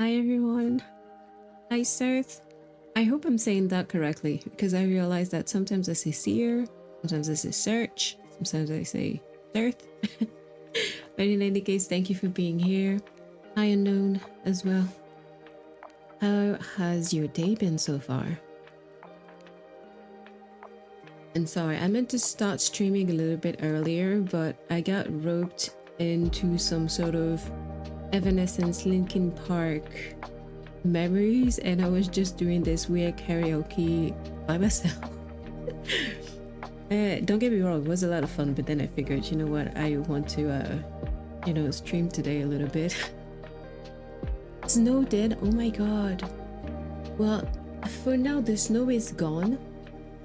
Hi everyone. Hi Sirth. I hope I'm saying that correctly because I realize that sometimes I say seer, sometimes I say search, sometimes I say Sirth. But in any case, thank you for being here. Hi Unknown as well. How has your day been so far? And sorry, I meant to start streaming a little bit earlier, but I got roped into some sort of Evanescence Linkin Park memories, and I was just doing this weird karaoke by myself. Don't get me wrong, it was a lot of fun, but then I figured, you know what, I want to stream today a little bit. Snow did? Oh my god. Well, for now the snow is gone,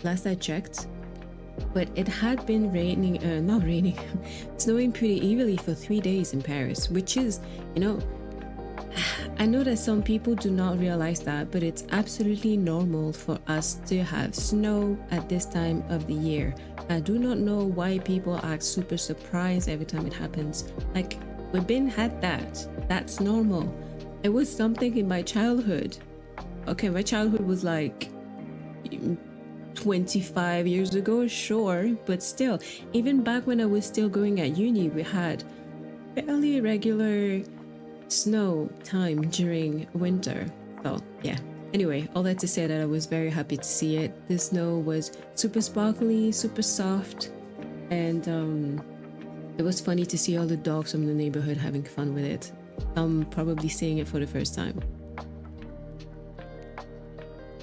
last I checked, but it had been raining, not raining, snowing pretty evenly for 3 days in Paris, which is, I know that some people do not realize that, but it's absolutely normal for us to have snow at this time of the year. I do not know why people act super surprised every time it happens. Like, we've been had that. That's normal. It was something in my childhood. Okay, my childhood was like 25 years ago, sure, but still, even back when I was still going at uni, we had fairly regular snow time during winter. So yeah, anyway, all that to say that I was very happy to see it. The snow was super sparkly, super soft, and it was funny to see all the dogs from the neighborhood having fun with it. I'm probably seeing it for the first time.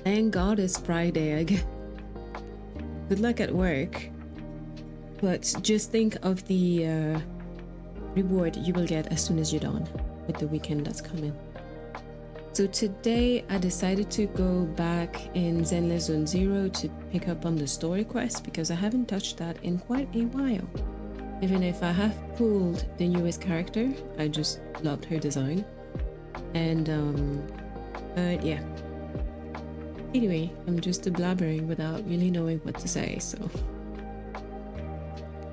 Thank God it's Friday, I guess. Good luck at work, but just think of the reward you will get as soon as you're done with the weekend that's coming. So today I decided to go back in Zenless Zone Zero to pick up on the story quest because I haven't touched that in quite a while. Even if I have pulled the newest character, I just loved her design. And but yeah. Anyway, I'm just blabbering without really knowing what to say, so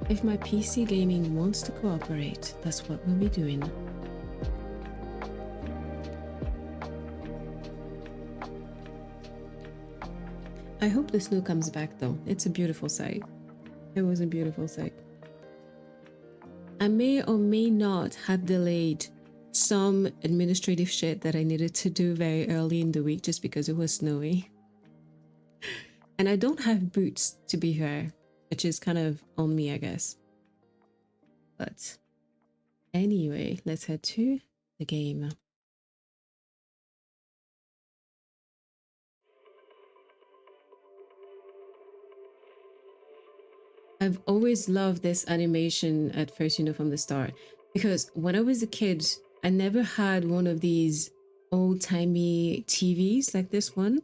if my PC gaming wants to cooperate, that's what we'll be doing. I hope the snow comes back though. It's a beautiful sight. It was a beautiful sight. I may or may not have delayed some administrative shit that I needed to do very early in the week just because it was snowy. And I don't have boots, to be fair, which is kind of on me, I guess. But anyway, let's head to the game. I've always loved this animation at first, from the start, because when I was a kid, I never had one of these old-timey TVs like this one.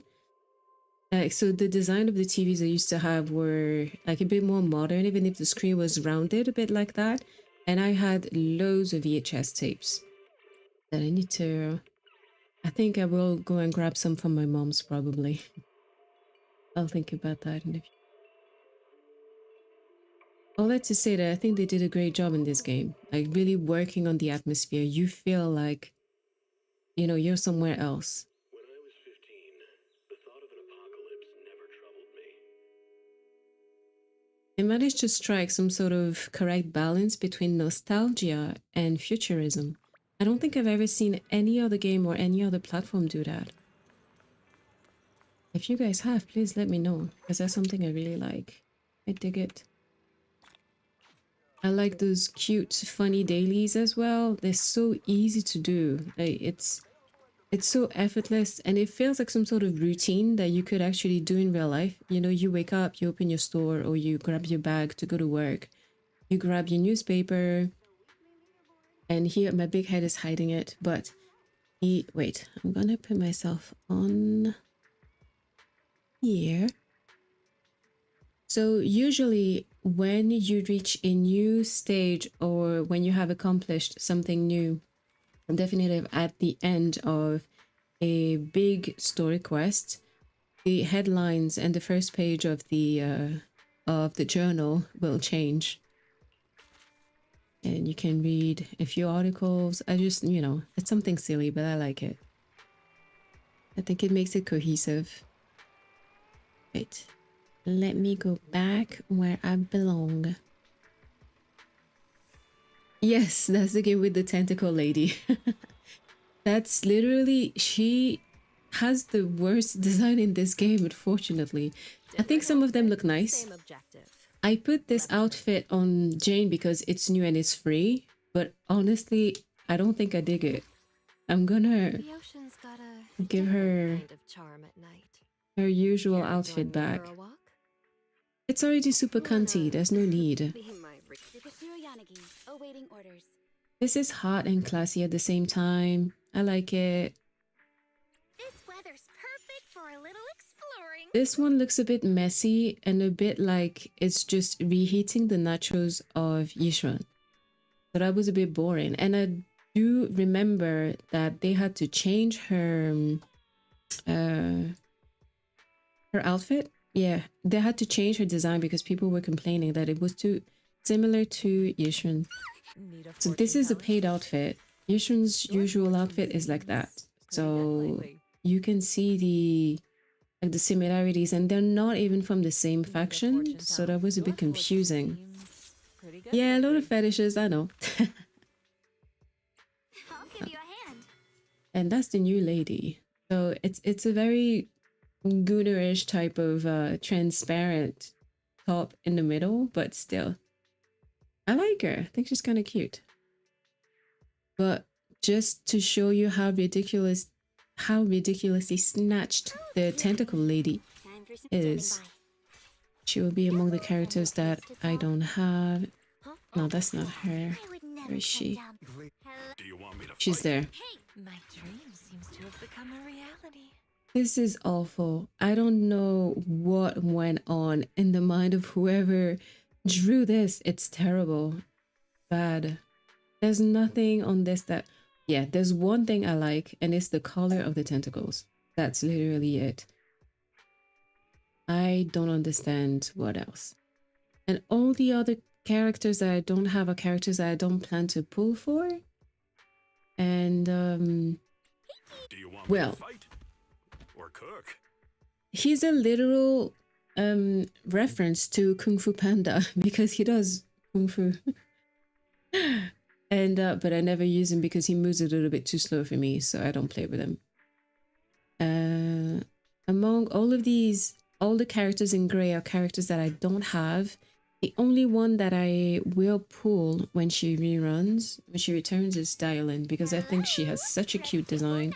So the design of the TVs I used to have were like a bit more modern, even if the screen was rounded a bit like that. And I had loads of VHS tapes that I need to... I think I will go and grab some from my mom's probably. I'll think about that in a few. All that to say that I think they did a great job in this game. Like really working on the atmosphere. You feel like, you're somewhere else. When I was 15, the thought of an apocalypse never troubled me. It managed to strike some sort of correct balance between nostalgia and futurism. I don't think I've ever seen any other game or any other platform do that. If you guys have, please let me know, because that's something I really like. I dig it. I like those cute, funny dailies as well. They're so easy to do. Like, it's so effortless, and it feels like some sort of routine that you could actually do in real life. You wake up, you open your store, or you grab your bag to go to work. You grab your newspaper, and here my big head is hiding it, but wait, I'm gonna put myself on here. So usually when you reach a new stage or when you have accomplished something new, definitive at the end of a big story quest, the headlines and the first page of the journal will change. And you can read a few articles. I just, it's something silly, but I like it. I think it makes it cohesive. Wait, let me go back where I belong. Yes, that's the game with the tentacle lady. That's literally, she has the worst design in this game, unfortunately. I think some of them look nice. I put this outfit on Jane because it's new and it's free, but honestly, I don't think I dig it. I'm gonna give her her usual outfit back. It's already super cunty, there's no need. This is hot and classy at the same time. I like it. This one looks a bit messy and a bit like it's just reheating the nachos of Yishuan. So that was a bit boring. And I do remember that they had to change uh, her outfit. Yeah, they had to change her design because people were complaining that it was too similar to Yishuan. So this is a paid outfit. Yishuan's usual outfit is like that. So you can see the similarities, and they're not even from the same faction, so that was a bit confusing. Yeah, a lot of fetishes, I know. And that's the new lady. So it's a very goonerish type of transparent top in the middle, but still. I like her. I think she's kind of cute. But just to show you how ridiculously snatched the tentacle lady is, she will be among the characters that I don't have. No, that's not her. Where is she? She's there. My dream seems to have become a reality. This is awful. I don't know what went on in the mind of whoever drew this. It's terrible. Bad. There's nothing on this that... Yeah, there's one thing I like, and it's the color of the tentacles. That's literally it. I don't understand what else. And all the other characters that I don't have are characters that I don't plan to pull for. And, Do you want well, me to fight? Or cook? he's a literal reference to Kung Fu Panda because he does Kung Fu. And but I never use him because he moves a little bit too slow for me, so I don't play with him. Among all of these, all the characters in gray are characters that I don't have. The only one that I will pull when she reruns, when she returns, is Dialyn, because I think she has such a cute design.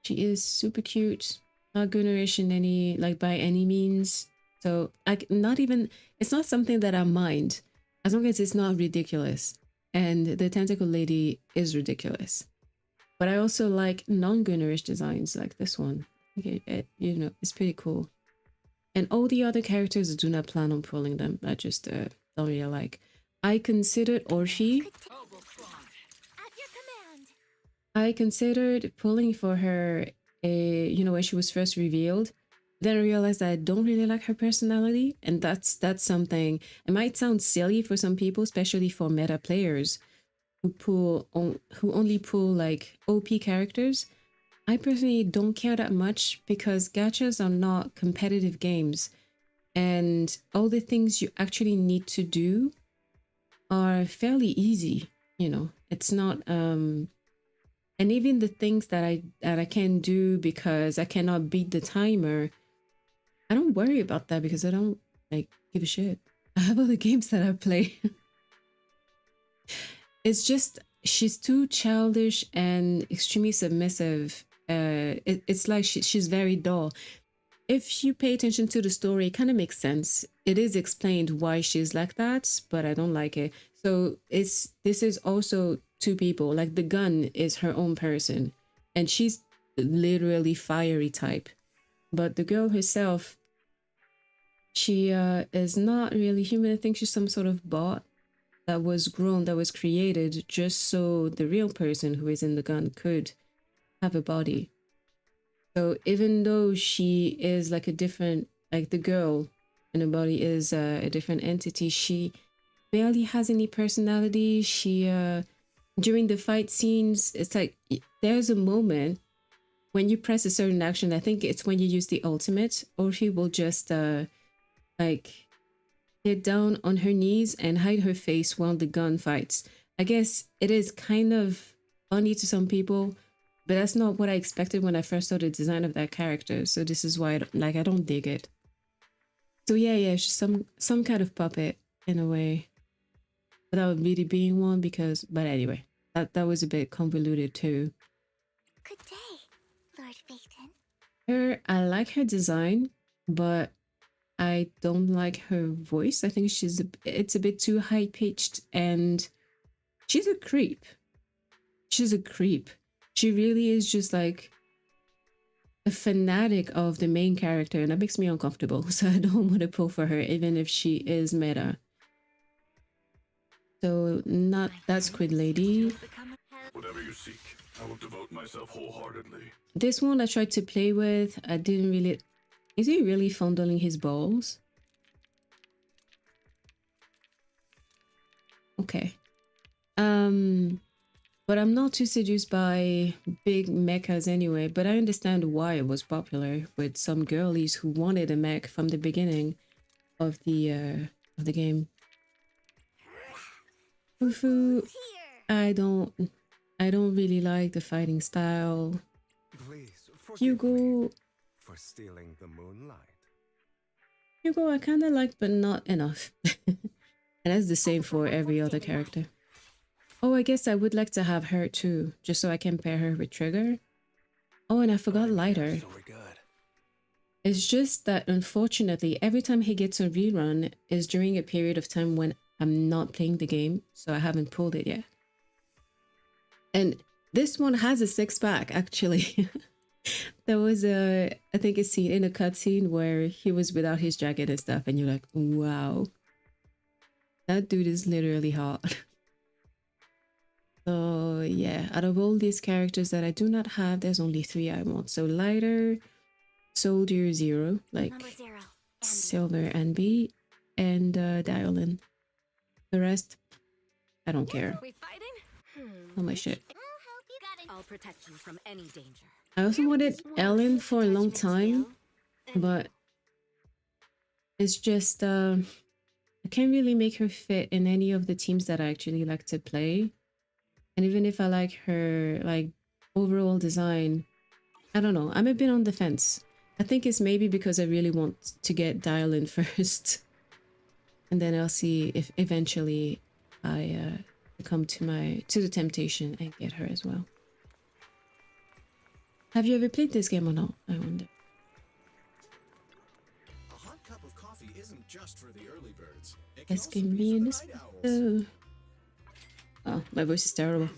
She is super cute, not goonerish in any, like, by any means. So not even, it's not something that I mind, as long as it's not ridiculous. And the tentacle lady is ridiculous. But I also like non-goonerish designs like this one. Okay, you know, it's pretty cool. And all the other characters, I do not plan on pulling them. I just don't really like. I considered Orshi. I considered pulling for her, you know, when she was first revealed. Then I realized that I don't really like her personality, and that's something. It might sound silly for some people, especially for meta players who only pull like OP characters. I personally don't care that much because gachas are not competitive games, and all the things you actually need to do are fairly easy. You know, it's not and even the things that I can do because I cannot beat the timer, I don't worry about that because I don't like give a shit. I have other games that I play. It's just she's too childish and extremely submissive. It's like she's very dull. If you pay attention to the story, it kind of makes sense. It is explained why she's like that, but I don't like it. So this is also two people. Like the gun is her own person, and she's literally fiery type. But the girl herself, she is not really human. I think she's some sort of bot that was grown, that was created just so the real person who is in the gun could have a body. So even though she is like a different, like the girl in the body is a different entity, she barely has any personality. She during the fight scenes, it's like there's a moment when you press a certain action. I think it's when you use the ultimate, or he will just like get down on her knees and hide her face while the gun fights. I guess it is kind of funny to some people, but that's not what I expected when I first saw the design of that character. So this is why I don't dig it. So yeah, it's just some kind of puppet in a way, without really being one. Because, but anyway, that was a bit convoluted too. Good day, Lord Phaeton. I like her design, but I don't like her voice. I think it's a bit too high pitched, and she's a creep. She's a creep. She really is just like a fanatic of the main character, and that makes me uncomfortable. So I don't want to pull for her, even if she is meta. So not that Squid Lady. Whatever you seek, I will devote myself wholeheartedly. This one I tried to play with. I didn't really. Is he really fondling his balls? Okay. But I'm not too seduced by big mechas anyway, but I understand why it was popular with some girlies who wanted a mech from the beginning of the game. Fufu, I don't really like the fighting style. Please forgive Hugo, me for stealing the moonlight. Hugo I kinda like, but not enough. And that's the same for every other character. Oh, I guess I would like to have her too, just so I can pair her with Trigger. Oh, and I forgot Lighter. So we're good. It's just that unfortunately, every time he gets a rerun is during a period of time when I'm not playing the game, so I haven't pulled it yet. And this one has a six-pack, actually. There was I think a scene in a cutscene where he was without his jacket and stuff, and you're like, wow. That dude is literally hot. So yeah, out of all these characters that I do not have, there's only 3 I want. So Lighter, Soldier Zero, like Silver and B, and Dialin. The rest, I don't care. We fighting? Oh my shit. I'll protect you from any danger. I also wanted Ellen for a long time, but it's just I can't really make her fit in any of the teams that I actually like to play. And even if I like her like overall design, I don't know, I'm a bit on the fence. I think it's maybe because I really want to get Dial-In first, and then I'll see if eventually I come to the temptation and get her as well. Have you ever played this game or not? I wonder. A hot cup of coffee isn't just for the early birds. It This also can be be for in the this. night owls. Oh, my voice is terrible.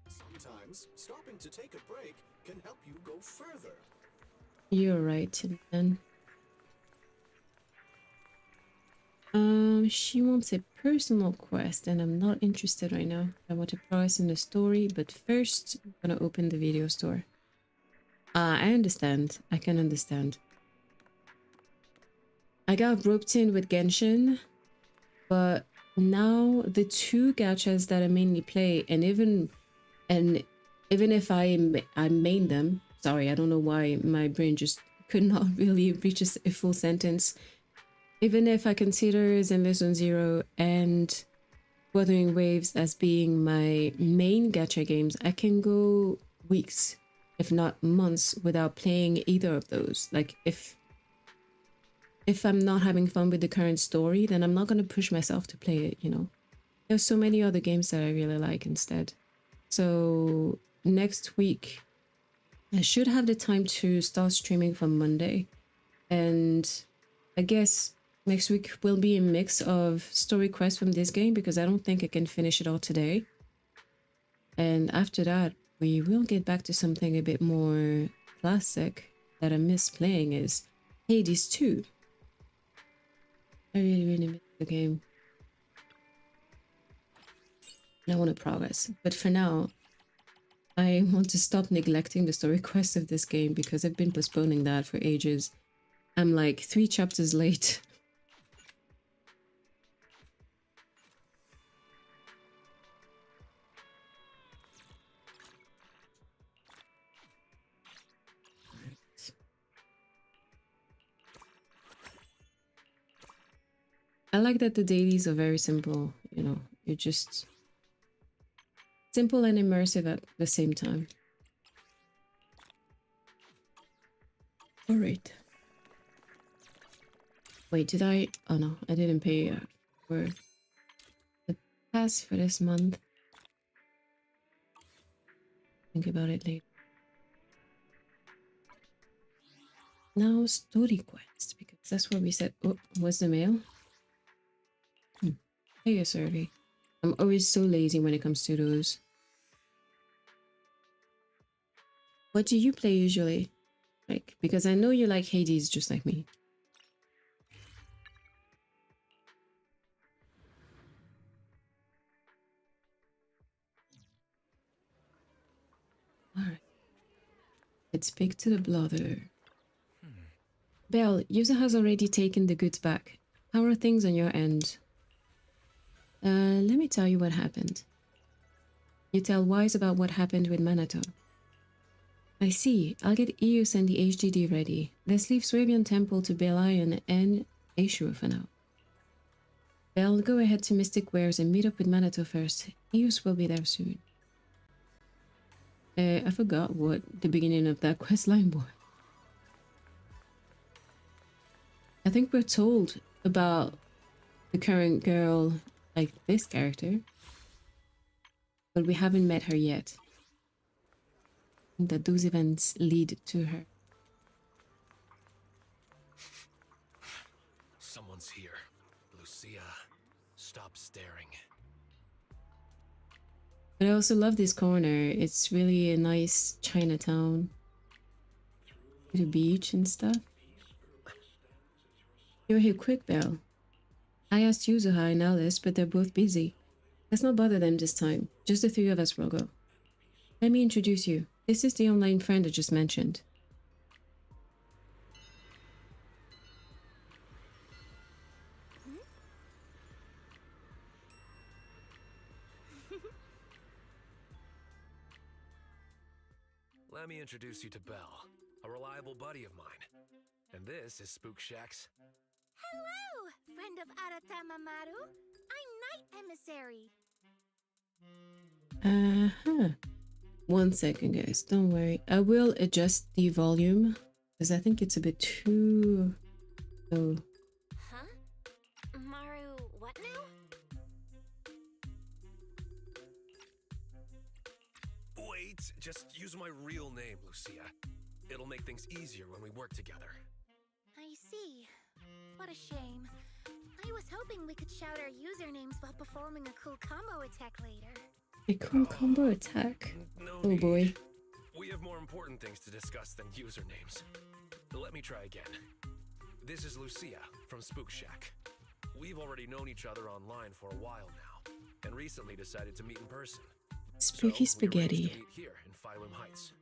Sometimes stopping to take a break can help you go further. You're right, man. She wants a personal quest, and I'm not interested right now. I want to progress in the story, but first, I'm gonna open the video store. I understand. I can understand. I got roped in with Genshin, but now the 2 gachas that I mainly play, and even if I main them, sorry, I don't know why my brain just could not really reach a full sentence. Even if I consider Zenless Zero and Wuthering Waves as being my main gacha games, I can go weeks, if not months, without playing either of those. Like if I'm not having fun with the current story, then I'm not going to push myself to play it, you know. There's so many other games that I really like instead. So next week, I should have the time to start streaming from Monday. And I guess next week will be a mix of story quests from this game, because I don't think I can finish it all today. And after that, we will get back to something a bit more classic that I miss playing, is Hades 2. I really miss the game. and I want to progress. But for now, I want to stop neglecting the story quest of this game because I've been postponing that for ages. I'm like 3 chapters late. I like that the dailies are very simple, you know, you're just simple and immersive at the same time. All right. Wait, did I? Oh no, I didn't pay for the pass for this month. Think about it later. Now story quest, because that's what we said. Oh, what's the mail? Hey, a survey. I'm always so lazy when it comes to those. What do you play usually? Like, because I know you like Hades just like me. Alright. Let's speak to the blother. Belle, user has already taken the goods back. How are things on your end? Let me tell you what happened. You tell Wise about what happened with Manato. I see. I'll get Eos and the HDD ready. Let's leave Swabian Temple to Belion and Ashura for now. Belle, go ahead to Mystic Wares and meet up with Manato first. Eos will be there soon. I forgot what the beginning of that questline was. I think we're told about the current girl, like this character, but we haven't met her yet. And that those events lead to her. Someone's here. Lucia, stop staring. But I also love this corner. It's really a nice Chinatown. The beach and stuff. You're here quick, Belle. I asked Yuzuha and Alice, but they're both busy. Let's not bother them this time. Just the 3 of us will go. Let me introduce you. This is the online friend I just mentioned. Let me introduce you to Belle, a reliable buddy of mine. And this is Spook Shack's. Hello, friend of Aratama Maru. I'm Night Emissary. One second, guys. Don't worry. I will adjust the volume because I think it's a bit too low. Huh? Maru, what now? Wait, just use my real name, Lucia. It'll make things easier when we work together. I see. What a shame. I was hoping we could shout our usernames while performing a cool combo attack later. A cool combo attack. No Oh need. boy. We have more important things to discuss than usernames. Let me try again. This is Lucia from Spook Shack. We've already known each other online for a while now, and recently decided to meet in person. Spooky So, we arranged spaghetti. to meet here in Phylum Heights.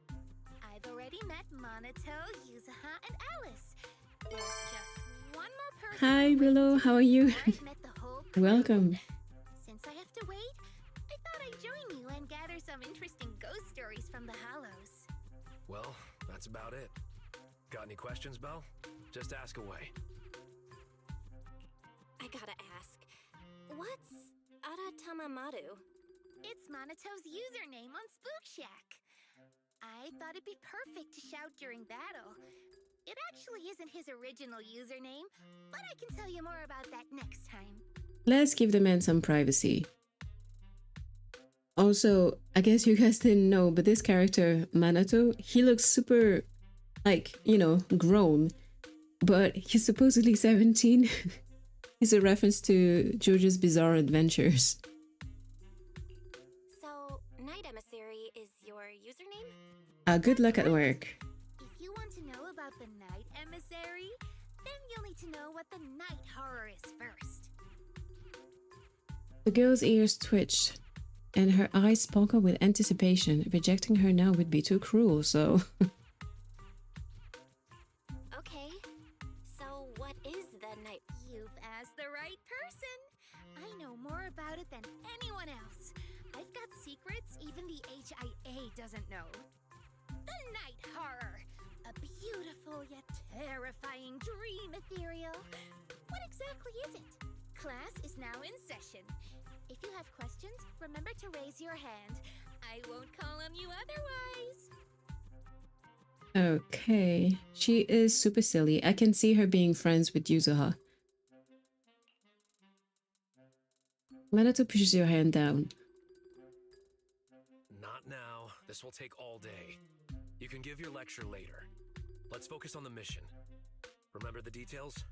I've already met Monato, Yuzuha, and Alice. There's just one more person. Hi, Willow. How are you? I've met the whole crew. Welcome. Since I have to wait, I thought I'd join you and gather some interesting ghost stories from the Hollows. Well, that's about it. Got any questions, Belle? Just ask away. I gotta ask, what's Aratamamaru? It's Monato's username on Spook Shack. I thought it'd be perfect to shout during battle. It actually isn't his original username, but I can tell you more about that next time. Let's give the man some privacy. Also, I guess you guys didn't know, but this character, Manato, he looks super, like, you know, grown. But he's supposedly 17. He's a reference to JoJo's Bizarre Adventures. So, Night Emissary is your username? Good luck at work. If you want to know about the Night Emissary, then you'll need to know what the night horror is first. The girl's ears twitched. and her eyes sparkle with anticipation. Rejecting her now would be too cruel, so... Okay. So, what is the night? You've asked the right person. I know more about it than anyone else. I've got secrets even the HIA doesn't know. The Night Horror. A beautiful yet terrifying dream ethereal. What exactly is it? Class is now in session. If you have questions, remember to raise your hand. I won't call on you otherwise. Okay. She is super silly. I can see her being friends with Yuzuha. Minato pushes your hand down. Not now. This will take all day. You can give your lecture later. Let's focus on the mission. Remember the details?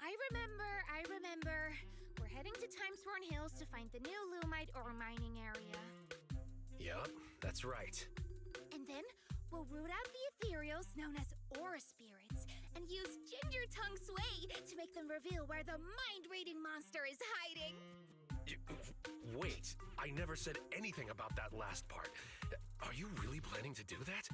I remember. We're heading to Timesworn Hills to find the new Lumite ore mining area. Yup, that's right. And then we'll root out the ethereals known as aura spirits and use Ginger Tongue Sway to make them reveal where the mind-reading monster is hiding. Wait, I never said anything about that last part. Are you really planning to do that?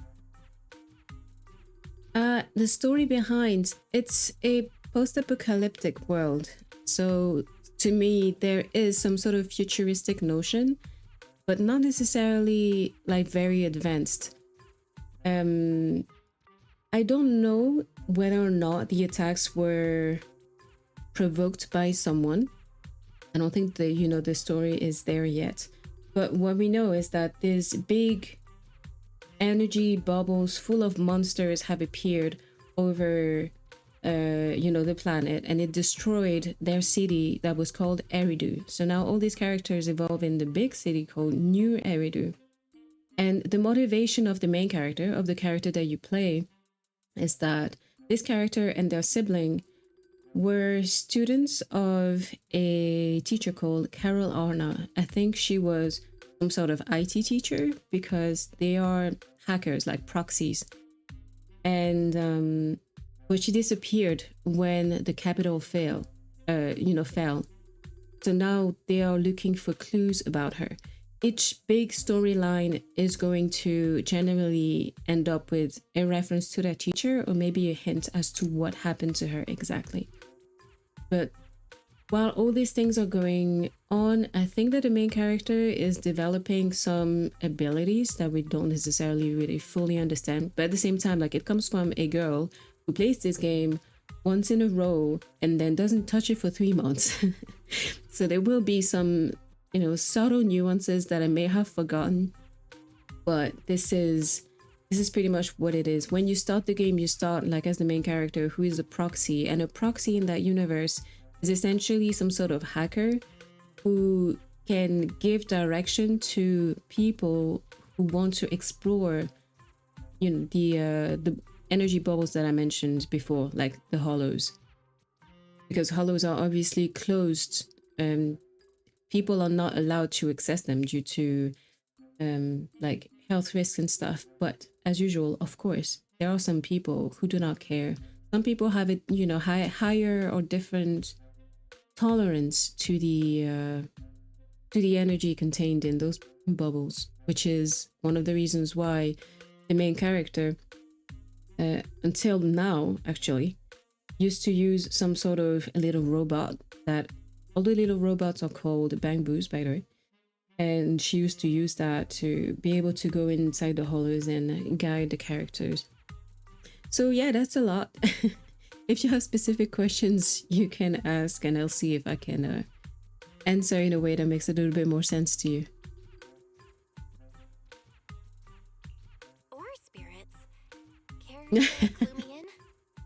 The story behind it's a post-apocalyptic world. So to me, there is some sort of futuristic notion, but not necessarily like very advanced. I don't know whether or not the attacks were provoked by someone. I don't think the story is there yet. But what we know is that these big energy bubbles full of monsters have appeared over the planet, and it destroyed their city that was called Eridu. So now all these characters evolve in the big city called New Eridu. And the motivation of the main character, of the character that you play, is that this character and their sibling were students of a teacher called Carol Arna. I think she was some sort of IT teacher because they are hackers, like proxies. And but she disappeared when the capital fell. So now they are looking for clues about her. Each big storyline is going to generally end up with a reference to that teacher or maybe a hint as to what happened to her exactly. But while all these things are going on, I think that the main character is developing some abilities that we don't necessarily really fully understand. But at the same time, like, it comes from a girl who plays this game once in a row and then doesn't touch it for 3 months. So there will be some, subtle nuances that I may have forgotten. But this is pretty much what it is. When you start the game, you start like as the main character who is a proxy, and a proxy in that universe is essentially some sort of hacker who can give direction to people who want to explore, the energy bubbles that I mentioned before, like the hollows. Because hollows are obviously closed. People are not allowed to access them due to like health risks and stuff. But as usual, of course, there are some people who do not care. Some people have it, higher or different tolerance to the energy contained in those bubbles, which is one of the reasons why the main character, until now actually, used to use some sort of a little robot that all the little robots are called bang boos, by the way. And she used to use that to be able to go inside the hollows and guide the characters. So yeah, that's a lot. If you have specific questions, you can ask and I'll see if I can answer in a way that makes a little bit more sense to you. Or spirits. Care to clue me in?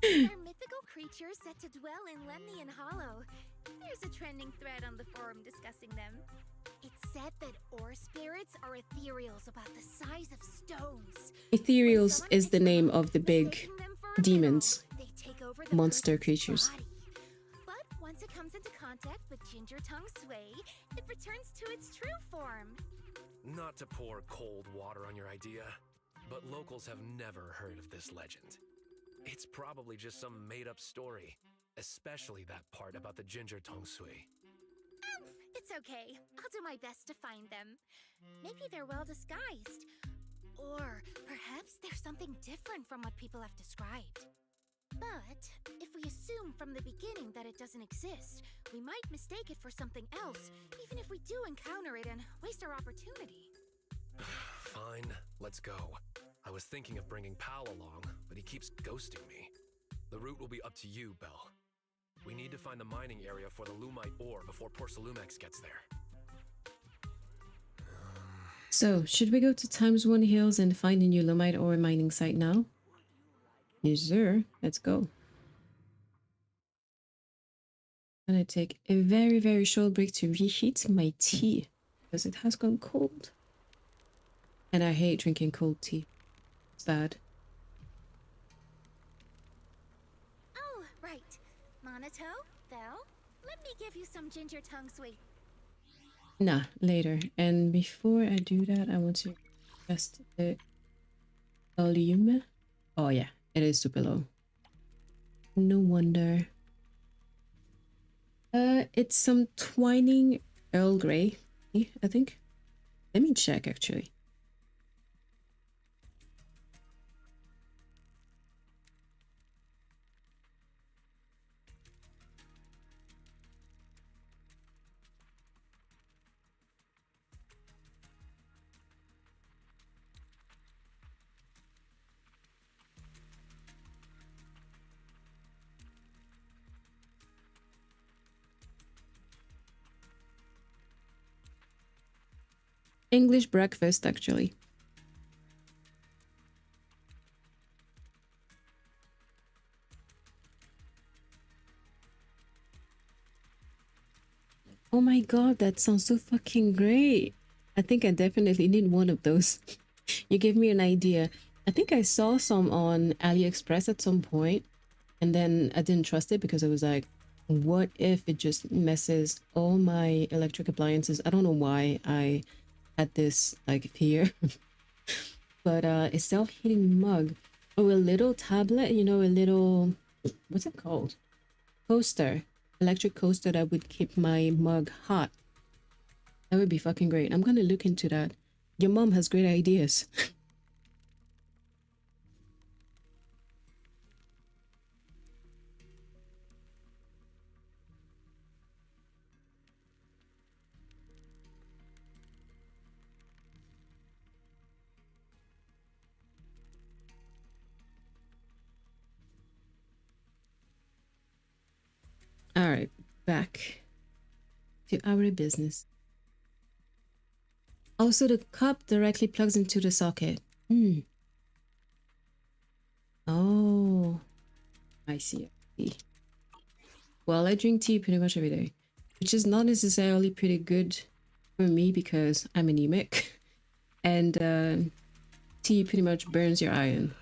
They're mythical creatures set to dwell in Lemnian Hollow. There's a trending thread on the forum discussing them. It's said that ore spirits are ethereals about the size of stones. Ethereals is the name of the big demons, monster creatures. But once it comes into contact with Ginger Tongue Sway, it returns to its true form. Not to pour cold water on your idea, but locals have never heard of this legend. It's probably just some made-up story, especially that part about the Ginger Tongue Sway. It's It's okay. I'll do my best to find them. Maybe they're well disguised. Or perhaps they're something different from what people have described. But if we assume from the beginning that it doesn't exist, we might mistake it for something else, even if we do encounter it and waste our opportunity. Fine, let's go. I was thinking of bringing Pal along, but he keeps ghosting me. The route will be up to you, Belle. We need to find the mining area for the Lumite ore before Porcelumex gets there. So, should we go to Times One Hills and find a new Lumite ore mining site now? Yes, sir. Let's go. I'm gonna take a very, very short break to reheat my tea because it has gone cold. And I hate drinking cold tea. It's bad. Oh, right. Monato, Belle, let me give you some ginger tongue sweet. Nah, later. And before I do that, I want to adjust the volume. Oh yeah, it is super low. No wonder. It's some twining Earl Grey, I think. Let me check actually. English breakfast, actually. Oh my god, that sounds so fucking great. I think I definitely need one of those. You gave me an idea. I think I saw some on AliExpress at some point, and then I didn't trust it because I was like, what if it just messes all my electric appliances? I don't know why I had this like fear. But a self-heating mug. Oh, a little tablet, you know, a little, what's it called? Coaster. Electric coaster that would keep my mug hot. That would be fucking great. I'm gonna look into that. Your mom has great ideas. All right, back to our business. Also, the cup directly plugs into the socket. Oh, I see. Well, I drink tea pretty much every day, which is not necessarily pretty good for me because I'm anemic, and tea pretty much burns your iron.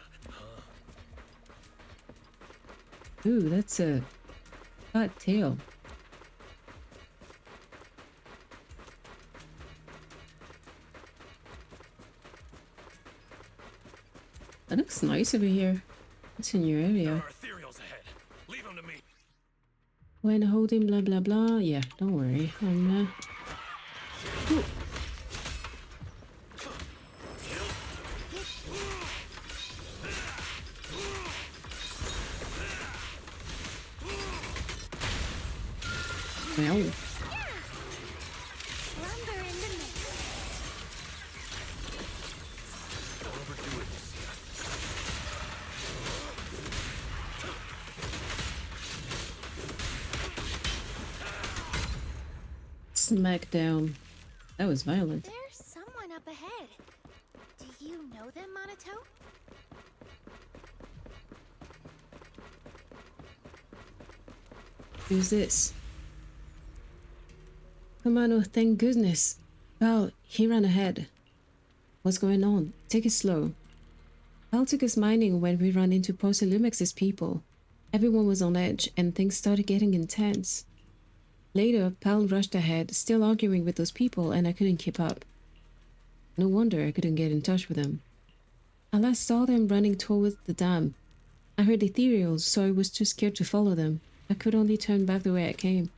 Ooh, that's a fat tail. That looks nice over here. What's in your area? There are ethereals ahead. Leave them to me. When holding blah blah blah. Yeah, don't worry. I'm Ooh. Well. Lumber in the mix. Don't overdo it, Smackdown. That was violent. There's someone up ahead. Do you know them, Monato? Who's this? Come on, oh, thank goodness. Well, he ran ahead. What's going on? Take it slow. Pal took us mining when we ran into Porcelumex's people. Everyone was on edge, and things started getting intense. Later, Pal rushed ahead, still arguing with those people, and I couldn't keep up. No wonder I couldn't get in touch with them. I last saw them running towards the dam. I heard ethereals, so I was too scared to follow them. I could only turn back the way I came.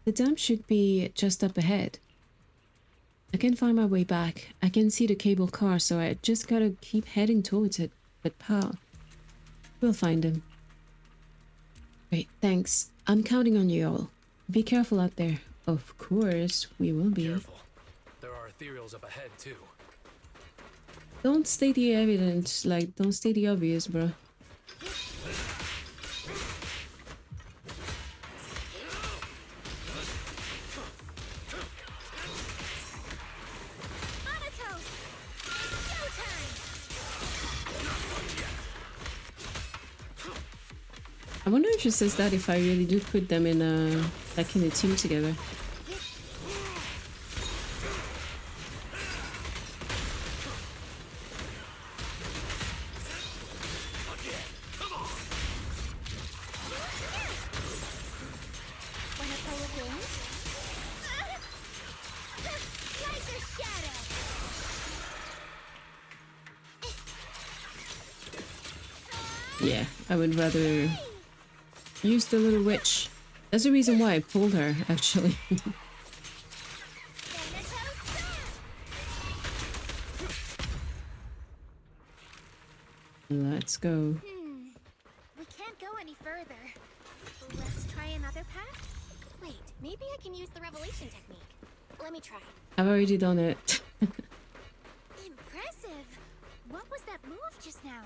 The dam should be just up ahead. I can find my way back. I can see the cable car, so I just gotta keep heading towards it. But pal, we'll find him. Great, thanks. I'm counting on you all. Be careful out there. Of course, we will be. Careful. There are ethereals up ahead, too. Don't state the evidence, like, don't state the obvious, bro. I wonder if she says that if I really do put them in a, like in a team together. Yeah, I would rather use the little witch. That's the reason why I pulled her, actually. Let's go. We can't go any further. Let's try another path? Wait, maybe I can use the revelation technique. Let me try. I've already done it. Impressive! What was that move just now?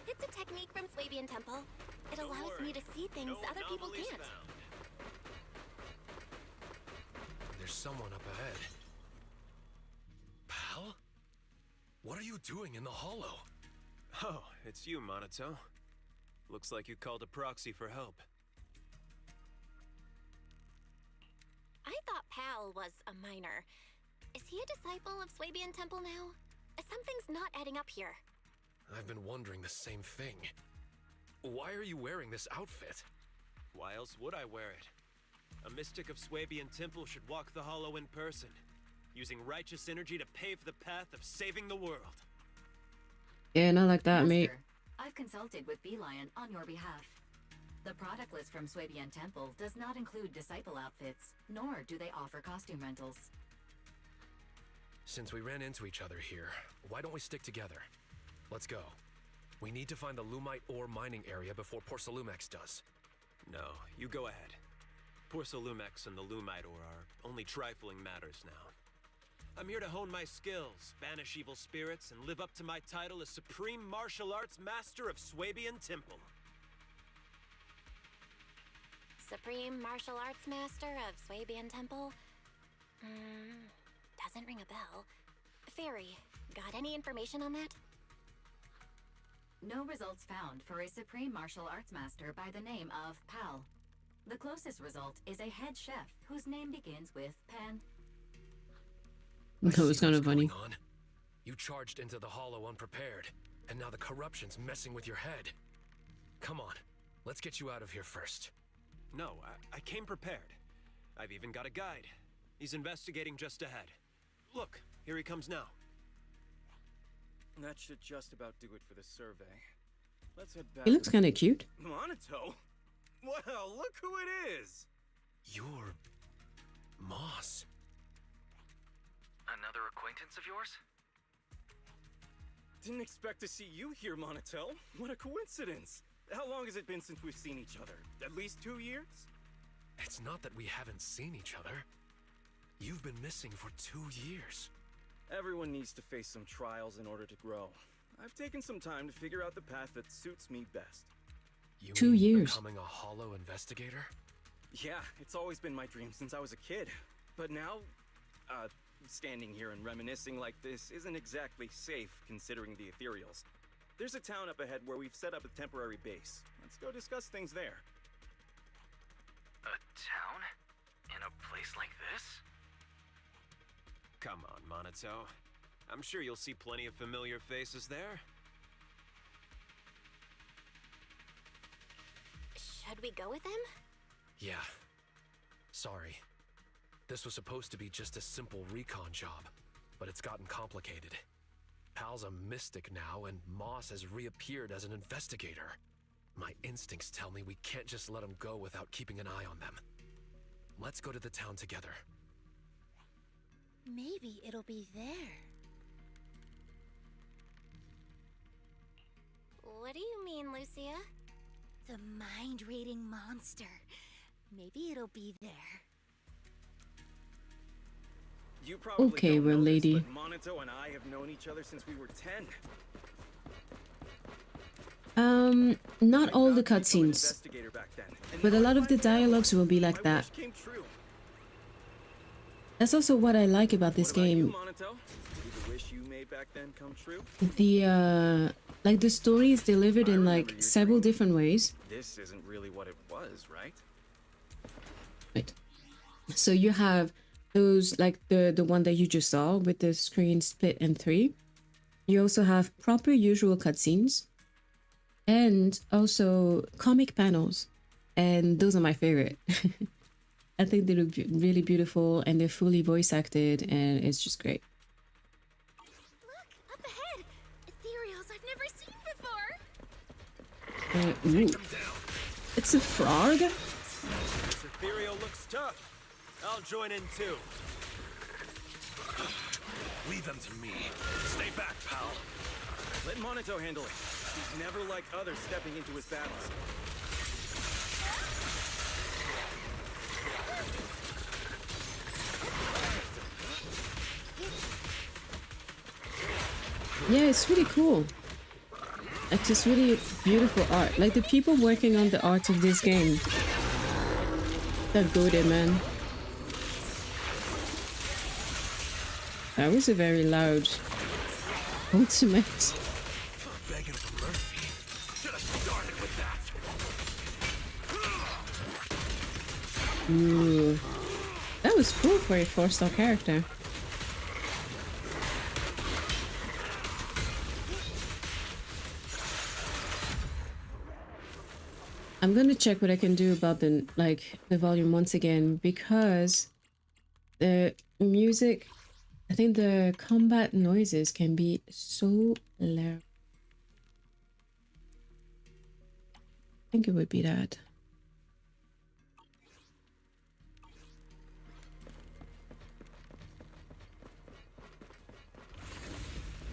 It's a technique from Swabian Temple. It allows me to see things other people can't. There's someone up ahead. Pal? What are you doing in the hollow? Oh, it's you, Monato. Looks like you called a proxy for help. I thought Pal was a minor. Is he a disciple of Swabian Temple now? Something's not adding up here. I've been wondering the same thing. Why are you wearing this outfit? Why else would I wear it? A mystic of Swabian Temple should walk the hollow in person, using righteous energy to pave the path of saving the world. Yeah, not like that, mate. Master, I've consulted with Beelion on your behalf. The product list from Swabian Temple does not include disciple outfits, nor do they offer costume rentals. Since we ran into each other here, why don't we stick together? Let's go. We need to find the Lumite ore mining area before Porcelumex does. No, you go ahead. Porcelumex and the Lumite ore are only trifling matters now. I'm here to hone my skills, banish evil spirits, and live up to my title as Supreme Martial Arts Master of Swabian Temple. Supreme Martial Arts Master of Swabian Temple? Doesn't ring a bell. Fairy, got any information on that? No results found for a Supreme Martial Arts Master by the name of Pal. The closest result is a head chef whose name begins with Pan. No, it's kind of funny. You charged into the hollow unprepared, and now the corruption's messing with your head. Come on, let's get you out of here first. No, I came prepared. I've even got a guide. He's investigating just ahead. Look, here he comes now. That should just about do it for the survey. Let's head back. He looks kind of cute. Monato? Well, look who it is! You're... Moss. Another acquaintance of yours? Didn't expect to see you here, Monato. What a coincidence! How long has it been since we've seen each other? At least 2 years? It's not that we haven't seen each other. You've been missing for 2 years. Everyone needs to face some trials in order to grow. I've taken some time to figure out the path that suits me best. You 2 mean years. Becoming a hollow investigator? Yeah, it's always been my dream since I was a kid. But now, standing here and reminiscing like this isn't exactly safe considering the ethereals. There's a town up ahead where we've set up a temporary base. Let's go discuss things there. A town? In a place like this? Come on, Monato. I'm sure you'll see plenty of familiar faces there. Should we go with him? Yeah. Sorry. This was supposed to be just a simple recon job, but it's gotten complicated. Pal's a mystic now, and Moss has reappeared as an investigator. My instincts tell me we can't just let him go without keeping an eye on them. Let's go to the town together. Maybe it'll be there. What do you mean, Lucia? The mind-reading monster. Maybe it'll be there. You probably Okay, don't well, know this, lady. but Monito and I have known each other since we were 10. Not all the I found you from an cutscenes, investigator back then, and but a now lot I of the finally have dialogues one. will be like My that. wish came true. That's also what I like about this What about you, game. Monito? Did the wish you made back then come true? The like the story is delivered I in remember like your several dream. different ways. This isn't really what it was, right? Right. So you have those like the one that you just saw with the screen split in three. You also have proper usual cutscenes and also comic panels. And those are my favorite. I think they look really beautiful and they're fully voice acted and it's just great. Look, up ahead! Ethereals I've never seen before! Ooh. It's a frog? This ethereal looks tough. I'll join in too. Leave them to me. Stay back, pal. Let Monito handle it. He's never like others stepping into his battles. Yeah, it's really cool. It's just really beautiful art. Like the people working on the art of this game. They're good, man. That was a very loud ultimate. Begging for mercy. Should have started with that. Ooh. That was cool for a 4-star character. I'm gonna check what I can do about the volume once again because the music, I think the combat noises can be so loud. I think it would be that.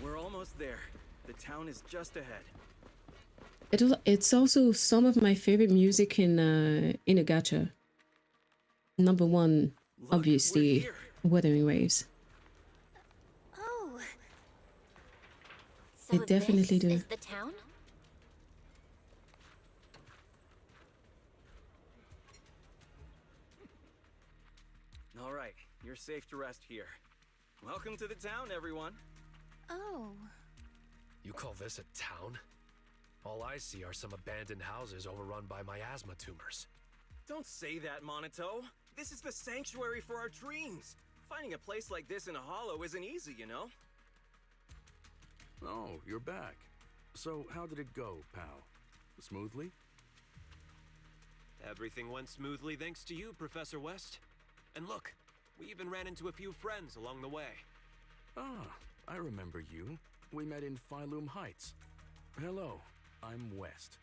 We're almost there. The town is just ahead. It's also some of my favorite music in a gacha. Number one, Look, obviously, we're here. Wuthering Waves. Oh, So They definitely this do. is the town? All right, you're safe to rest here. Welcome to the town, everyone. oh. You call this a town? All I see are some abandoned houses overrun by miasma tumors. Don't say that, Monito. This is the sanctuary for our dreams. Finding a place like this in a hollow isn't easy, you know? Oh, you're back. So, how did it go, pal? Smoothly? Everything went smoothly thanks to you, Professor West. And look, we even ran into a few friends along the way. Ah, I remember you. We met in Phylum Heights. Hello, I'm West.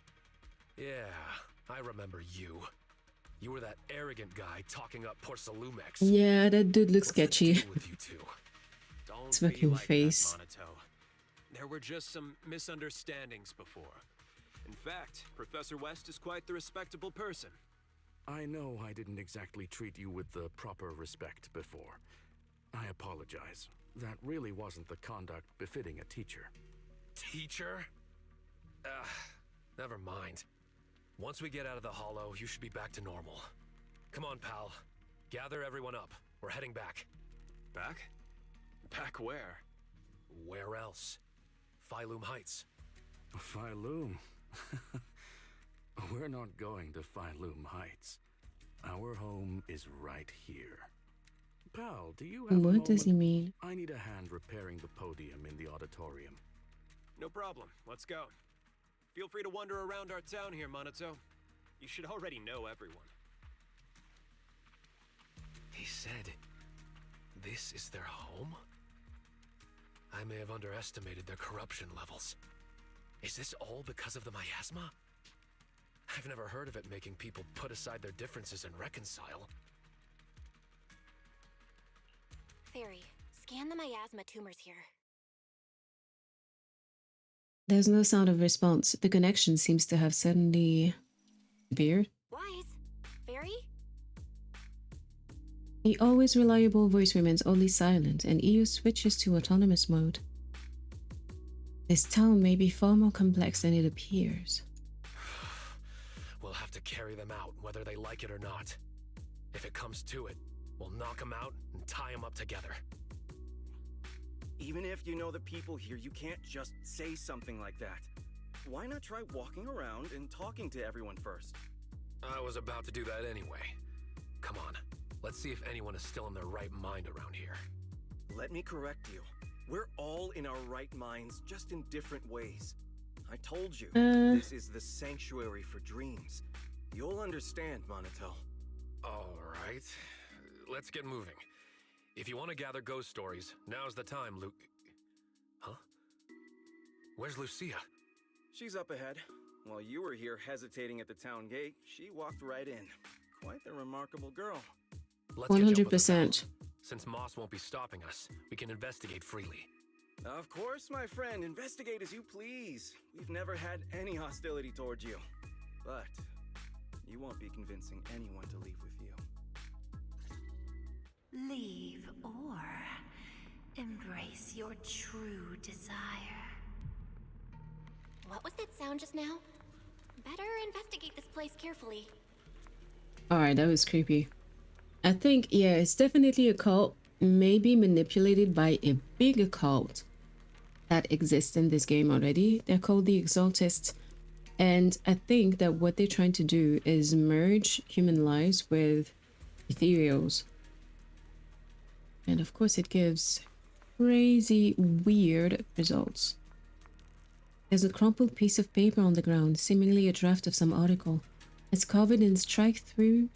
Yeah, I remember you. You were that arrogant guy talking up Porcelumex. Yeah, that dude looks What's the sketchy. deal with you two? Don't His be fucking like face. that, Monito. There were just some misunderstandings before. In fact, Professor West is quite the respectable person. I know I didn't exactly treat you with the proper respect before. I apologize. That really wasn't the conduct befitting a teacher. Teacher? Never mind. Once we get out of the hollow, you should be back to normal. Come on, pal. Gather everyone up. We're heading back. Back? Back where? Where else? Phylum Heights. Phylum? We're not going to Phylum Heights. Our home is right here. Pal, do you have a What does he moment? mean? I need a hand repairing the podium in the auditorium. No problem. Let's go. Feel free to wander around our town here, Monito. You should already know everyone. He said, this is their home? I may have underestimated their corruption levels. Is this all because of the miasma? I've never heard of it making people put aside their differences and reconcile. Fairy, scan the miasma tumors here. There's no sound of response. The connection seems to have suddenly disappeared. Wise? Fairy? The always reliable voice remains oddly silent, and EU switches to autonomous mode. This town may be far more complex than it appears. We'll have to carry them out, whether they like it or not. If it comes to it, we'll knock them out and tie them up together. Even if you know the people here, you can't just say something like that. Why not try walking around and talking to everyone first? I was about to do that anyway. Come on, let's see if anyone is still in their right mind around here. Let me correct you. We're all in our right minds, just in different ways. I told you, this is the sanctuary for dreams. You'll understand, Monatel. All right, let's get moving. If you want to gather ghost stories, now's the time, Luke. Huh? Where's Lucia? She's up ahead. While you were here hesitating at the town gate, she walked right in. Quite the remarkable girl. Let's get you up on the 100%. phone. Since Moss won't be stopping us, we can investigate freely. Of course, my friend. Investigate as you please. We've never had any hostility towards you. But you won't be convincing anyone to leave with you. Leave or embrace your true desire. What was that sound just now? Better investigate this place carefully. Alright, that was creepy. I think, yeah, it's definitely a cult, maybe manipulated by a bigger cult that exists in this game already. They're called the Exaltists, and I think that what they're trying to do is merge human lives with ethereals. And of course it gives crazy, weird results. There's a crumpled piece of paper on the ground, seemingly a draft of some article. It's covered in strike-through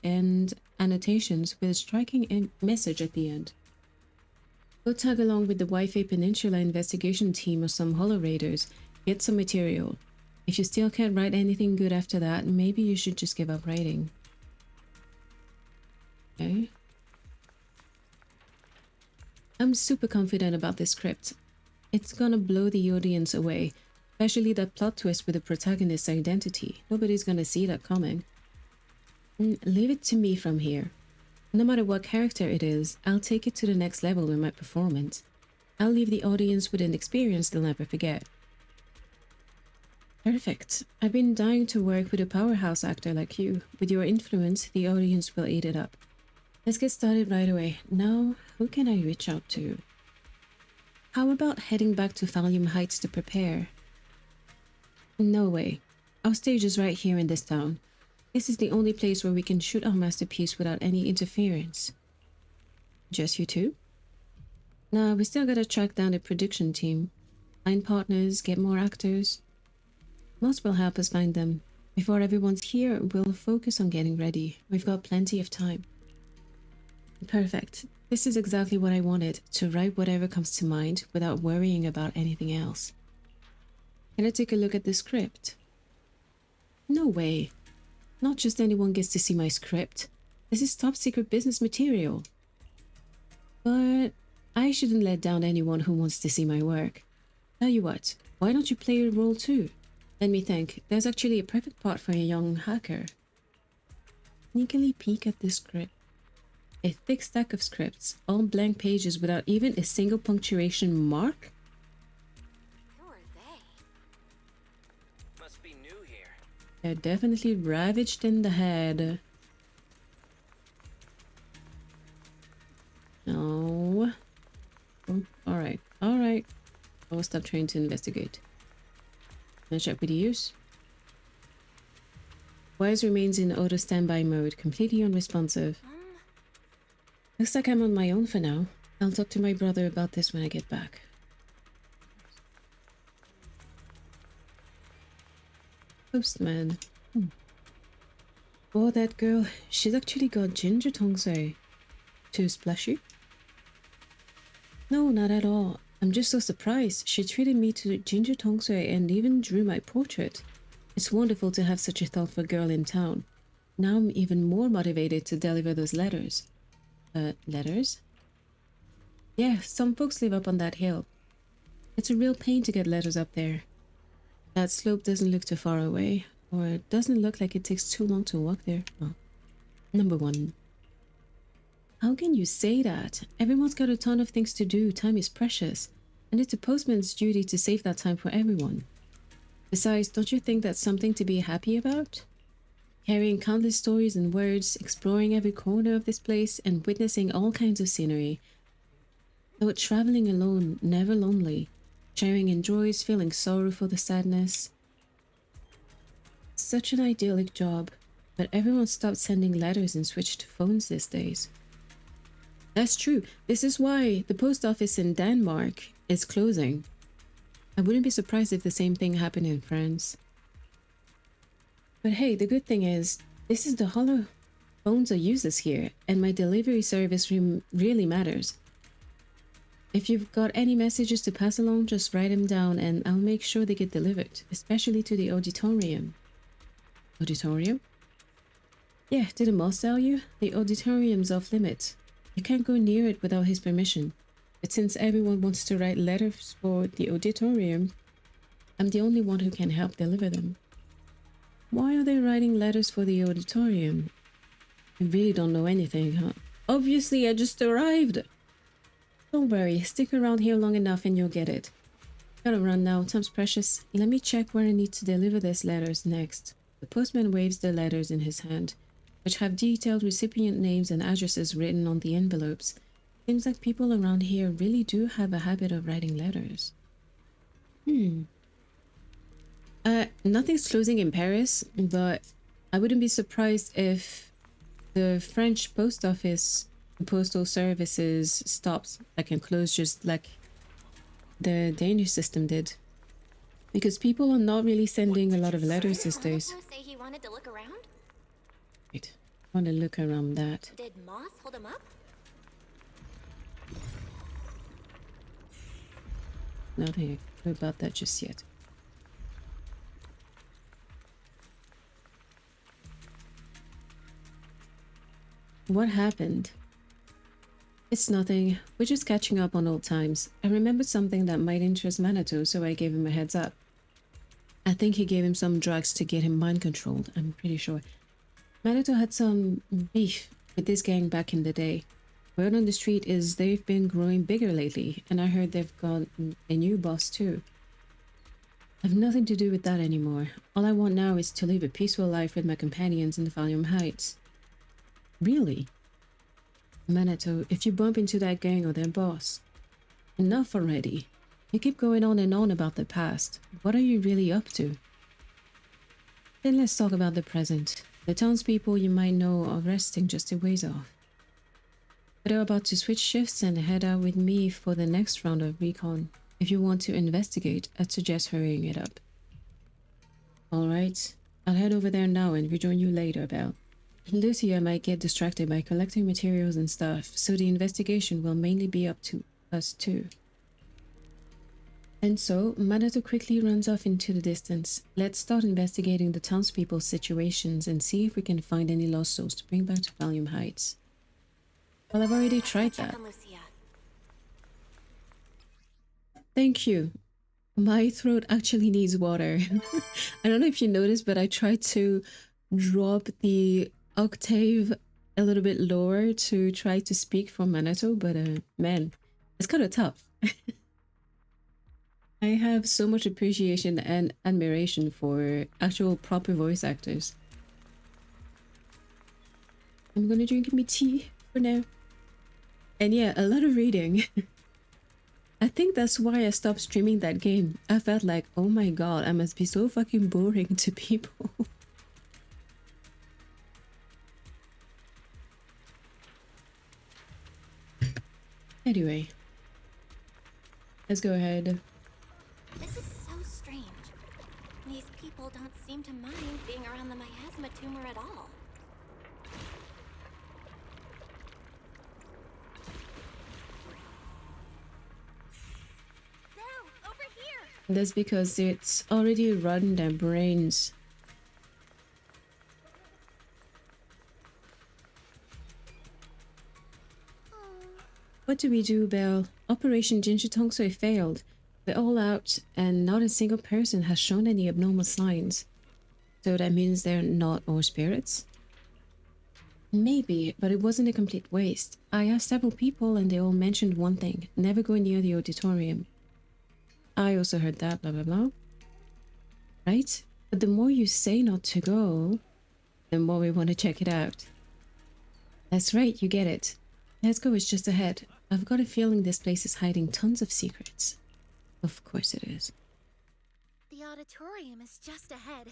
and annotations with a striking message at the end. Go tag along with the Wi-Fi Peninsula investigation team or some holo raiders. Get some material. If you still can't write anything good after that, maybe you should just give up writing. Okay. I'm super confident about this script. It's gonna blow the audience away, especially that plot twist with the protagonist's identity. Nobody's gonna see that coming. Leave it to me from here. No matter what character it is, I'll take it to the next level with my performance. I'll leave the audience with an experience they'll never forget. Perfect. I've been dying to work with a powerhouse actor like you. With your influence, the audience will eat it up. Let's get started right away. Now, who can I reach out to? How about heading back to Valium Heights to prepare? No way. Our stage is right here in this town. This is the only place where we can shoot our masterpiece without any interference. Just you two? Nah, we still gotta track down the production team. Find partners, get more actors. Moss will help us find them. Before everyone's here, we'll focus on getting ready. We've got plenty of time. Perfect. This is exactly what I wanted, to write whatever comes to mind without worrying about anything else. Can I take a look at the script? No way. Not just anyone gets to see my script. This is top secret business material. But I shouldn't let down anyone who wants to see my work. Tell you what, why don't you play a role too? Let me think, there's actually a perfect part for a young hacker. Sneakily peek at the script. A thick stack of scripts, all blank pages without even a single punctuation mark? Who are they? Must be new here. They're definitely ravaged in the head. No. Oh, alright, alright. I will stop trying to investigate. Can I check with use? Wise remains in auto standby mode, completely unresponsive. Looks like I'm on my own for now. I'll talk to my brother about this when I get back. Postman. Oh, that girl. She's actually got ginger tongsei. Too splashy? No, not at all. I'm just so surprised. She treated me to ginger tongsei and even drew my portrait. It's wonderful to have such a thoughtful girl in town. Now I'm even more motivated to deliver those letters. Letters? Yeah, some folks live up on that hill. It's a real pain to get letters up there. That slope doesn't look too far away, or it doesn't look like it takes too long to walk there. Oh. Number one. How can you say that? Everyone's got a ton of things to do. Time is precious. And it's a postman's duty to save that time for everyone. Besides, don't you think that's something to be happy about? Carrying countless stories and words, exploring every corner of this place, and witnessing all kinds of scenery. Though traveling alone, never lonely. Sharing in joys, feeling sorrow for the sadness. Such an idyllic job. But everyone stopped sending letters and switched to phones these days. That's true. This is why the post office in Denmark is closing. I wouldn't be surprised if the same thing happened in France. But hey, the good thing is, this is the hollow phones are useless here, and my delivery service really matters. If you've got any messages to pass along, just write them down and I'll make sure they get delivered, especially to the auditorium. Auditorium? Yeah, did the boss tell you? The auditorium's off limits. You can't go near it without his permission. But since everyone wants to write letters for the auditorium, I'm the only one who can help deliver them. Why are they writing letters for the auditorium? You really don't know anything, huh? Obviously, I just arrived. Don't worry, stick around here long enough and you'll get it. Gotta run now, time's precious. Let me check where I need to deliver these letters next. The postman waves the letters in his hand, which have detailed recipient names and addresses written on the envelopes. Seems like people around here really do have a habit of writing letters. Nothing's closing in Paris, but I wouldn't be surprised if the French post office, the postal services stops, and close just like the Danish system did. Because people are not really sending a lot of letters these days. Say he wanted to look around? Wait, I want to look around that. Did Moss hold him up? Nothing about that just yet. What happened? It's nothing. We're just catching up on old times. I remembered something that might interest Manitou, so I gave him a heads up. I think he gave him some drugs to get him mind controlled, I'm pretty sure. Manitou had some beef with this gang back in the day. Word on the street is they've been growing bigger lately, and I heard they've got a new boss too. I've nothing to do with that anymore. All I want now is to live a peaceful life with my companions in the Valium Heights. Really? Manitou, if you bump into that gang or their boss, enough already. You keep going on and on about the past. What are you really up to? Then let's talk about the present. The townspeople you might know are resting just a ways off. But they're about to switch shifts and head out with me for the next round of recon. If you want to investigate, I'd suggest hurrying it up. Alright, I'll head over there now and rejoin you later, Belle. Lucia might get distracted by collecting materials and stuff, so the investigation will mainly be up to us too. And so, Manitou quickly runs off into the distance. Let's start investigating the townspeople's situations and see if we can find any lost souls to bring back to Valium Heights. Well, I've already tried that. Thank you. My throat actually needs water. I don't know if you noticed, but I tried to drop the octave a little bit lower to try to speak for Manitou, but man, it's kind of tough. I have so much appreciation and admiration for actual proper voice actors. I'm gonna drink me tea for now. And yeah, a lot of reading. I think that's why I stopped streaming that game. I felt like, oh my god, I must be so fucking boring to people. Anyway, let's go ahead. This is so strange. These people don't seem to mind being around the miasma tumor at all. No, over here. That's because it's already run their brains. What do we do, Belle? Operation Ginger Tongso failed. We're all out, and not a single person has shown any abnormal signs. So that means they're not all spirits? Maybe, but it wasn't a complete waste. I asked several people, and they all mentioned one thing: never go near the auditorium. I also heard that, blah blah blah. Right? But the more you say not to go, the more we want to check it out. That's right, you get it. Let's go, it's just ahead. I've got a feeling this place is hiding tons of secrets. Of course it is. The auditorium is just ahead.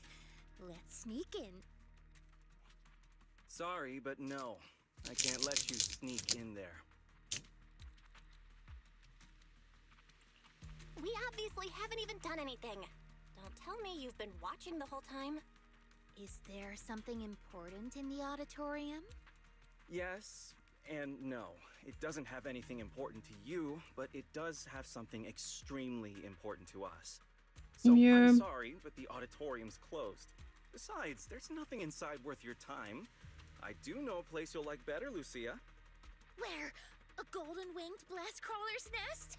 Let's sneak in. Sorry, but no. I can't let you sneak in there. We obviously haven't even done anything. Don't tell me you've been watching the whole time. Is there something important in the auditorium? Yes and no. It doesn't have anything important to you, but it does have something extremely important to us. So I'm sorry, but the auditorium's closed. Besides, there's nothing inside worth your time. I do know a place you'll like better, Lucia. Where? A golden-winged blast crawler's nest?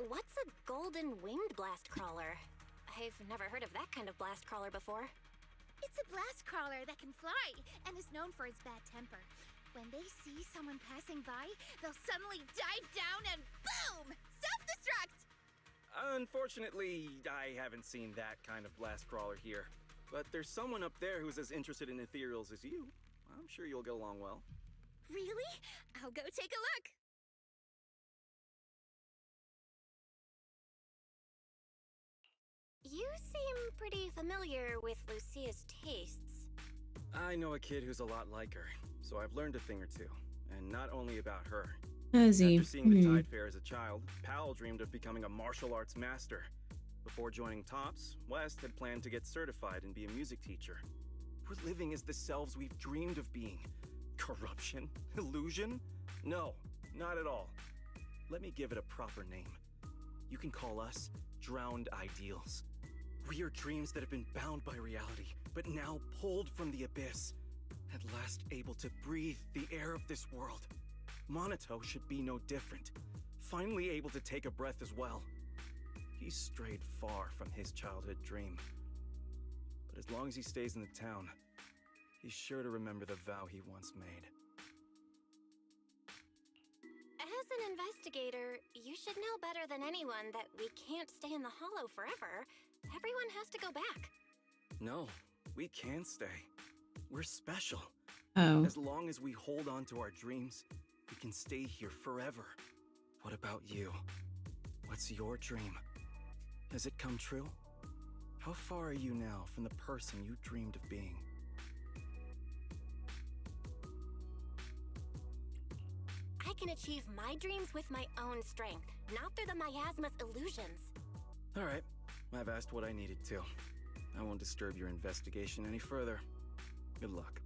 What's a golden-winged blast crawler? I've never heard of that kind of blast crawler before. It's a blast crawler that can fly and is known for its bad temper. When they see someone passing by, they'll suddenly dive down and boom! Self-destruct! Unfortunately, I haven't seen that kind of blast crawler here. But there's someone up there who's as interested in ethereals as you. I'm sure you'll get along well. Really? I'll go take a look. You seem pretty familiar with Lucia's tastes. I know a kid who's a lot like her, so I've learned a thing or two. And not only about her. Has he? After seeing the Tide Fair as a child, Pal dreamed of becoming a martial arts master. Before joining TOPS, West had planned to get certified and be a music teacher. We're living as the selves we've dreamed of being. Corruption? Illusion? No, not at all. Let me give it a proper name. You can call us drowned ideals. We are dreams that have been bound by reality, but now pulled from the abyss. At last able to breathe the air of this world. Monato should be no different. Finally able to take a breath as well. He's strayed far from his childhood dream. But as long as he stays in the town, he's sure to remember the vow he once made. As an investigator, you should know better than anyone that we can't stay in the Hollow forever. Everyone has to go back. No, we can stay. We're special. Oh. As long as we hold on to our dreams, we can stay here forever. What about you? What's your dream? Has it come true? How far are you now from the person you dreamed of being? I can achieve my dreams with my own strength, not through the miasma's illusions. All right, I've asked what I needed to. I won't disturb your investigation any further. Good luck.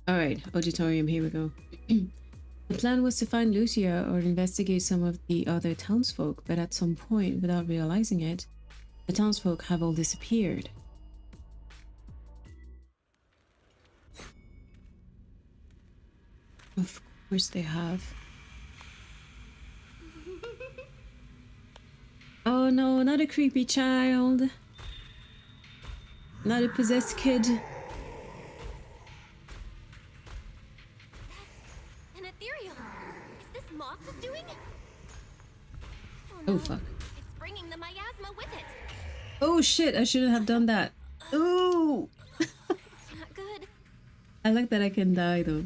Alright, auditorium, here we go. The plan was to find Lucia or investigate some of the other townsfolk, but at some point, without realizing it, the townsfolk have all disappeared. Of course they have. Oh no, not a creepy child. Not a possessed kid. An ethereal. Is this Moss's doing? Oh fuck. It's bringing the miasma with it. Oh shit, I shouldn't have done that. Ooh! Not good. I like that I can die though.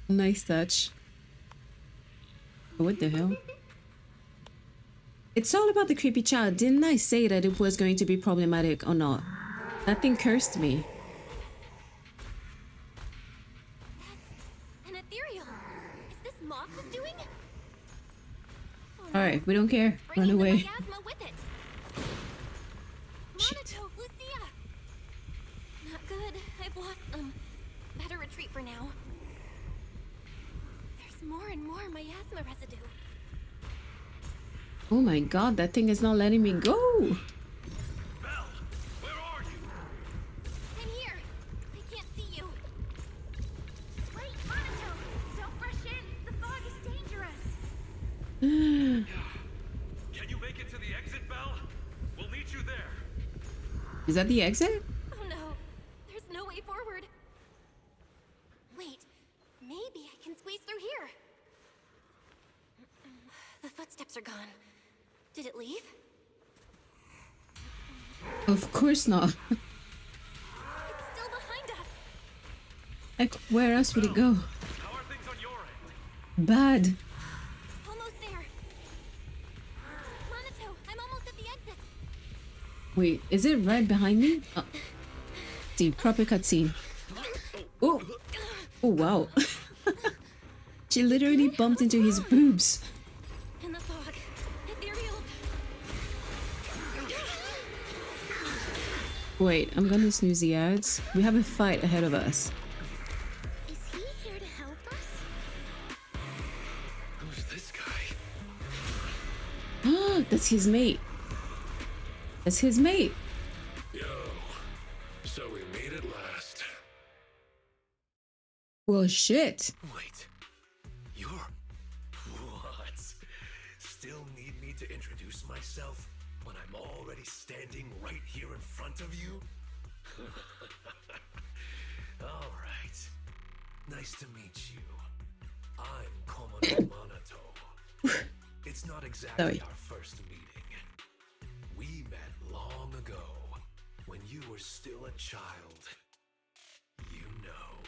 Nice touch. What the hell? It's all about the creepy child. Didn't I say that it was going to be problematic or not? That thing cursed me. That's an ethereal. Is this Moss's doing? Alright, we don't care. Run away. Miasma with it. Monato, Lucia. Not good. I've lost them. Better retreat for now. There's more and more miasma residue. Oh my god, that thing is not letting me go. Belle, Can you make it to the exit, Belle? We'll meet you there. Is that the exit? Oh no, there's no way forward. Wait, maybe I can squeeze through here. The footsteps are gone. Did it leave? Of course not. It's still behind us. Like, where else would it go? How are things on your end? Bad. Almost there. Monato, I'm almost at the exit. Wait, is it right behind me? Oh. See, proper cutscene. Oh, oh wow. She literally bumped into his boobs. In the fog, ethereal. Wait, I'm gonna snooze the ads. We have a fight ahead of us. Is he here to help us? Who's this guy? Ah, that's his mate. That's his mate. Yo, so we made it last. Well, shit. Wait, you're... What? Still need me to introduce myself when I'm already standing right here in front of you? All right. Nice to meet you. I'm Komodo Monato. It's not exactly our first meeting. We met long ago, when you were still a child. You know.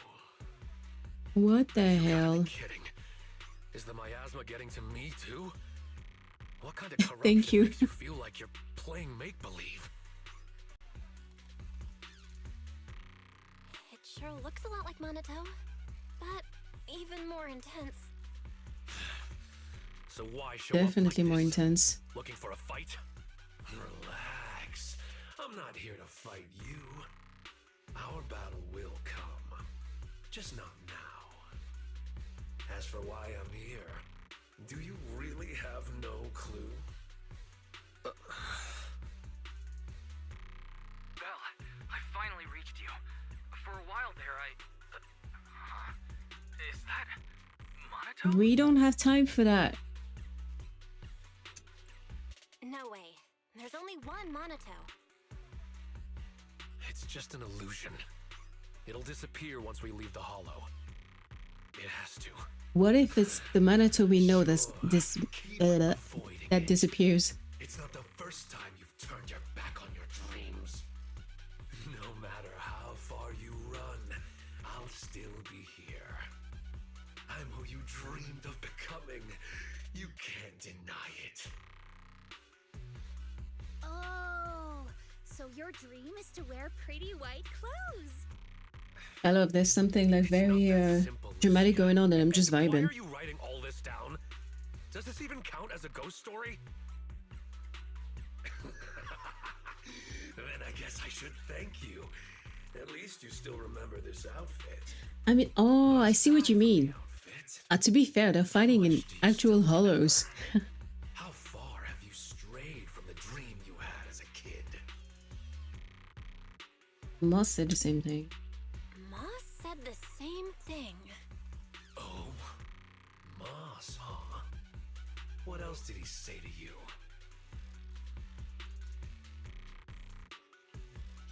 What the You gotta hell? be kidding. Is the miasma getting to me too? What kind of corruption Thank you. makes you feel like you're playing make-believe? It sure looks a lot like Monato, but even more intense. So why show up Definitely like more this? intense. Looking for a fight? Relax. I'm not here to fight you. Our battle will come. Just not now. As for why I'm here, do you really have no clue? Belle, I finally reached you. For a while there, Is that Monato? We don't have time for that. No way. There's only one Monato. It's just an illusion. It'll disappear once we leave the hollow. It has to. What if it's the Monato we know that disappears? It's not the first time you've turned your back on your dreams. No matter how far you run, I'll still be here. I'm who you dreamed of becoming. You can't deny it. Oh, so your dream is to wear pretty white clothes. I love there's something like very dramatic going on and I'm just Why vibing. are you writing all this down? Does this even count as a ghost story? Then I guess I should thank you. At least you still remember this outfit. I mean, oh, I see what you mean. To be fair, they're fighting in actual hollows. How far have you strayed from the dream you had as a kid? Moss said the same thing. Moss said the same thing. Oh, Moss, huh? What else did he say to you?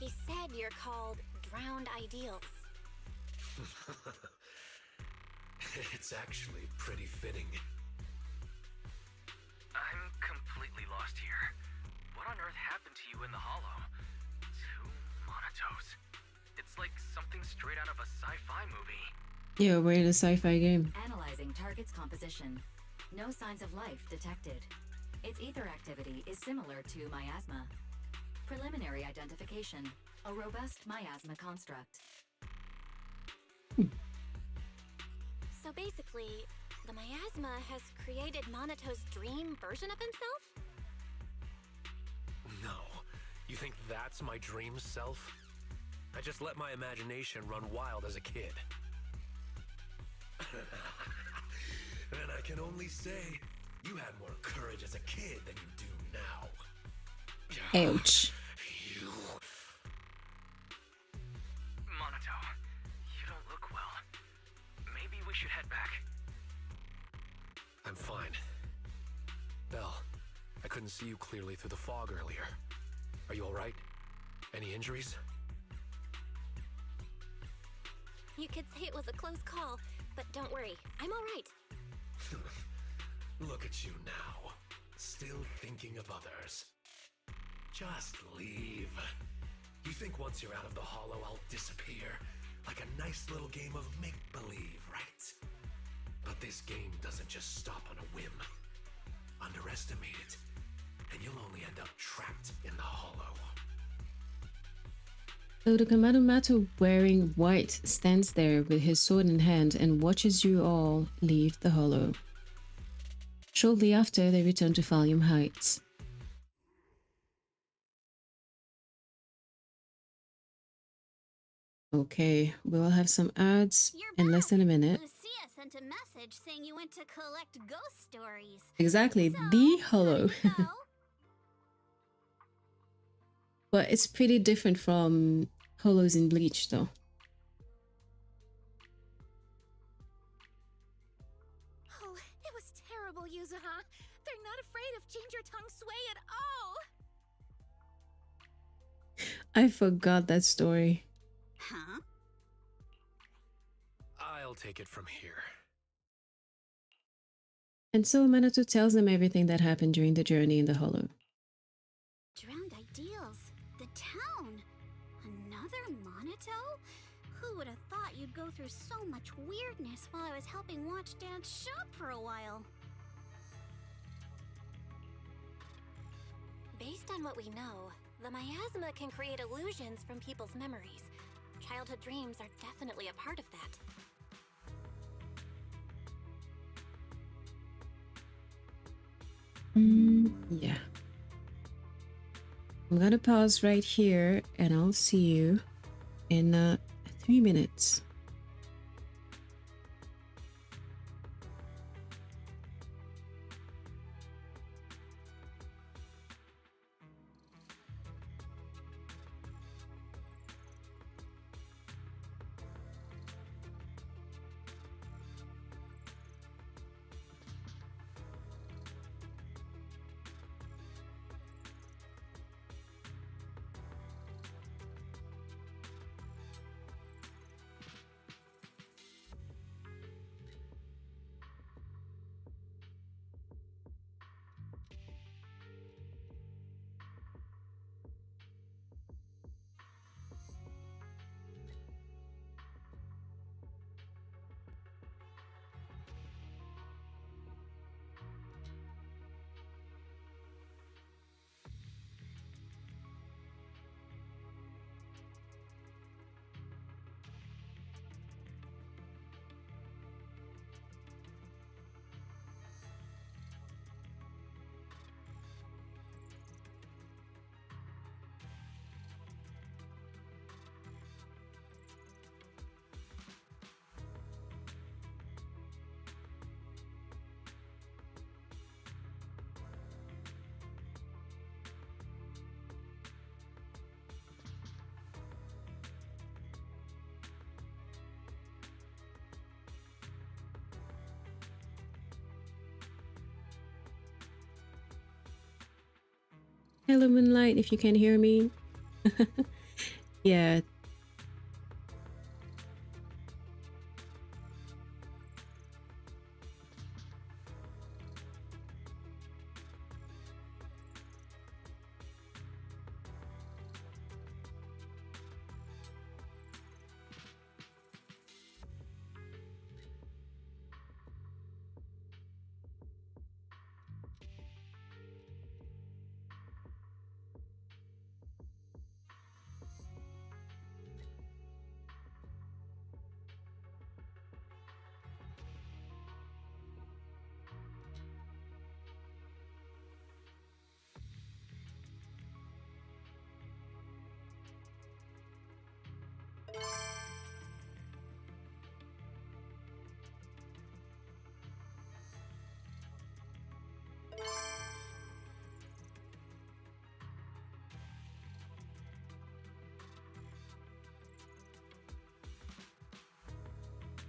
He said you're called Drowned Ideals. It's actually pretty fitting. I'm completely lost here. What on earth happened to you in the hollow? Two Monatos. It's like something straight out of a sci-fi movie. Yeah, we're in a sci-fi game. Analyzing target's composition. No signs of life detected. Its ether activity is similar to miasma. Preliminary identification. A robust miasma construct. So basically, the miasma has created Monato's dream version of himself? No. You think that's my dream self? I just let my imagination run wild as a kid. And I can only say, you had more courage as a kid than you do now. Ouch. You... Monato, you don't look well. Maybe we should head back. I'm fine. couldn't see you clearly through the fog earlier. Are you alright? Any injuries? You could say it was a close call, but don't worry, I'm alright. Look at you now, still thinking of others. Just leave. You think once you're out of the hollow, I'll disappear? Like a nice little game of make-believe, right? But this game doesn't just stop on a whim. Underestimate it, and you'll only end up trapped in the hollow. So the Kamado wearing white stands there with his sword in hand and watches you all leave the hollow. Shortly after, they return to Valium Heights. Okay, we'll have some ads in less than a minute. Lucia sent a message saying you went to collect ghost stories. Exactly, So, the hollow. how did it go? But it's pretty different from hollows in Bleach, though. Oh, it was terrible, Yuzuha. They're not afraid of Ginger Tongue Sway at all. I forgot that story. Huh? I'll take it from here. And so Minato tells them everything that happened during the journey in the hollow. Drowned ideals. The town. Another Monato? Who would have thought you'd go through so much weirdness while I was helping Watch Dance shop for a while? Based on what we know, the miasma can create illusions from people's memories. Childhood dreams are definitely a part of that. Yeah. I'm gonna pause right here and I'll see you in 3 minutes. Hello, Moonlight, if you can hear me. Yeah.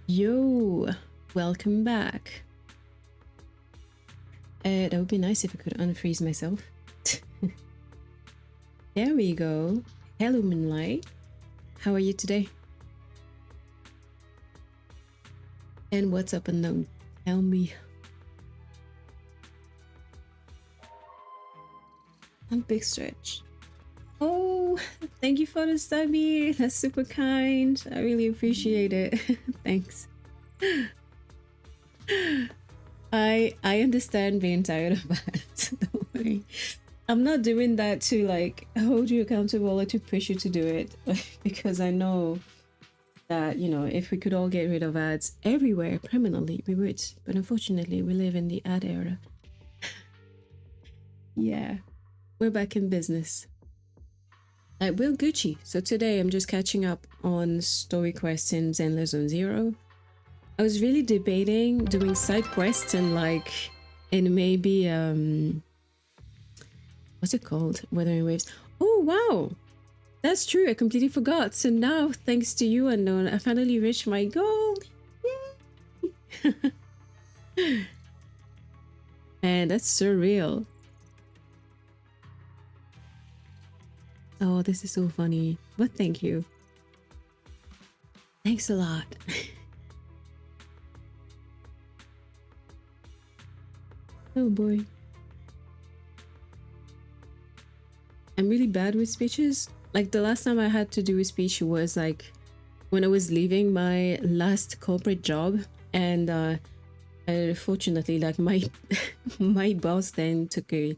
Yo, welcome back. That would be nice if I could unfreeze myself. There we go. Hello, Moonlight. How are you today? And what's up, unknown? Tell me. I'm big stretch. Oh, thank you for the stubby. That's super kind. I really appreciate it. Thanks. I understand being tired of that. Don't worry. I'm not doing that to like hold you accountable or to push you to do it, because I know that, you know, if we could all get rid of ads everywhere permanently, we would. But unfortunately, we live in the ad era. Yeah, we're back in business. Will Gucci. So today I'm just catching up on story quests in Zenless Zone Zero. I was really debating doing side quests and like, and maybe what's it called? Wuthering Waves. Oh wow, that's true. I completely forgot. So now, thanks to you, Unknown, I finally reached my goal. Yay! Man, that's surreal. Oh, this is so funny. But thank you. Thanks a lot. Oh boy. I'm really bad with speeches. Like the last time I had to do a speech was like when I was leaving my last corporate job, and unfortunately, like my my boss then took a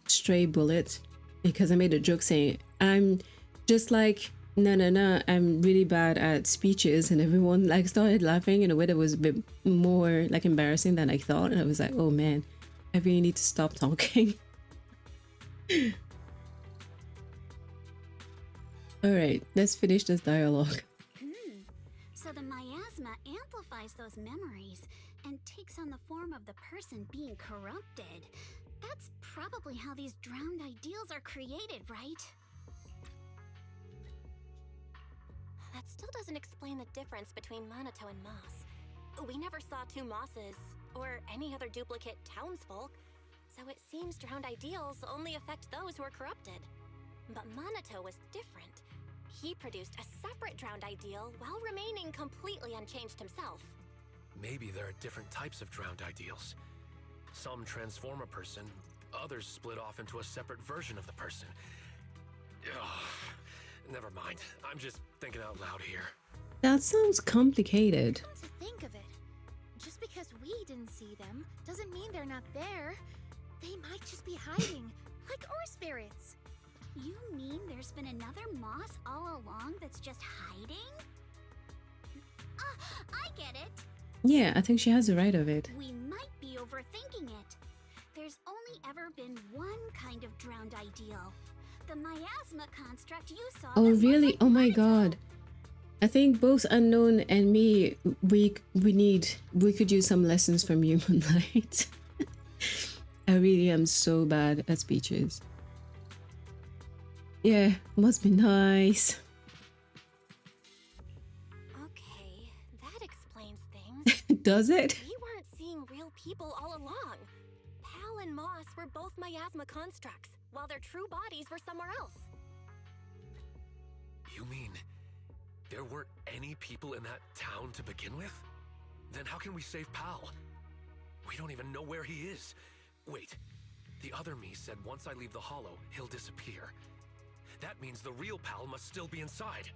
stray bullet because I made a joke saying I'm just like no, I'm really bad at speeches, and everyone like started laughing in a way that was a bit more like embarrassing than I thought, and I was like, oh man, I really need to stop talking. All right, let's finish this dialogue. So the miasma amplifies those memories and takes on the form of the person being corrupted. That's probably how these drowned ideals are created, right? That still doesn't explain the difference between Monato and Moss. We never saw two Mosses, or any other duplicate townsfolk, so it seems drowned ideals only affect those who are corrupted. But Monato was different. He produced a separate drowned ideal while remaining completely unchanged himself. Maybe there are different types of drowned ideals. Some transform a person, others split off into a separate version of the person. Ugh, never mind. I'm just thinking out loud here. That sounds complicated. Come to think of it, just because we didn't see them doesn't mean they're not there. They might just be hiding, like ore spirits. You mean there's been another Moss all along that's just hiding? I get it. Yeah, I think she has the right of it. We might be overthinking it. There's only ever been one kind of drowned ideal. The miasma construct you saw. Oh really? Oh my god. I think both Unknown and me, we could use some lessons from you, Moonlight. I really am so bad at speeches. Yeah, must be nice. Okay, that explains things. Does it? We weren't seeing real people all along. Pal and Moss were both miasma constructs, while their true bodies were somewhere else. You mean there weren't any people in that town to begin with? Then how can we save Pal? We don't even know where he is. Wait, the other me said once I leave the hollow, he'll disappear. That means the real Pal must still be inside.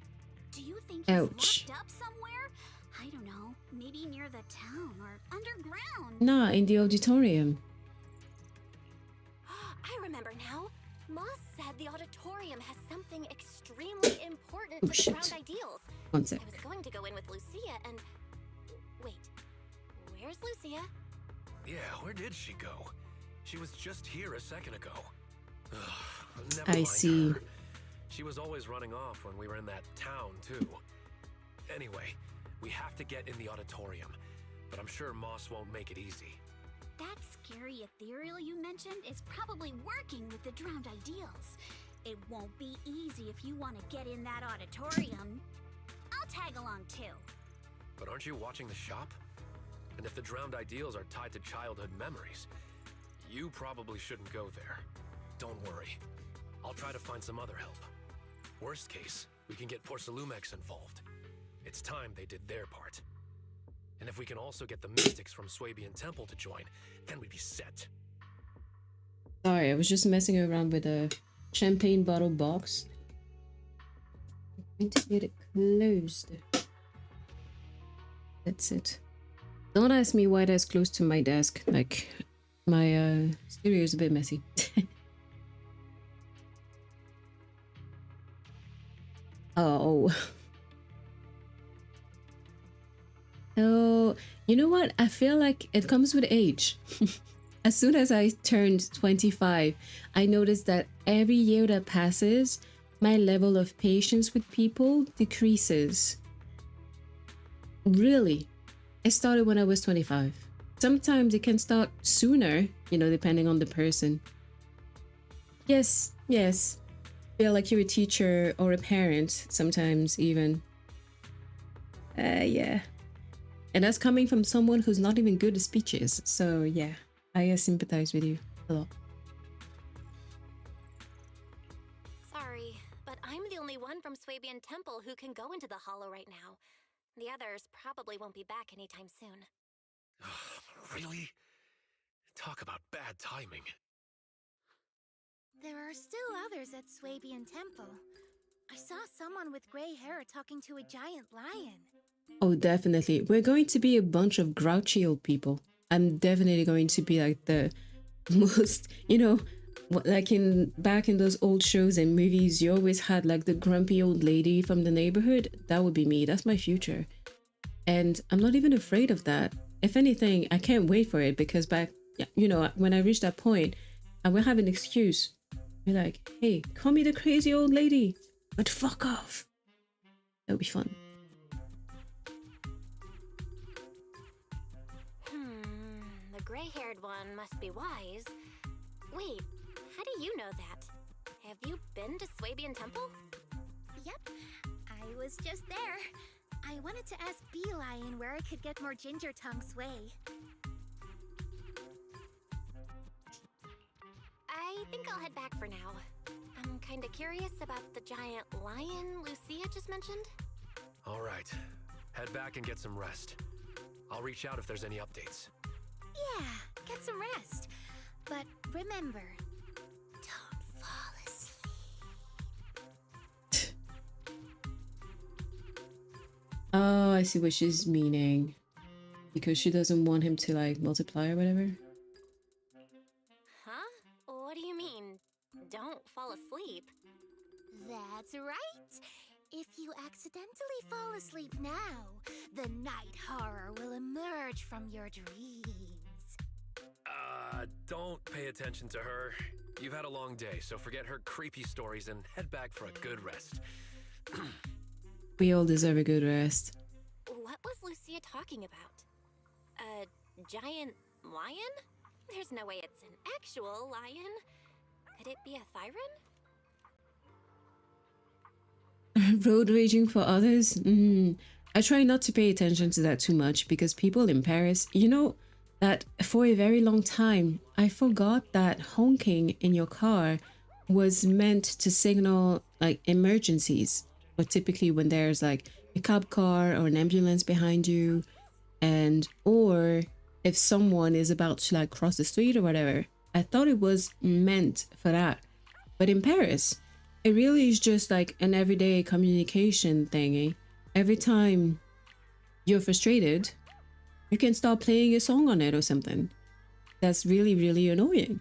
Do you think he's locked up somewhere? I don't know, maybe near the town or underground. Nah, in the auditorium. I remember now. Moss said the auditorium has something extremely important to the drowned ideals. One sec. I was going to go in with Lucia and... Wait, where's Lucia? Yeah, where did she go? She was just here a second ago. Ugh, never I mind see. her. She was always running off when we were in that town, too. Anyway, we have to get in the auditorium, but I'm sure Moss won't make it easy. That scary ethereal you mentioned is probably working with the drowned ideals. It won't be easy if you want to get in that auditorium. I'll tag along too. But aren't you watching the shop? And if the drowned ideals are tied to childhood memories, You probably shouldn't go there. Don't worry. I'll try to find some other help. Worst case, we can get Porcelumex involved. It's time they did their part. And if we can also get the mystics from Swabian Temple to join, then we'd be set. Sorry, I was just messing around with a champagne bottle box. I'm going to get it closed. That's it. Don't ask me why that's close to my desk. Like, my studio is a bit messy. Oh. Oh, you know what? I feel like it comes with age. As soon as I turned 25, I noticed that every year that passes, my level of patience with people decreases. Really? It started when I was 25. Sometimes it can start sooner, you know, depending on the person. Yes, yes. Feel like you're a teacher or a parent, sometimes even. Yeah. And that's coming from someone who's not even good at speeches. So yeah, I sympathize with you a lot. Sorry, but I'm the only one from Swabian Temple who can go into the Hollow right now. The others probably won't be back anytime soon. Really? Talk about bad timing. There are still others at Swabian Temple. I saw someone with gray hair talking to a giant lion. Oh, definitely. We're going to be a bunch of grouchy old people. I'm definitely going to be like the most, you know, like back in those old shows and movies, you always had like the grumpy old lady from the neighborhood. That would be me. That's my future. And I'm not even afraid of that. If anything, I can't wait for it because back, you know, when I reach that point, I will have an excuse. Be like, hey, call me the crazy old lady, but fuck off. That would be fun. The gray-haired one must be wise. Wait, how do you know that? Have you been to Swabian Temple? Yep, I was just there. I wanted to ask Bee Lion where I could get more Ginger Tongue Sway. I think I'll head back for now. I'm kinda curious about the giant lion Lucia just mentioned. All right. Head back and get some rest. I'll reach out if there's any updates. Yeah, get some rest. But remember, don't fall asleep. Oh, I see what she's meaning. Because she doesn't want him to like multiply or whatever. Huh? What do you mean, don't fall asleep? That's right. If you accidentally fall asleep now, the night horror will emerge from your dreams. Don't pay attention to her. You've had a long day, so forget her creepy stories and head back for a good rest. We all deserve a good rest. What was Lucia talking about? A giant lion? There's no way it's an actual lion. Could it be a Thyron? Road raging for others? I try not to pay attention to that too much because people in Paris, you know, that for a very long time, I forgot that honking in your car was meant to signal like emergencies. Or typically when there's like a cop car or an ambulance behind you, and or if someone is about to like cross the street or whatever. I thought it was meant for that. But in Paris, it really is just like an everyday communication thingy. Every time you're frustrated, you can start playing a song on it or something. That's really, really annoying.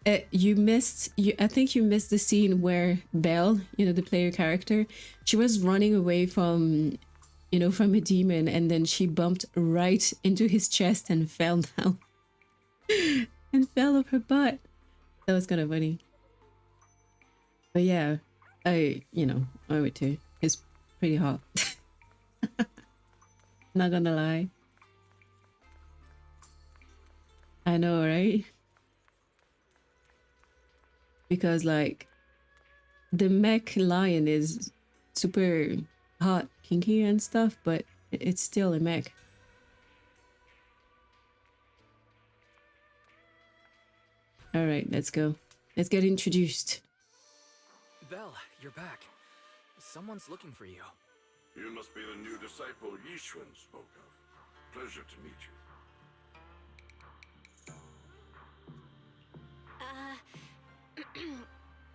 I think you missed the scene where Belle, you know, the player character, she was running away from, you know, from a demon, and then she bumped right into his chest and fell down. And fell off her butt. That was kind of funny. But yeah, I would too. It's pretty hot. Not gonna lie. I know, right? Because like the mech lion is super hot, kinky and stuff, but it's still a mech. All right, let's go. Let's get introduced. Belle, you're back. Someone's looking for you. You must be the new disciple Yishun spoke of. Pleasure to meet you.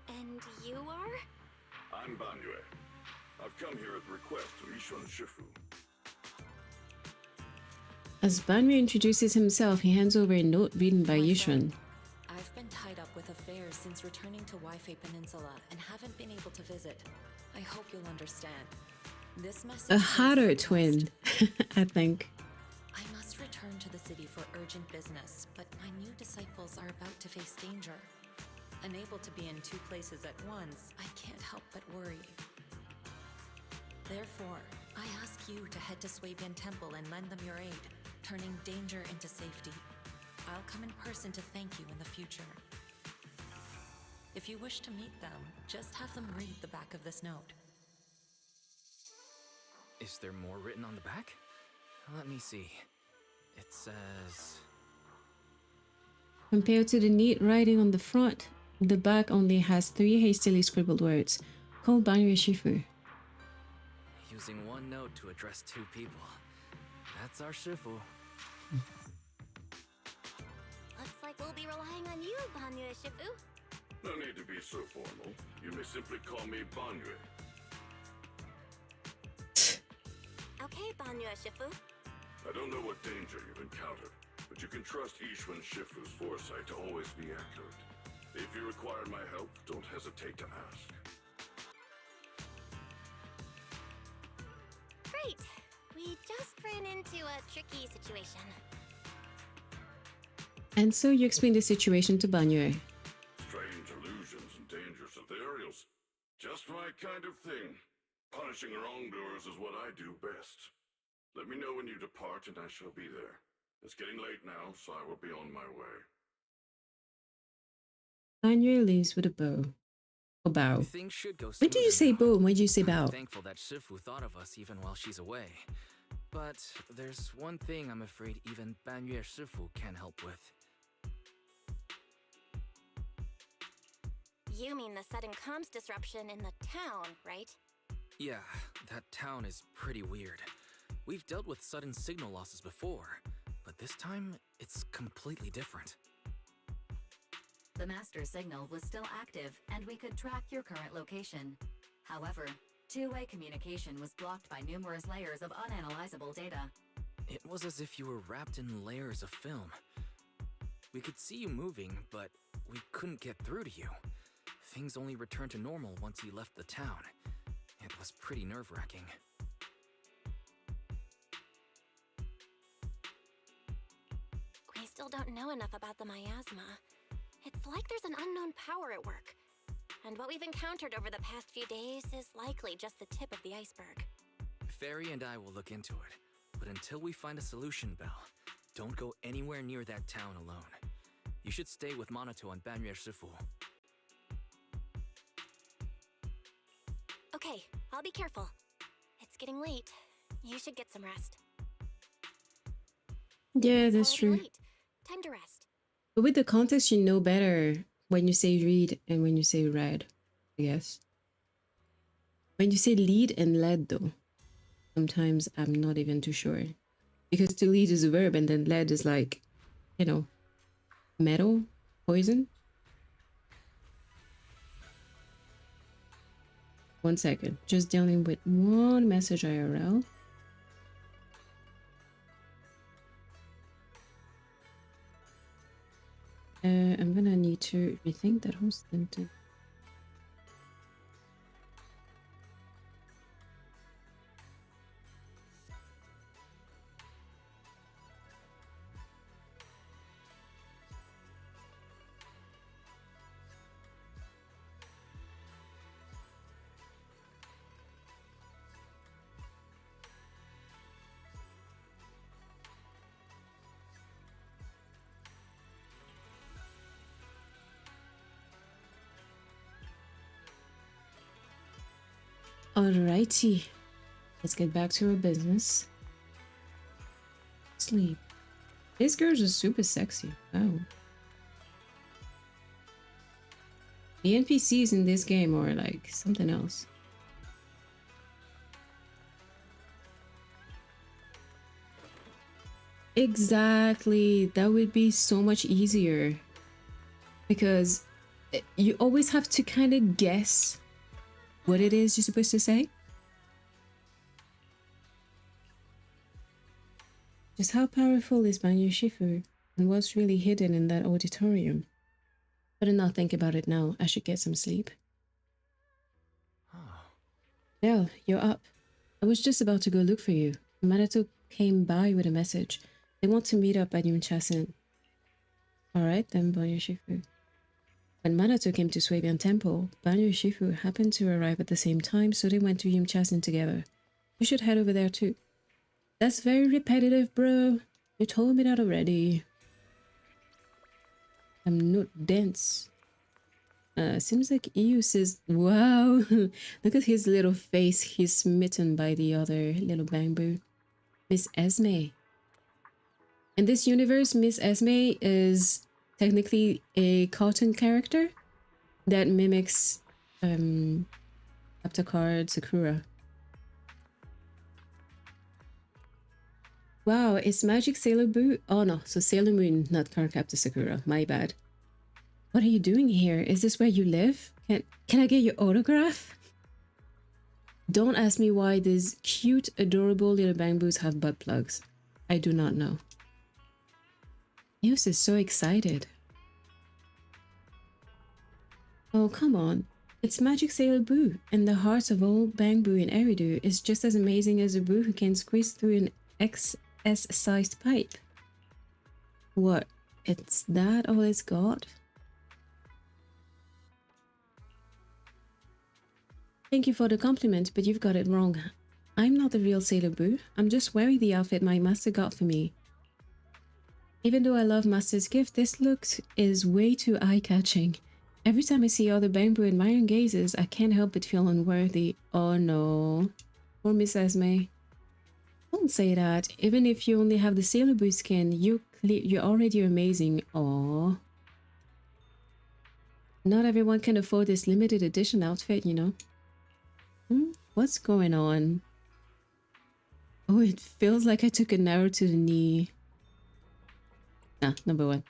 And you are? I'm Banyue. I've come here at the request of Yishun Shifu. As Banyue introduces himself, he hands over a note written by Yishun. I've been tied up with affairs since returning to Waifei Peninsula and haven't been able to visit. I hope you'll understand. This message A Hatter twin, I think. I must return to the city for urgent business, but my new disciples are about to face danger. Unable to be in two places at once, I can't help but worry. Therefore, I ask you to head to Swabian Temple and lend them your aid, turning danger into safety. I'll come in person to thank you in the future. If you wish to meet them, just have them read the back of this note. Is there more written on the back? Let me see. It says... Compared to the neat writing on the front, the back only has 3 hastily scribbled words. Call Banyue Shifu. Using one note to address 2 people. That's our Shifu. Looks like we'll be relying on you, Banyue Shifu. No need to be so formal. You may simply call me Banyue. Okay, Banyue Shifu. I don't know what danger you've encountered, but you can trust Yishun Shifu's foresight to always be accurate. If you require my help, don't hesitate to ask. Great. We just ran into a tricky situation. And so you explain the situation to Banyue. Strange illusions and dangerous ethereals. Just my kind of thing. Punishing wrongdoers is what I do best. Let me know when you depart and I shall be there. It's getting late now, so I will be on my way. Banyue leaves with a bow. Or bow. Things should go When do you say bow and when do you say bow? I'm thankful that Shifu thought of us even while she's away. But there's one thing I'm afraid even Banyue Shifu can't help with. You mean the sudden comms disruption in the town, right? Yeah, that town is pretty weird. We've dealt with sudden signal losses before, but this time, it's completely different. The master signal was still active, and we could track your current location. However, two-way communication was blocked by numerous layers of unanalyzable data. It was as if you were wrapped in layers of film. We could see you moving, but we couldn't get through to you. Things only returned to normal once you left the town. It was pretty nerve-wracking. We still don't know enough about the miasma. It's like there's an unknown power at work. And what we've encountered over the past few days is likely just the tip of the iceberg. Fairy and I will look into it. But until we find a solution, Belle, don't go anywhere near that town alone. You should stay with Monato and Banyue Shifu. Okay, I'll be careful. It's getting late. You should get some rest. Yeah, that's true. Late. Time to rest. But with the context, you know better when you say read and when you say read, I guess. When you say lead and led, though, sometimes I'm not even too sure. Because to lead is a verb and then led is like, you know, metal, poison. 1 second, just dealing with one message IRL. I'm gonna need to rethink that whole sentence. Alrighty. Let's get back to our business. Sleep. These girls are super sexy. Wow. The NPCs in this game are like something else. Exactly. That would be so much easier. Because you always have to kind of guess what it is you're supposed to say. Just how powerful is Banyu Shifu? And what's really hidden in that auditorium? Better not think about it now. I should get some sleep. Belle, you're up. I was just about to go look for you. Minato came by with a message. They want to meet up at Yunchasen. Alright then, Banyu Shifu. When Minato came to Swabian Temple, Banyu Shifu happened to arrive at the same time, so they went to Yunchasen together. You should head over there too. That's very repetitive, bro. You told me that already. I'm not dense. Seems like EU says, wow, look at his little face. He's smitten by the other little bamboo. Miss Esme. In this universe, Miss Esme is technically a cartoon character that mimics Captain Card Sakura. Wow, it's Magic Sailor Boo? Oh no, so Sailor Moon, not Cardcaptor Sakura. My bad. What are you doing here? Is this where you live? Can I get your autograph? Don't ask me why these cute, adorable little bamboos have butt plugs. I do not know. Yus is so excited. Oh, come on. It's Magic Sailor Boo, and the heart of all bamboo in Eridu is just as amazing as a boo who can squeeze through an XS-sized pipe. What? It's that all it's got? Thank you for the compliment, but you've got it wrong. I'm not the real Sailor Boo. I'm just wearing the outfit my master got for me. Even though I love Master's gift, this look is way too eye-catching. Every time I see other bamboo admiring gazes, I can't help but feel unworthy. Oh no. Poor Miss Esme. Don't say that. Even if you only have the Sailor Boo skin, you're already amazing. Aww. Not everyone can afford this limited edition outfit, you know. What's going on? Oh, it feels like I took an arrow to the knee. Nah, number one.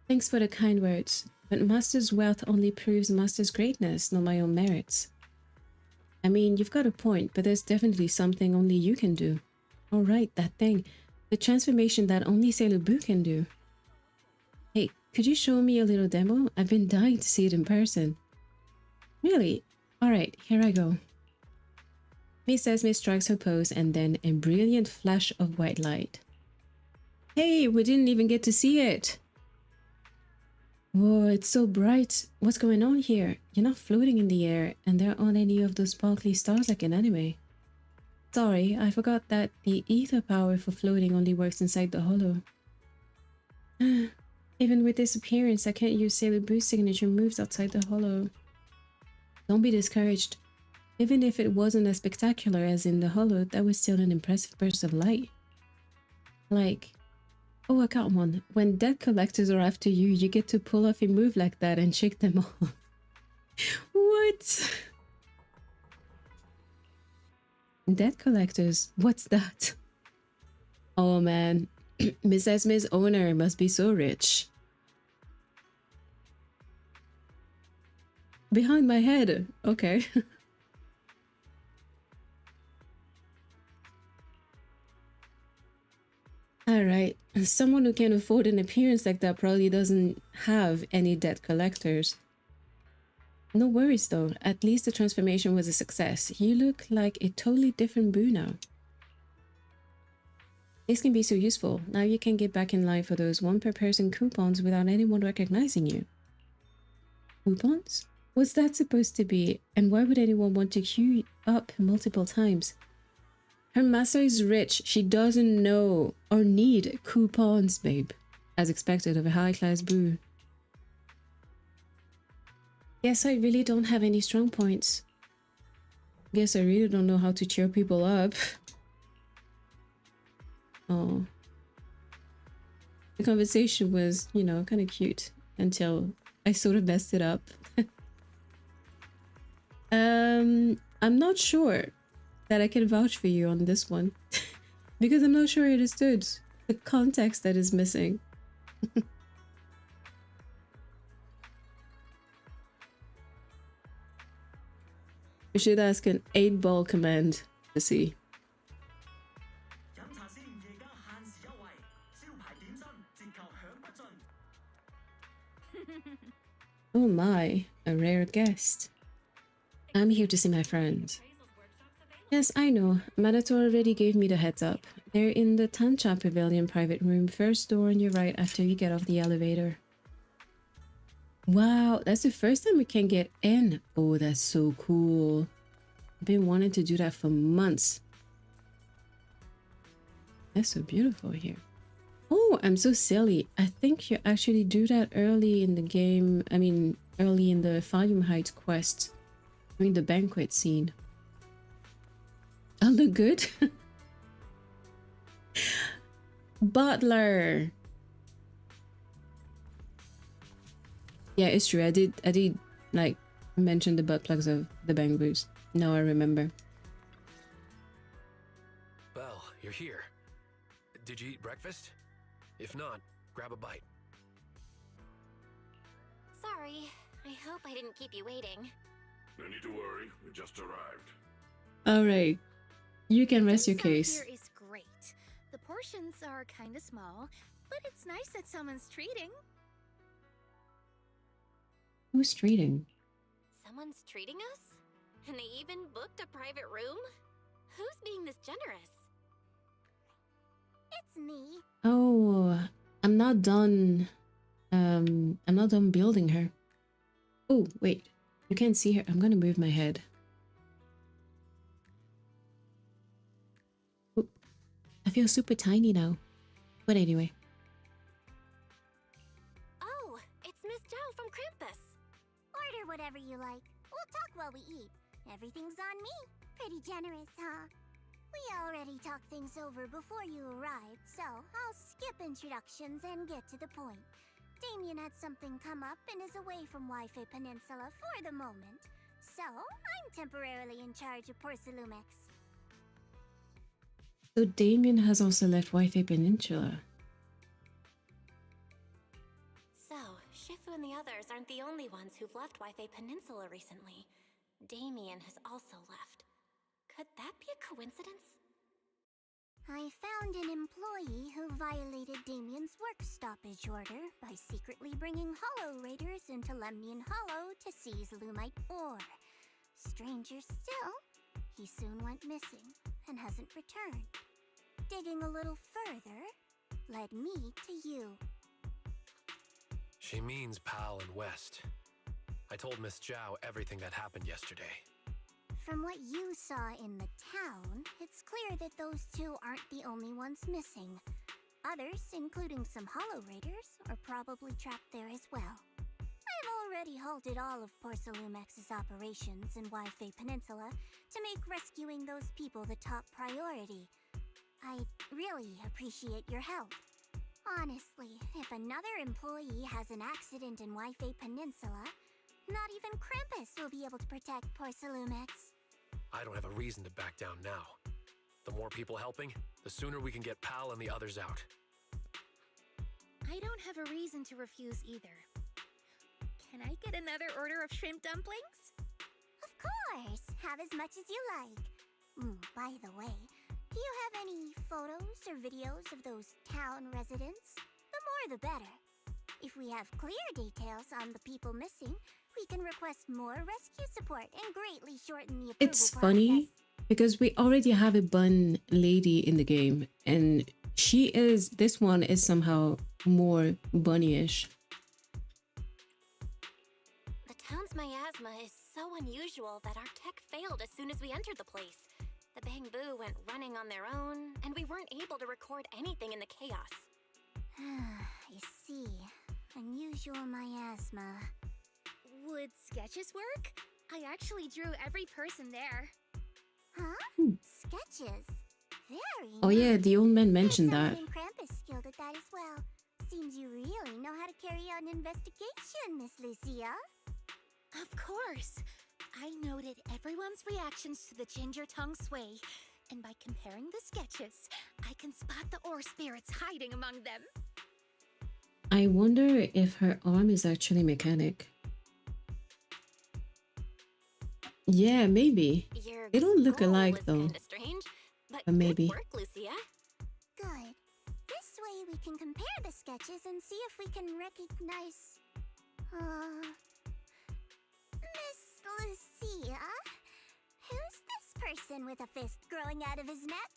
Thanks for the kind words, but Master's wealth only proves Master's greatness, not my own merits. I mean, you've got a point, but there's definitely something only you can do. Alright, that thing. The transformation that only Sailor Boo can do. Hey, could you show me a little demo? I've been dying to see it in person. Really? Alright, here I go. Miss Esme strikes her pose and then a brilliant flash of white light. Hey, we didn't even get to see it! Whoa, it's so bright. What's going on here? You're not floating in the air, and there aren't any of those sparkly stars like in anime. Sorry, I forgot that the ether power for floating only works inside the hollow. Even with this appearance, I can't use Sailor Boo's signature moves outside the hollow. Don't be discouraged. Even if it wasn't as spectacular as in the hollow, that was still an impressive burst of light. Like, oh, I got one. When debt collectors are after you, you get to pull off a move like that and shake them off. What? Debt collectors? What's that? Oh man, Miss Esme's owner must be so rich. Behind my head. Okay. Alright, someone who can afford an appearance like that probably doesn't have any debt collectors. No worries though, at least the transformation was a success. You look like a totally different Boo now. This can be so useful. Now you can get back in line for those 1 per person coupons without anyone recognizing you. Coupons? What's that supposed to be? And why would anyone want to queue up multiple times? Her master is rich. She doesn't know or need coupons, babe. As expected of a high-class Boo. Guess I really don't have any strong points. Guess I really don't know how to cheer people up. Oh. The conversation was, you know, kind of cute until I sort of messed it up. I'm not sure that I can vouch for you on this one because I'm not sure I understood the context that is missing. We should ask an 8-ball command to see. Oh my, a rare guest. I'm here to see my friends. Yes, I know. Manato already gave me the heads up. They're in the Tancha Pavilion private room, first door on your right after you get off the elevator. Wow, that's the first time we can get in. Oh, that's so cool. I've been wanting to do that for months. That's so beautiful here. Oh, I'm so silly. I think you actually do that early in the game. I mean, early in the Volume Heights quest. I mean, the banquet scene. I look good. Butler. Yeah, it's true. I did like mention the butt plugs of the bamboos. Now I remember. Well, you're here. Did you eat breakfast? If not, grab a bite. Sorry. I hope I didn't keep you waiting. No need to worry. We just arrived. All right. You can rest your case. Here is great. The portions are kind of small, but it's nice that someone's treating. Who's treating? Someone's treating us? And they even booked a private room? Who's being this generous? It's me. Oh, I'm not done. I'm not done building her. Oh, wait. You can't see her. I'm gonna move my head. Oh, I feel super tiny now. But anyway. Oh, it's Miss Zhao from Krampus. Order whatever you like. We'll talk while we eat. Everything's on me. Pretty generous, huh? We already talked things over before you arrived, so I'll skip introductions and get to the point. Damien had something come up and is away from Wi-Fi Peninsula for the moment. So, I'm temporarily in charge of Porcelumex. So Damien has also left Wi-Fi Peninsula. So, Shifu and the others aren't the only ones who've left Wi-Fi Peninsula recently. Damien has also left. Could that be a coincidence? I found an employee who violated Damien's work stoppage order by secretly bringing Hollow Raiders into Lemnian Hollow to seize Lumite ore. Stranger still, he soon went missing and hasn't returned. Digging a little further led me to you. She means Pal and West. I told Miss Zhao everything that happened yesterday. From what you saw in the town, it's clear that those two aren't the only ones missing. Others, including some Hollow Raiders, are probably trapped there as well. I've already halted all of Porcelumex's operations in Wi-Fi Peninsula to make rescuing those people the top priority. I really appreciate your help. Honestly, if another employee has an accident in Wi-Fi Peninsula, not even Krampus will be able to protect Porcelumex. I don't have a reason to back down now. The more people helping, the sooner we can get Pal and the others out. I don't have a reason to refuse either. Can I get another order of shrimp dumplings? Of course! Have as much as you like. By the way, do you have any photos or videos of those town residents? The more the better. If we have clear details on the people missing, we can request more rescue support and greatly shorten the approval It's process. funny because we already have a bun lady in the game, and this one is somehow more bunnyish. The town's miasma is so unusual that our tech failed as soon as we entered the place. The Bamboo went running on their own, and we weren't able to record anything in the chaos. I see. Unusual miasma. Would sketches work? I actually drew every person there. Huh? Sketches. Very Oh yeah, nice. the old man mentioned There's that. someone in Krampus skilled at that as well. Seems you really know how to carry out an investigation, Miss Lucia. Of course. I noted everyone's reactions to the ginger tongue sway, and by comparing the sketches, I can spot the ore spirits hiding among them. I wonder if her arm is actually mechanic. Yeah, maybe. Your They don't look goal alike was though. kinda strange, but But maybe. good work, Lucia. Good. This way we can compare the sketches and see if we can recognize... Miss Lucia? Who's this person with a fist growing out of his neck?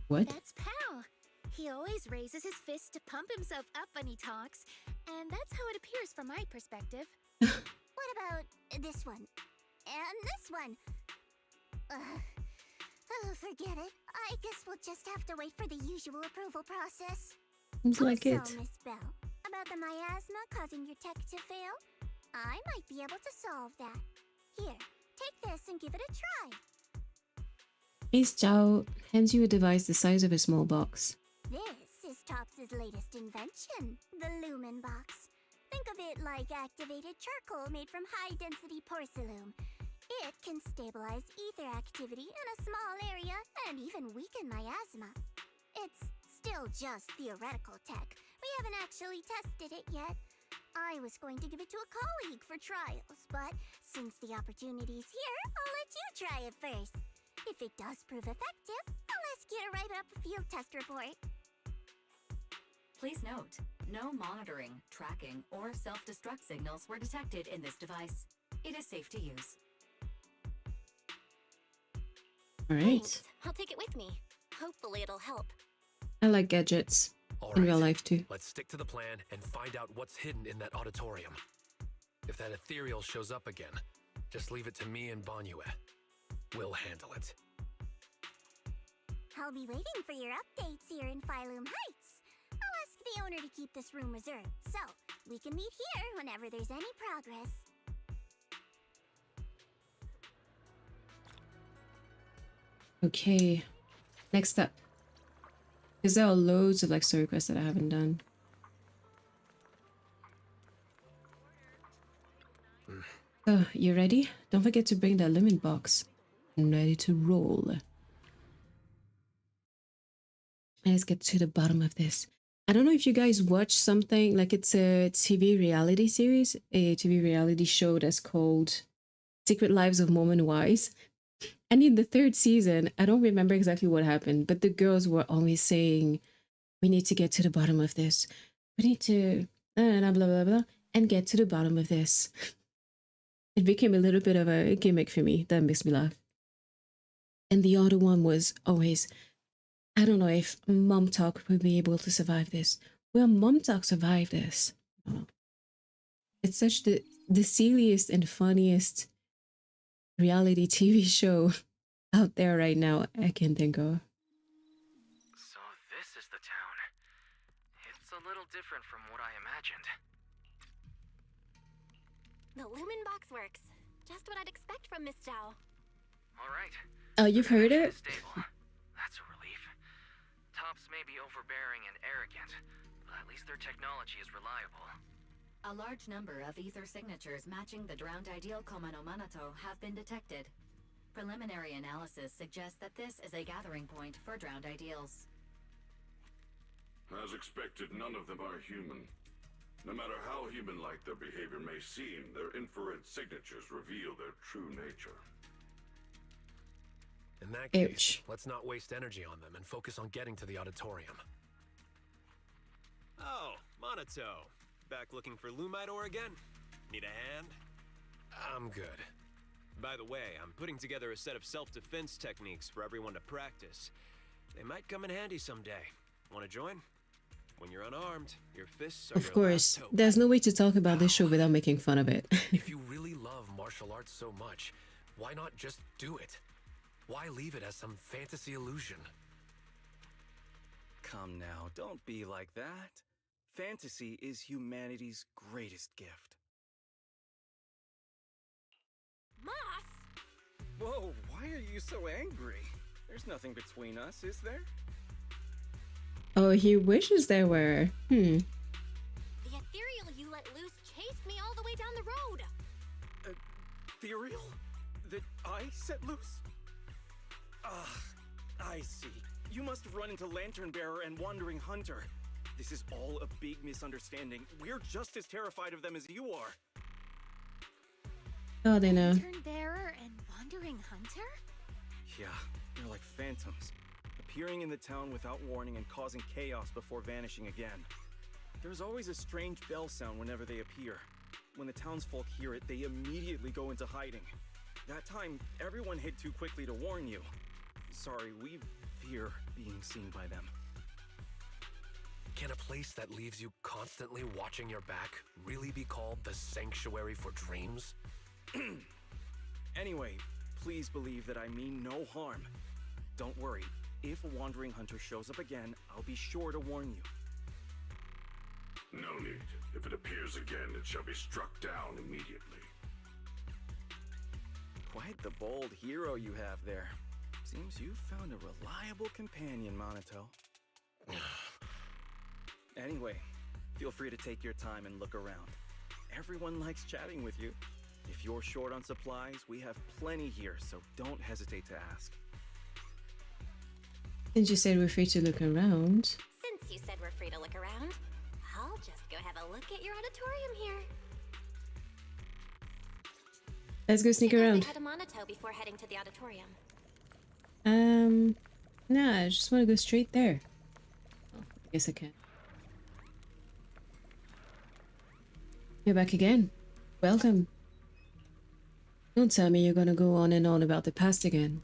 What? That's Pal. He always raises his fist to pump himself up when he talks, and that's how it appears from my perspective. What about this one? And this one? Oh, forget it. I guess we'll just have to wait for the usual approval process. Seems like So, it. Miss Bell, about the miasma causing your tech to fail, I might be able to solve that. Here, take this and give it a try. Miss Zhao hands you a device the size of a small box. This is Tops's latest invention, the Lumen Box. Think of it like activated charcoal made from high-density porcelain. It can stabilize ether activity in a small area and even weaken miasma. It's still just theoretical tech. We haven't actually tested it yet. I was going to give it to a colleague for trials, but since the opportunity's here, I'll let you try it first. If it does prove effective, I'll ask you to write up a field test report. Please note, no monitoring, tracking, or self-destruct signals were detected in this device. It is safe to use. Alright. Thanks. I'll take it with me. Hopefully it'll help. I like gadgets. In real life too. Let's stick to the plan and find out what's hidden in that auditorium. If that ethereal shows up again, just leave it to me and Banyue. We'll handle it. I'll be waiting for your updates here in Phylum Heights. I'll ask the owner to keep this room reserved, so we can meet here whenever there's any progress. Okay. Next up. Because there are loads of like story quests that I haven't done. So, you ready? Don't forget to bring that limit box. I'm ready to roll. Let's get to the bottom of this. I don't know if you guys watch something like it's a TV reality series, a TV reality show that's called Secret Lives of Mormon Wives. And in the third season, I don't remember exactly what happened, but the girls were always saying, we need to get to the bottom of this. We need to blah, blah, blah, and get to the bottom of this. It became a little bit of a gimmick for me. That makes me laugh. And the other one was always, I don't know if Mom Talk will be able to survive this. Will Mom Talk survive this? Oh. It's such the silliest and funniest reality TV show out there right now I can think of. So this is the town. It's a little different from what I imagined. The Lumen Box works. Just what I'd expect from Miss Zhao. All right. Oh, you've heard it? Stable. That's a relief. Tops may be overbearing and arrogant, but at least their technology is reliable. A large number of ether signatures matching the drowned ideal Komano Manato have been detected. Preliminary analysis suggests that this is a gathering point for drowned ideals. As expected, none of them are human. No matter how human-like their behavior may seem, their infrared signatures reveal their true nature. In that case, let's not waste energy on them and focus on getting to the auditorium. Oh, Monato. Back looking for Lumite ore again? Need a hand? I'm good. By the way, I'm putting together a set of self-defense techniques for everyone to practice. They might come in handy someday. Want to join? When you're unarmed, your fists are Of course, there's no way to talk about this show without making fun of it. If you really love martial arts so much, why not just do it? Why leave it as some fantasy illusion? Come now, don't be like that. Fantasy is humanity's greatest gift. Moss! Whoa, Why are you so angry? There's nothing between us, is there? Oh, he wishes there were. The ethereal you let loose chased me all the way down the road. Ethereal? That I set loose? Ah, I see. You must have run into Lantern Bearer and Wandering Hunter. This is all a big misunderstanding. We're just as terrified of them as you are. Oh, they know. Lantern Bearer and Wandering Hunter? Yeah, they're like phantoms, appearing in the town without warning and causing chaos before vanishing again. There's always a strange bell sound whenever they appear. When the townsfolk hear it, they immediately go into hiding. That time, everyone hid too quickly to warn you. Sorry, we fear being seen by them. Can a place that leaves you constantly watching your back really be called the Sanctuary for Dreams? Anyway, please believe that I mean no harm. Don't worry, if a Wandering Hunter shows up again, I'll be sure to warn you. No need. If it appears again, it shall be struck down immediately. Quite the bold hero you have there. Seems you've found a reliable companion, Monato. Anyway, feel free to take your time and look around. Everyone likes chatting with you. If you're short on supplies, we have plenty here, so don't hesitate to ask. Since you said we're free to look around. Since you said we're free to look around, I'll just go have a look at your auditorium here. Let's go sneak around. Head to Monato before heading to the auditorium. Nah, I just want to go straight there. Oh, I guess I can. You're back again. Welcome. Don't tell me you're gonna go on and on about the past again.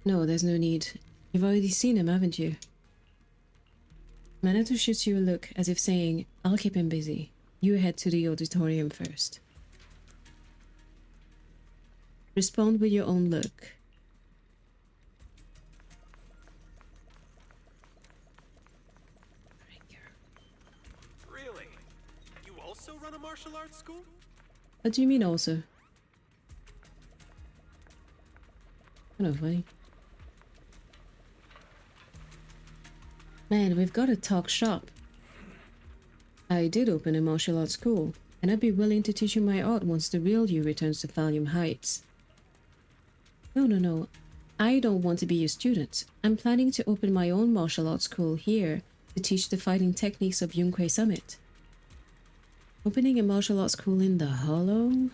No, there's no need. You've already seen him, haven't you? Monato shoots you a look as if saying, I'll keep him busy. You head to the auditorium first. Respond with your own look. Really? You also run a martial arts school? What do you mean also? Kind of funny. Man, we've got to talk shop. I did open a martial arts school, and I'd be willing to teach you my art once the real you returns to Valium Heights. No. I don't want to be your student. I'm planning to open my own martial arts school here to teach the fighting techniques of Yunque Summit. Opening a martial arts school in the Hollow?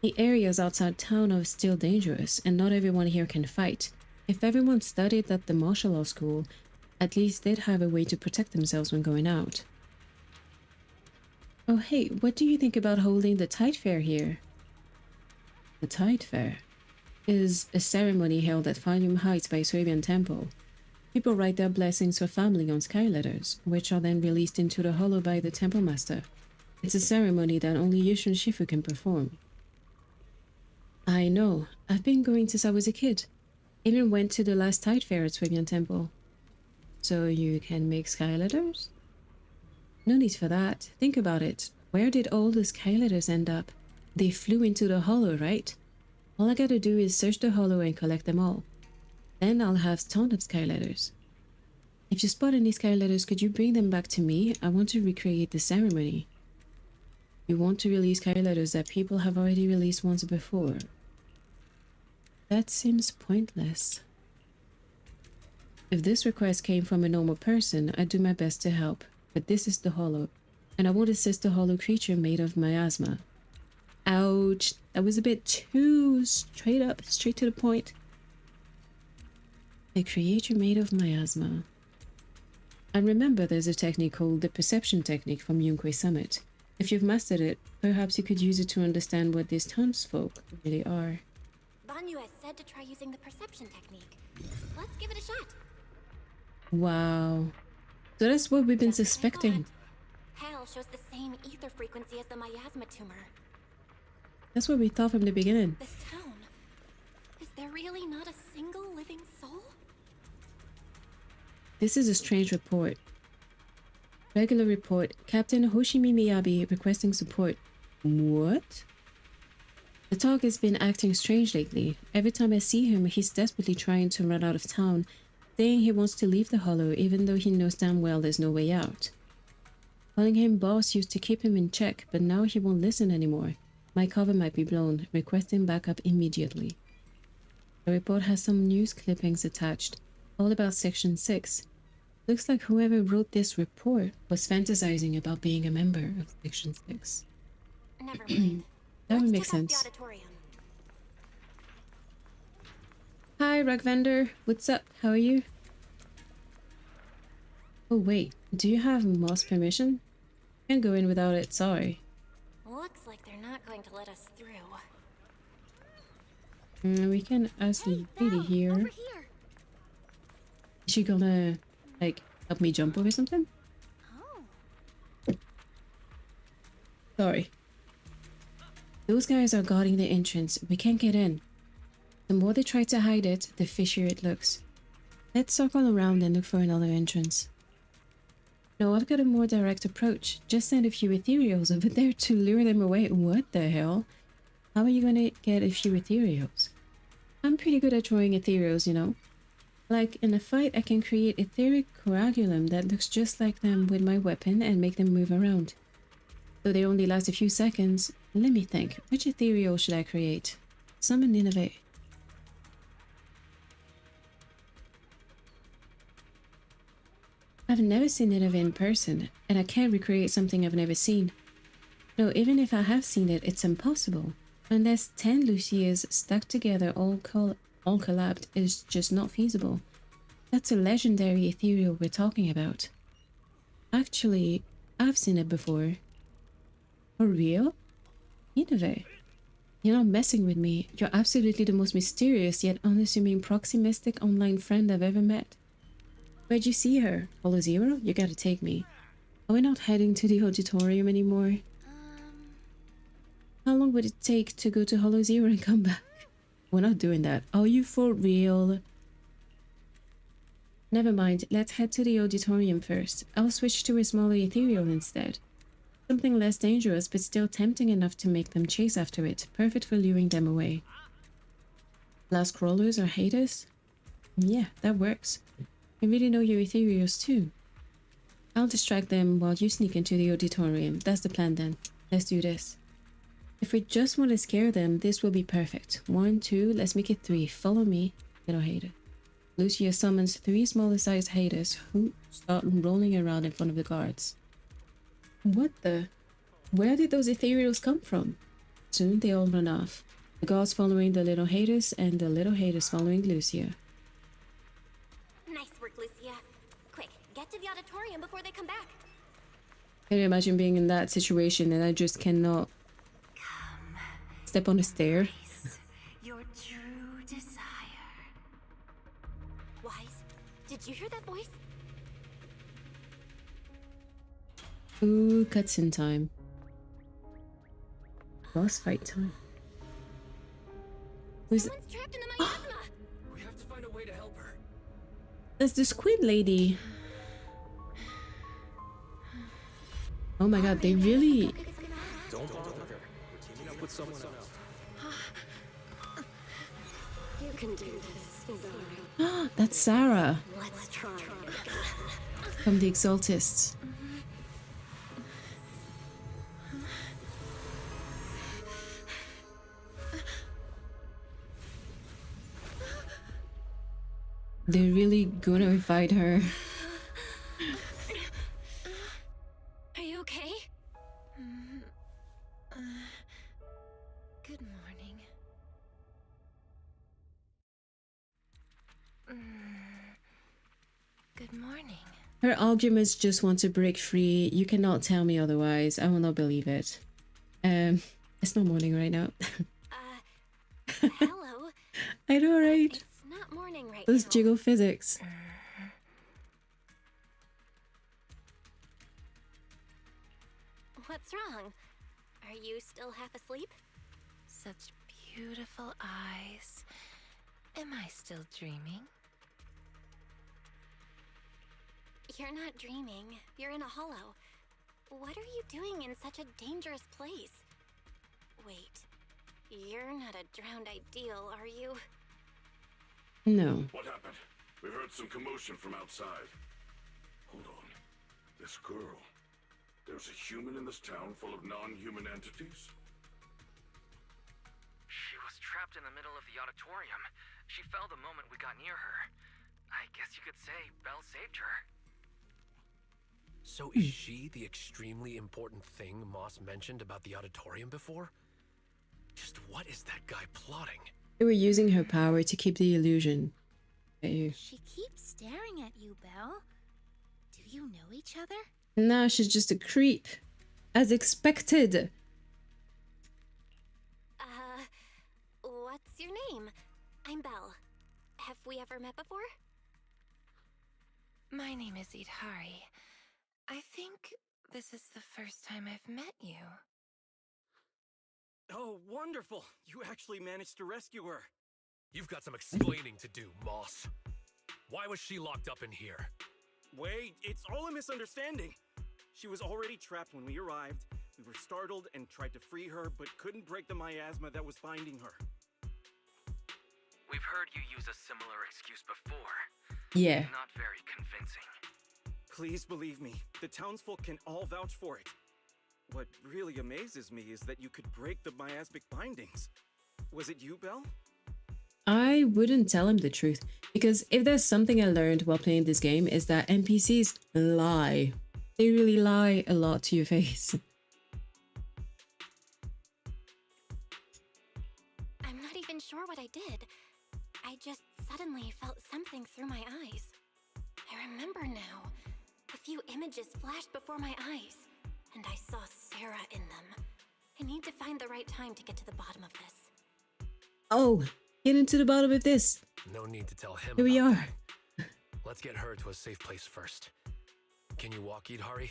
The areas outside town are still dangerous, and not everyone here can fight. If everyone studied at the martial arts school, at least they'd have a way to protect themselves when going out. Oh hey, what do you think about holding the Tide Fair here? The Tide Fair is a ceremony held at Valium Heights by Swabian Temple. People write their blessings for family on sky letters, which are then released into the hollow by the Temple Master. It's a ceremony that only Yushun Shifu can perform. I know. I've been going since I was a kid. Even went to the last Tide Fair at Swabian Temple. So you can make sky letters? No need for that. Think about it. Where did all the sky letters end up? They flew into the hollow, right? All I gotta do is search the hollow and collect them all. Then I'll have tons of sky letters. If you spot any sky letters, could you bring them back to me? I want to recreate the ceremony. You want to release sky letters that people have already released once before. That seems pointless. If this request came from a normal person, I'd do my best to help. But this is the hollow, and I won't assist a hollow creature made of miasma. Ouch, that was a bit too straight to the point. A creature made of miasma. And remember, there's a technique called the perception technique from Yunque Summit. If you've mastered it, perhaps you could use it to understand what these townsfolk really are. Banyu has said to try using the perception technique. Let's give it a shot. Wow. So that's what we've been suspecting. Hale shows the same ether frequency as the miasma tumor. That's what we thought from the beginning. This town, is there really not a single living soul? This is a strange report. Regular report. Captain Hoshimi Miyabi requesting support. What? The dog has been acting strange lately. Every time I see him, he's desperately trying to run out of town, saying he wants to leave the hollow even though he knows damn well there's no way out. Calling him boss used to keep him in check, but now he won't listen anymore. My cover might be blown, requesting backup immediately. The report has some news clippings attached, all about Section 6. Looks like whoever wrote this report was fantasizing about being a member of Section 6. Never mind. That would make sense. Hi, rug vendor. What's up? How are you? Oh, wait. Do you have Moss permission? Can't go in without it, sorry. Looks like they're not going to let us through. We can ask the lady here. Is she gonna, like, help me jump over something? Oh. Sorry. Those guys are guarding the entrance. We can't get in. The more they try to hide it, the fishier it looks. Let's circle around and look for another entrance. No, I've got a more direct approach. Just send a few ethereals over there to lure them away. What the hell? How are you gonna get a few ethereals? I'm pretty good at drawing ethereals, you know. Like, in a fight, I can create etheric coagulum that looks just like them with my weapon and make them move around. Though they only last a few seconds, let me think. Which ethereal should I create? Summon Innovate. I've never seen Innovate in person, and I can't recreate something I've never seen. No, even if I have seen it, it's impossible. Unless 10 Lucias stuck together all collabed is just not feasible. That's a legendary ethereal we're talking about. Actually, I've seen it before. For real? Innovate. You're not messing with me. You're absolutely the most mysterious yet unassuming proximistic online friend I've ever met. Where'd you see her? Hollow Zero? You gotta take me. Are we not heading to the auditorium anymore? How long would it take to go to Hollow Zero and come back? We're not doing that. Are you for real? Never mind. Let's head to the auditorium first. I'll switch to a smaller ethereal instead. Something less dangerous, but still tempting enough to make them chase after it. Perfect for luring them away. Last crawlers or haters? Yeah, that works. You really know your ethereals too. I'll distract them while you sneak into the auditorium. That's the plan then. Let's do this. If we just want to scare them, this will be perfect. 1, 2, let's make it 3. Follow me, little hater. Lucia summons 3 smaller sized haters who start rolling around in front of the guards. What the? Where did those ethereals come from? Soon they all run off. The guards following the little haters and the little haters following Lucia. Nice work, Lucia. Quick, get to the auditorium before they come back. Can you imagine being in that situation and I just cannot step on a stair? Your true desire. Wise, did you hear that voice? Ooh, cutscene time. Boss fight time. Who's Someone's trapped in the miasma. We have to find a way to help her. That's the squid lady. Oh my god, they really... Don't bother her. We're teaming up with someone else. You can do this. That's Sarah Let's try. from the Exaltists. They're really gonna fight her. Are you okay? Good morning. Good morning. Her arguments just want to break free. You cannot tell me otherwise. I will not believe it. It's not morning right now. Hello. I know, right? It's not morning right Those now. jiggle physics. What's wrong? Are you still half asleep? Such beautiful eyes. Am I still dreaming? You're not dreaming. You're in a hollow. What are you doing in such a dangerous place? Wait. You're not a drowned ideal, are you? No. What happened? We heard some commotion from outside. Hold on. This girl. There's a human in this town full of non-human entities? She was trapped in the middle of the auditorium. She fell the moment we got near her. I guess you could say Belle saved her. So is she the extremely important thing Moss mentioned about the auditorium before? Just what is that guy plotting? They were using her power to keep the illusion. She keeps staring at you, Belle. Do you know each other? Nah, she's just a creep. As expected. What's your name? I'm Belle. Have we ever met before? My name is Idhari. I think this is the first time I've met you. Oh, wonderful! You actually managed to rescue her. You've got some explaining to do, Moss. Why was she locked up in here? Wait, it's all a misunderstanding. She was already trapped when we arrived. We were startled and tried to free her, but couldn't break the miasma that was binding her. We've heard you use a similar excuse before. Yeah. Not very convincing. Please believe me, the townsfolk can all vouch for it. What really amazes me is that you could break the miasmic bindings. Was it you, Belle? I wouldn't tell him the truth, because if there's something I learned while playing this game is that NPCs lie. They really lie a lot to your face. I'm not even sure what I did. I just suddenly felt something through my eyes. I remember now. A few images flashed before my eyes, and I saw Sarah in them. I need to find the right time to get to the bottom of this. Oh, getting to the bottom of this. No need to tell him. Here we are. That. Let's get her to a safe place first. Can you walk, Idhari?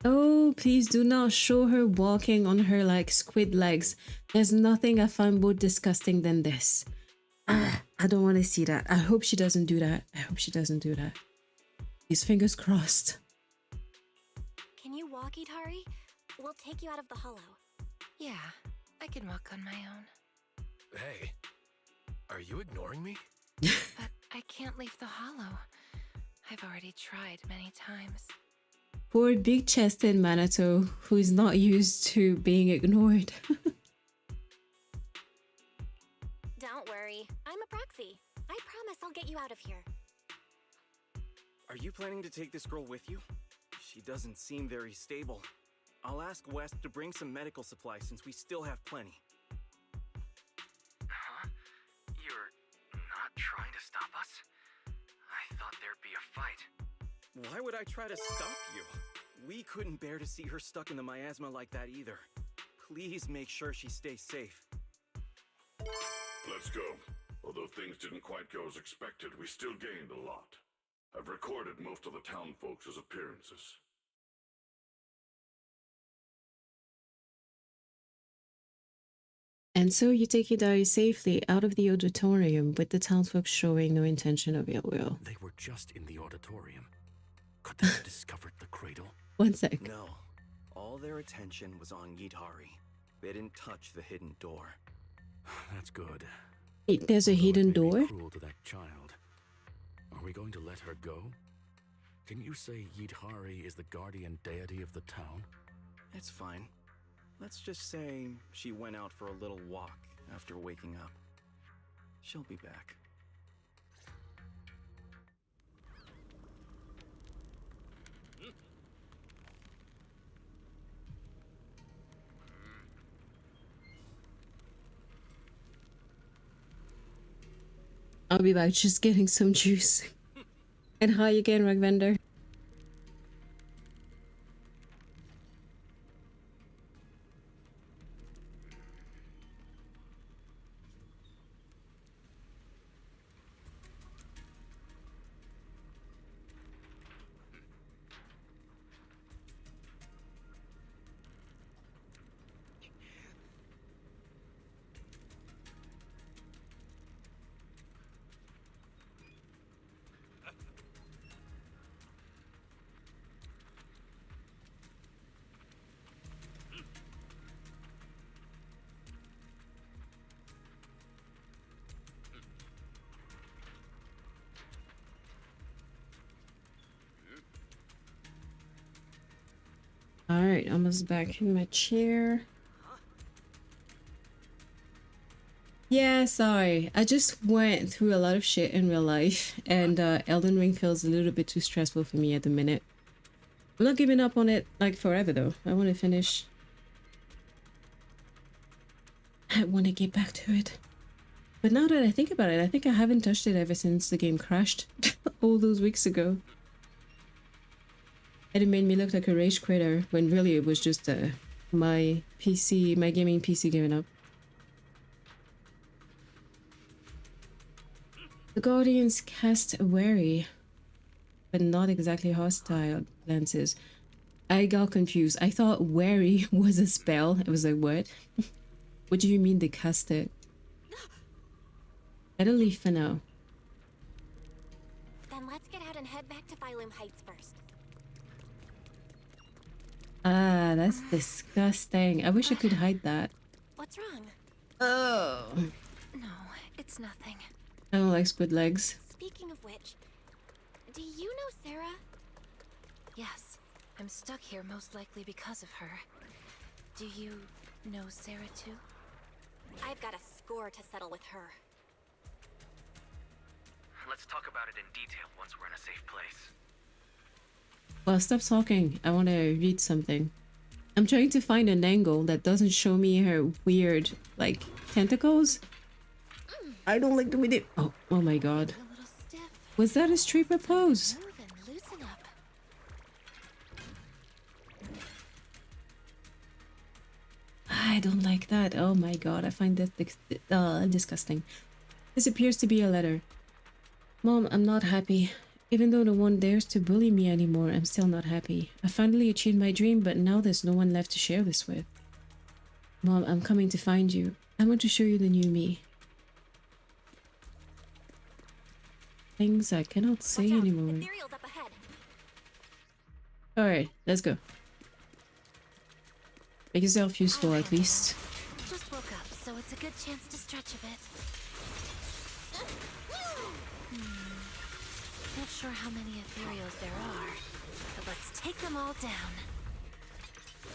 Oh, please do not show her walking on her like squid legs. There's nothing I find more disgusting than this. I don't want to see that. I hope she doesn't do that. I hope she doesn't do that. These fingers crossed. Can you walk, Idhari? We'll take you out of the hollow. Yeah, I can walk on my own. Hey, are you ignoring me? But I can't leave the hollow. I've already tried many times. Poor big-chested Manato, who is not used to being ignored. Don't worry, I'm a proxy. I promise I'll get you out of here. Are you planning to take this girl with you? She doesn't seem very stable. I'll ask West to bring some medical supplies since we still have plenty. Huh? You're not trying to stop us? I thought there'd be a fight. Why would I try to stop you? We couldn't bear to see her stuck in the miasma like that either. Please make sure she stays safe. Let's go. Although things didn't quite go as expected, we still gained a lot. I've recorded most of the town folks' appearances. And so you take Idari safely out of the auditorium with the townsfolk showing no intention of ill will. They were just in the auditorium. Could they have discovered the cradle? 1 sec. No. All their attention was on Idhari. They didn't touch the hidden door. That's good. Wait, there's a hidden door? Cruel to that child. Are we going to let her go? Can you say Yidhari is the guardian deity of the town? It's fine. Let's just say she went out for a little walk after waking up. She'll be back. I'll be back, just getting some juice. And hi again, Rug Vendor. Alright, almost back in my chair. Yeah, sorry. I just went through a lot of shit in real life, and Elden Ring feels a little bit too stressful for me at the minute. I'm not giving up on it like forever though. I want to finish. I want to get back to it. But now that I think about it, I think I haven't touched it ever since the game crashed all those weeks ago. And it made me look like a rage quitter when really it was just my gaming PC giving up. The Guardians cast wary, but not exactly hostile glances. I got confused. I thought wary was a spell. It was like, what? What do you mean they cast it? Better leave for now. Then let's get out and head back to Phylum Heights first. Ah, that's disgusting. I wish I could hide that. What's wrong? Oh. No, it's nothing. I don't like squid legs. Speaking of which, do you know Sarah? Yes, I'm stuck here most likely because of her. Do you know Sarah too? I've got a score to settle with her. Let's talk about it in detail once we're in a safe place. Well, stop talking. I want to read something. I'm trying to find an angle that doesn't show me her weird, like, tentacles. I don't like the way they... Oh my god. Was that a stripper pose? I don't like that. Oh my god, I find that disgusting. This appears to be a letter. Mom, I'm not happy. Even though no one dares to bully me anymore, I'm still not happy. I finally achieved my dream, but now there's no one left to share this with. Mom, I'm coming to find you. I want to show you the new me. Things I cannot say anymore. Alright, let's go. Make yourself useful at least. Just woke up, so it's a good chance to stretch a bit. Not sure how many ethereals there are, but let's take them all down.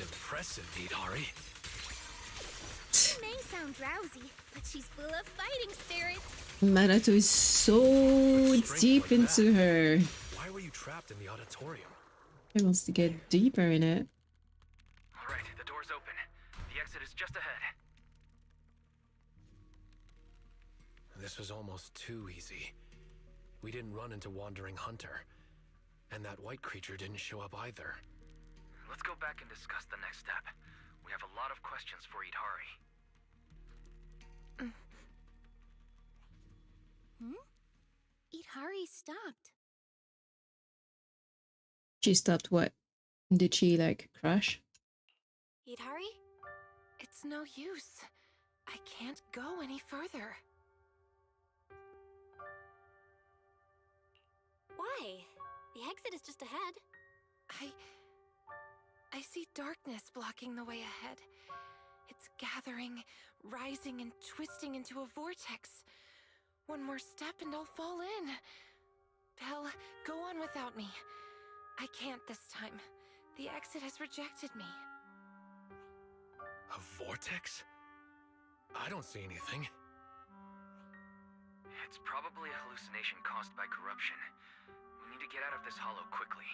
Impressive, Hidari. She may sound drowsy, but she's full of fighting spirit. Manato is so deep into her. Why were you trapped in the auditorium? He wants to get deeper in it. Alright, the door's open. The exit is just ahead. This was almost too easy. We didn't run into Wandering Hunter. And that white creature didn't show up either. Let's go back and discuss the next step. We have a lot of questions for Hidari. Hidari stopped. She stopped what? Did she, like, crash? Hidari? It's no use. I can't go any further. Why? The exit is just ahead. I see darkness blocking the way ahead. It's gathering, rising, and twisting into a vortex. One more step and I'll fall in. Belle, go on without me. I can't this time. The exit has rejected me. A vortex? I don't see anything. It's probably a hallucination caused by corruption. We need to get out of this hollow quickly.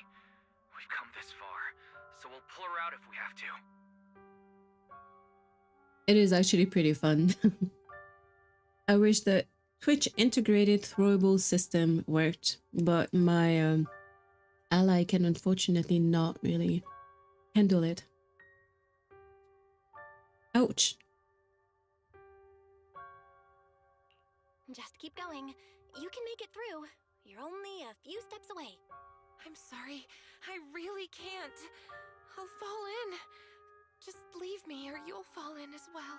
We've come this far, so we'll pull her out if we have to. It is actually pretty fun. I wish the Twitch integrated throwable system worked, but my ally can unfortunately not really handle it. Ouch. Just keep going. You can make it through. You're only a few steps away. I'm sorry. I really can't. I'll fall in. Just leave me or you'll fall in as well.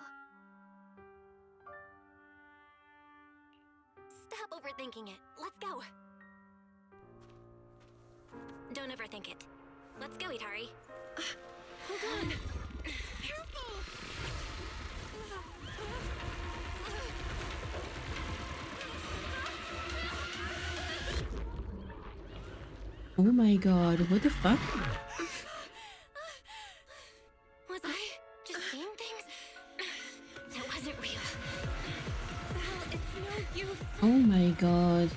Stop overthinking it. Let's go. Don't overthink it. Let's go, Hidari. Hold on. Careful! Oh my god, what the fuck? Oh my god.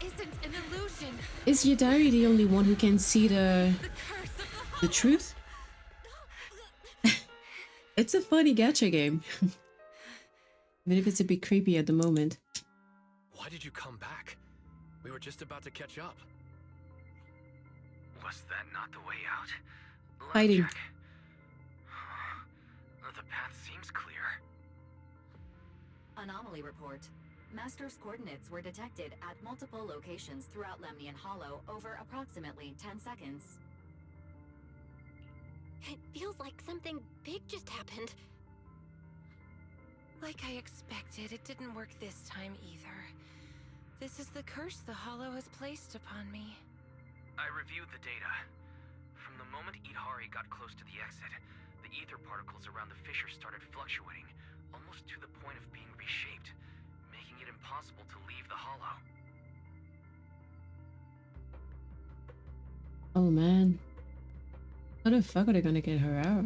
This isn't an illusion. Is Yadari the only one who can see the truth? It's a funny gacha game. Even if it's a bit creepy at the moment. Why did you come back? We were just about to catch up. Was that not the way out? Fighting. Check. The path seems clear. Anomaly report. Master's coordinates were detected at multiple locations throughout Lemnian Hollow over approximately 10 seconds. It feels like something big just happened. Like I expected, it didn't work this time either. This is the curse the Hollow has placed upon me. I reviewed the data. From the moment Idhari got close to the exit, the ether particles around the fissure started fluctuating, almost to the point of being reshaped, making it impossible to leave the Hollow. Oh man. How the fuck are they gonna get her out?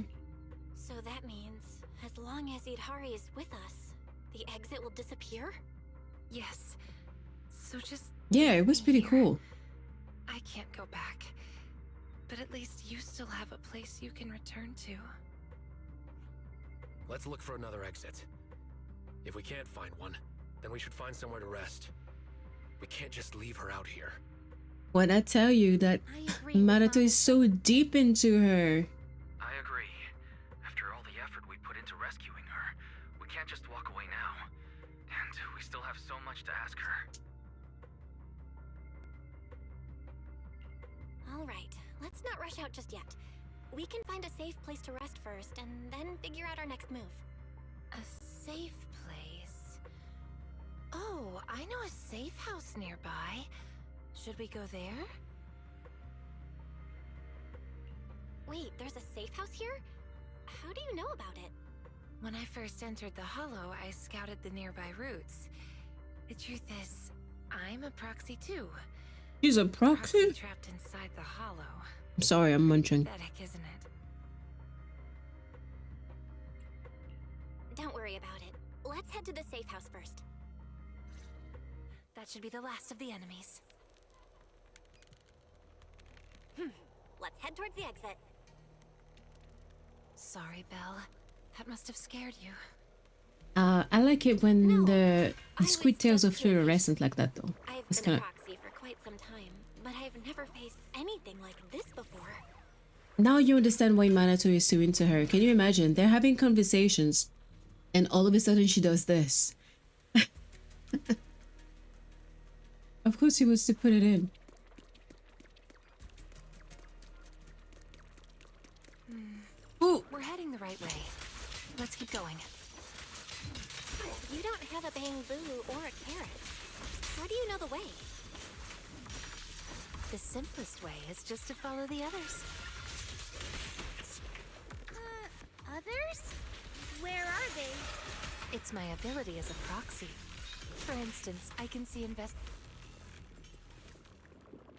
So that means, as long as Idhari is with us, the exit will disappear? Yes. So just... Yeah, it was pretty cool. I can't go back. But at least you still have a place you can return to. Let's look for another exit. If we can't find one, then we should find somewhere to rest. We can't just leave her out here. When I tell you that Minato is so deep into her. I agree. After all the effort we put into rescuing her, we can't just walk away now. And we still have so much to ask her. Alright, let's not rush out just yet. We can find a safe place to rest first, and then figure out our next move. A safe place? Oh, I know a safe house nearby. Should we go there? Wait, there's a safe house here? How do you know about it? When I first entered the Hollow, I scouted the nearby routes. The truth is, I'm a proxy too. She's a proxy? Trapped inside the Hollow. I'm sorry, I'm munching. Pathetic, isn't it? Don't worry about it. Let's head to the safe house first. That should be the last of the enemies. Let's head towards the exit. Sorry, Belle. That must have scared you. I like it when the squid tails are fluorescent like that though. I've It's been a kind of... proxy for quite some time, but I've never faced anything like this before. Now you understand why Minato is so into her. Can you imagine? They're having conversations and all of a sudden she does this. Of course he wants to put it in. Ooh. We're heading the right way. Let's keep going. You don't have a bamboo or a carrot. How do you know the way? The simplest way is just to follow the others. Others? Where are they? It's my ability as a proxy. For instance, I can see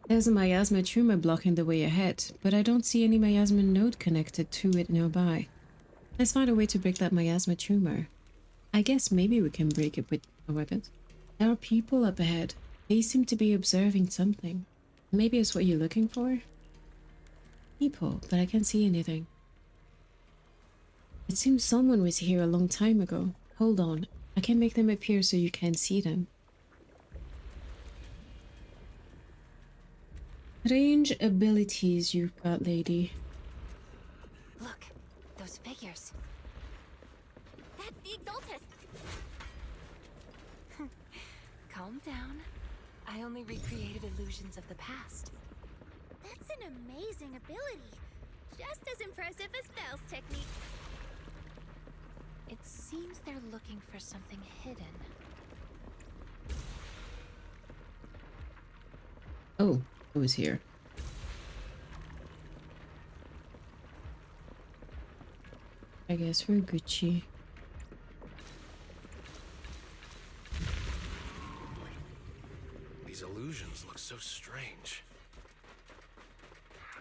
There's a miasma tumor blocking the way ahead, but I don't see any miasma node connected to it nearby. Let's find a way to break that miasma tumor. I guess maybe we can break it with a weapon. There are people up ahead. They seem to be observing something. Maybe it's what you're looking for? People, but I can't see anything. It seems someone was here a long time ago. Hold on, I can make them appear so you can see them. Strange abilities you've got, lady. Look, those figures. That's the Exaltists! Calm down. I only recreated illusions of the past. That's an amazing ability. Just as impressive as Belle's technique. It seems they're looking for something hidden. Oh, it was here. I guess we're Gucci. These illusions look so strange.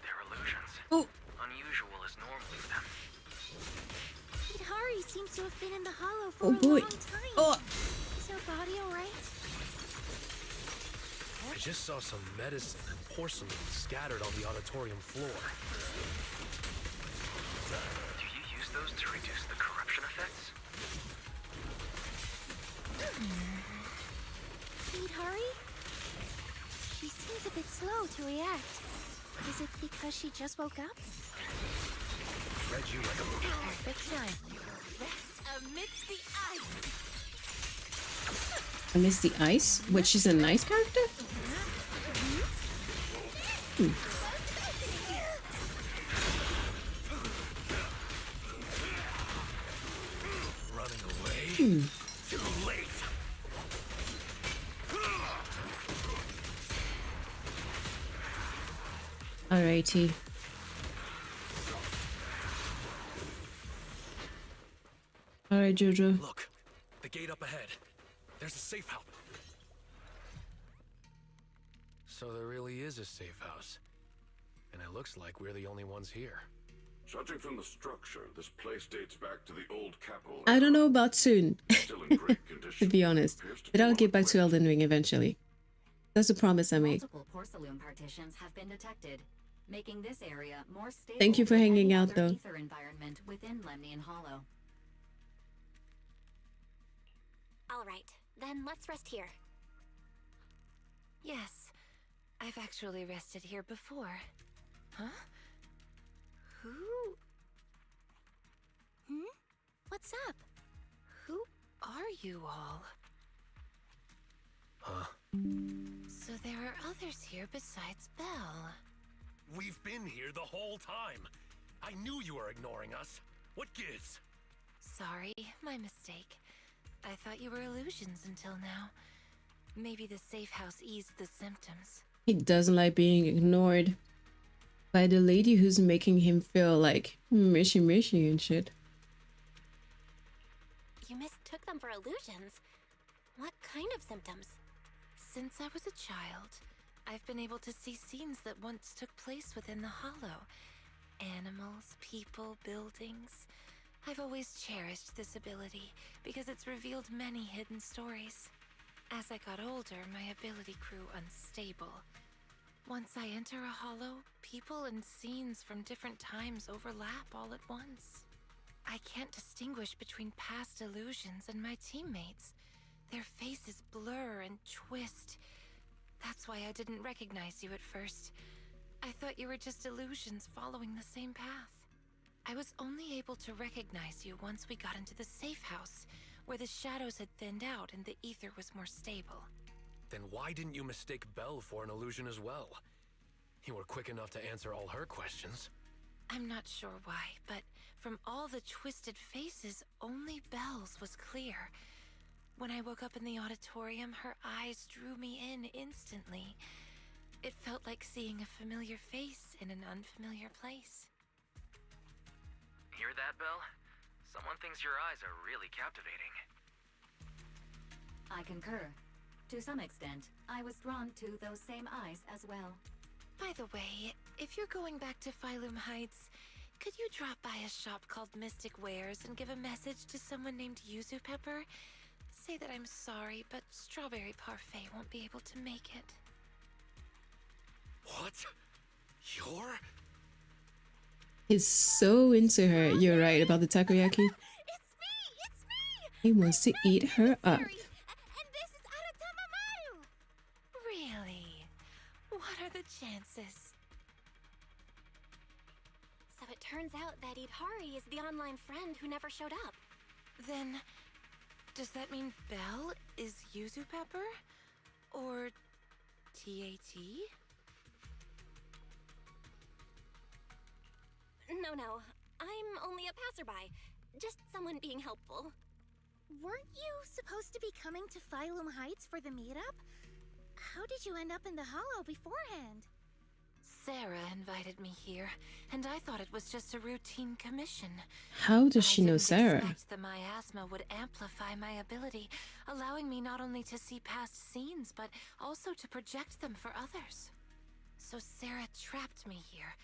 They're illusions. Oh. Unusual as normal with them. Idhari's seems to have been in the hollow for Oh a boy. long time. Oh. Is her body alright? I just saw some medicine and porcelain scattered on the auditorium floor. Do you use those to reduce the corruption effects? Need hurry? She seems a bit slow to react. Is it because she just woke up? Read you like a movie. Perfect time. Rest amidst the ice. I miss the ice. What? She's a nice character. Running away? Too late. Alrighty. Alright, Jojo. Look, the gate up ahead. There's a safe house. So there really is a safe house. And it looks like we're the only ones here. Judging from the structure, this place dates back to the old capital. I don't know about soon, Still in great to condition. be honest. But I'll get back to Elden Ring eventually. That's a promise I made. Multiple porcelain partitions have been detected, making this area more stable. Thank you for than hanging any out, other though. Ether environment within Lemnian Hollow. All right, then let's rest here. Yes, I've actually rested here before. Huh? Who? What's up? Who are you all? Huh? So there are others here besides Belle. We've been here the whole time. I knew you were ignoring us. What gives? Sorry, my mistake. I thought you were illusions until now. Maybe the safe house eased the symptoms. He doesn't like being ignored by the lady who's making him feel like mishy and shit. You mistook them for illusions. What kind of symptoms? Since I was a child, I've been able to see scenes that once took place within the Hollow. Animals, people, buildings. I've always cherished this ability because it's revealed many hidden stories. As I got older, my ability grew unstable. Once I enter a hollow, people and scenes from different times overlap all at once. I can't distinguish between past illusions and my teammates. Their faces blur and twist. That's why I didn't recognize you at first. I thought you were just illusions following the same path. I was only able to recognize you once we got into the safe house, where the shadows had thinned out and the ether was more stable. Then why didn't you mistake Belle for an illusion as well? You were quick enough to answer all her questions. I'm not sure why, but from all the twisted faces, only Belle's was clear. When I woke up in the auditorium, her eyes drew me in instantly. It felt like seeing a familiar face in an unfamiliar place. Hear that, Belle? Someone thinks your eyes are really captivating. I concur. To some extent, I was drawn to those same eyes as well. By the way, if you're going back to Phylum Heights, could you drop by a shop called Mystic Wares and give a message to someone named Yuzu Pepper? Say that I'm sorry, but Strawberry Parfait won't be able to make it. What? You're? He's so into her. You're right about the takoyaki. It's me! He wants to eat her up. And this is Aratamamaru! Really? What are the chances? So it turns out that Idhari is the online friend who never showed up. Then, does that mean Belle is Yuzu Pepper? Or TAT? No. I'm only a passerby. Just someone being helpful. Weren't you supposed to be coming to Phylum Heights for the meetup? How did you end up in the hollow beforehand? Sarah invited me here, and I thought it was just a routine commission. How does she know Sarah? I didn't expect the miasma would amplify my ability, allowing me not only to see past scenes, but also to project them for others. So Sarah trapped me here,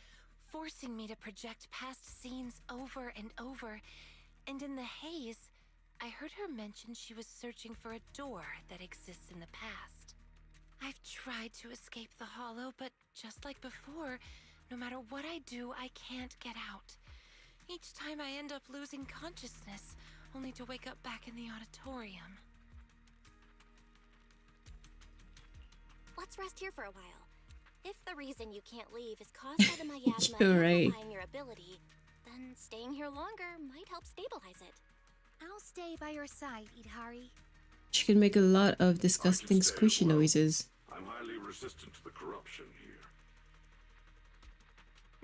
forcing me to project past scenes over and over, And in the haze, I heard her mention she was searching for a door that exists in the past. I've tried to escape the hollow, but just like before, no matter what I do, I can't get out. Each time I end up losing consciousness, only to wake up back in the auditorium. Let's rest here for a while. If the reason you can't leave is caused by the miasma You're right. amplifying your ability, then staying here longer might help stabilize it. I'll stay by your side, Idhari. She can make a lot of disgusting squishy noises. I'm highly resistant to the corruption here.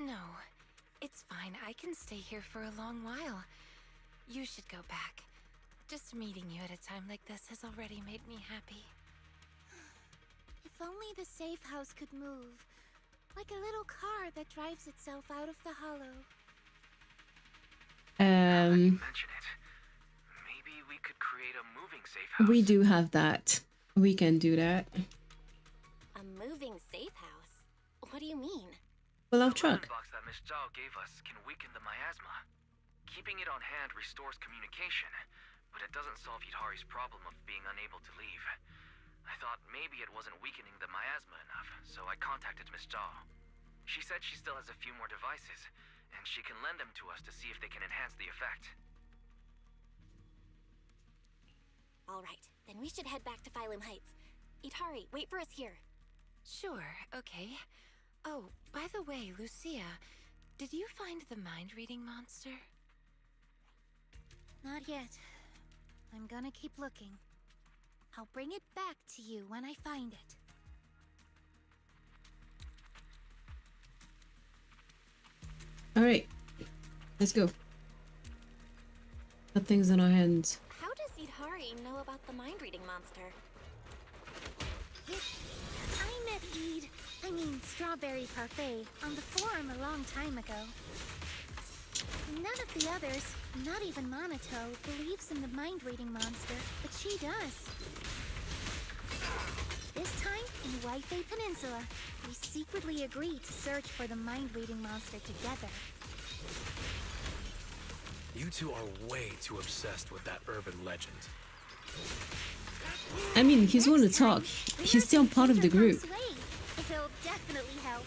No, it's fine. I can stay here for a long while. You should go back. Just meeting you at a time like this has already made me happy. If only the safe house could move. Like a little car that drives itself out of the hollow. Mention it. Maybe we could create a moving safe house. We do have that. We can do that. A moving safe house? What do you mean? Pull out truck. The box that Miss Zhao gave us can weaken the miasma. Keeping it on hand restores communication, but it doesn't solve Hidari's problem of being unable to leave. I thought maybe it wasn't weakening the miasma enough, so I contacted Miss Zhao. She said she still has a few more devices, and she can lend them to us to see if they can enhance the effect. All right, then we should head back to Phylum Heights. Itari, wait for us here. Sure, okay. Oh, by the way, Lucia, did you find the mind-reading monster? Not yet. I'm gonna keep looking. I'll bring it back to you when I find it. Alright. Let's go. Got things on our hands. How does Idhari know about the mind-reading monster? I met Strawberry Parfait, on the forum a long time ago. None of the others, not even Monato, believes in the mind-reading monster, but she does. This time, in Waifei Peninsula, we secretly agreed to search for the mind-reading monster together. You two are way too obsessed with that urban legend. I mean, he's want to talk. He's still part of the group. It'll definitely help.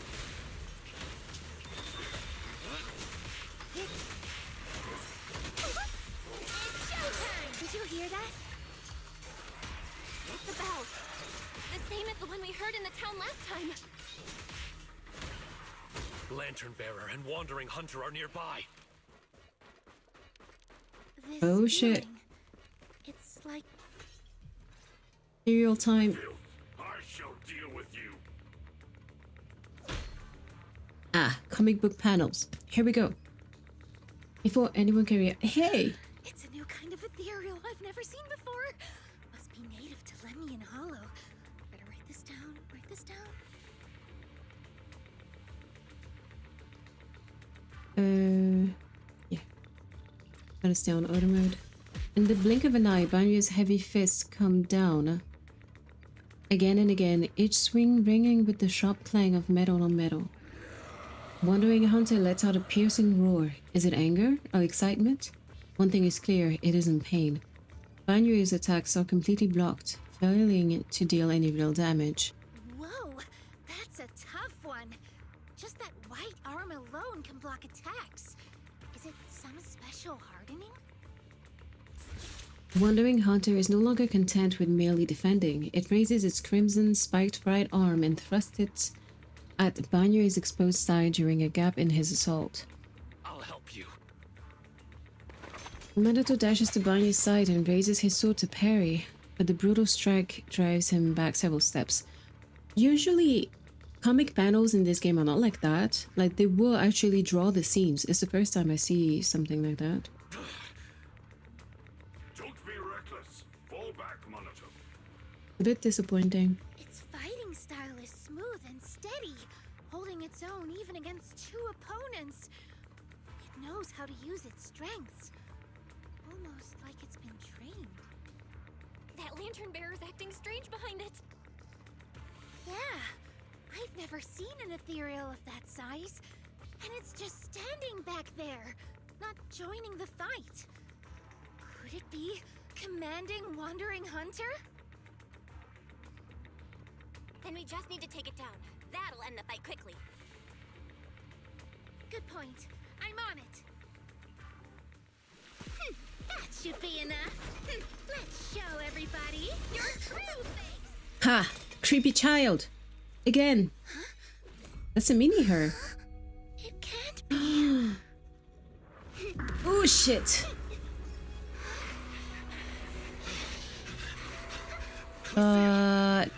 It's showtime! Did you hear that? It's a bell. The same as the one we heard in the town last time. Lantern Bearer and Wandering Hunter are nearby. This Oh shit. feeling, it's like Serial time. I shall deal with you. Ah, comic book panels. Here we go. Before anyone can react. Hey! it's a new kind of ethereal I've never seen before. Must be native to Lemian Hollow. Better write this down. Write this down. Yeah. Gotta stay on auto mode. In the blink of an eye, Banyu's heavy fists come down. Again and again, each swing ringing with the sharp clang of metal on metal. Wandering Hunter lets out a piercing roar. Is it anger or excitement? One thing is clear, it isn't pain. Banyu's attacks are completely blocked, failing to deal any real damage. Whoa, that's a tough one. Just that white arm alone can block attacks. Is it some special hardening? Wandering Hunter is no longer content with merely defending. It raises its crimson, spiked right arm and thrusts it at Banyu's exposed side during a gap in his assault. I'll help you. Minato dashes to Banyu's side and raises his sword to parry, but the brutal strike drives him back several steps. Usually, comic panels in this game are not like that. Like, they will actually draw the scenes. It's the first time I see something like that. Don't be reckless. Fall back, Monato. A bit disappointing. Its fighting style is smooth and steady, holding its own even against two opponents. It knows how to use its strengths. Almost like it's been trained. That lantern bearer's acting strange behind it. Yeah, I've never seen an ethereal of that size. And it's just standing back there, not joining the fight. Could it be Commanding Wandering Hunter? Then we just need to take it down. That'll end the fight quickly. Good point. I'm on it. That should be enough. Let's show everybody your true face. Ha! Creepy child. Again. That's a mini her. It can't be. Oh shit. Fuck.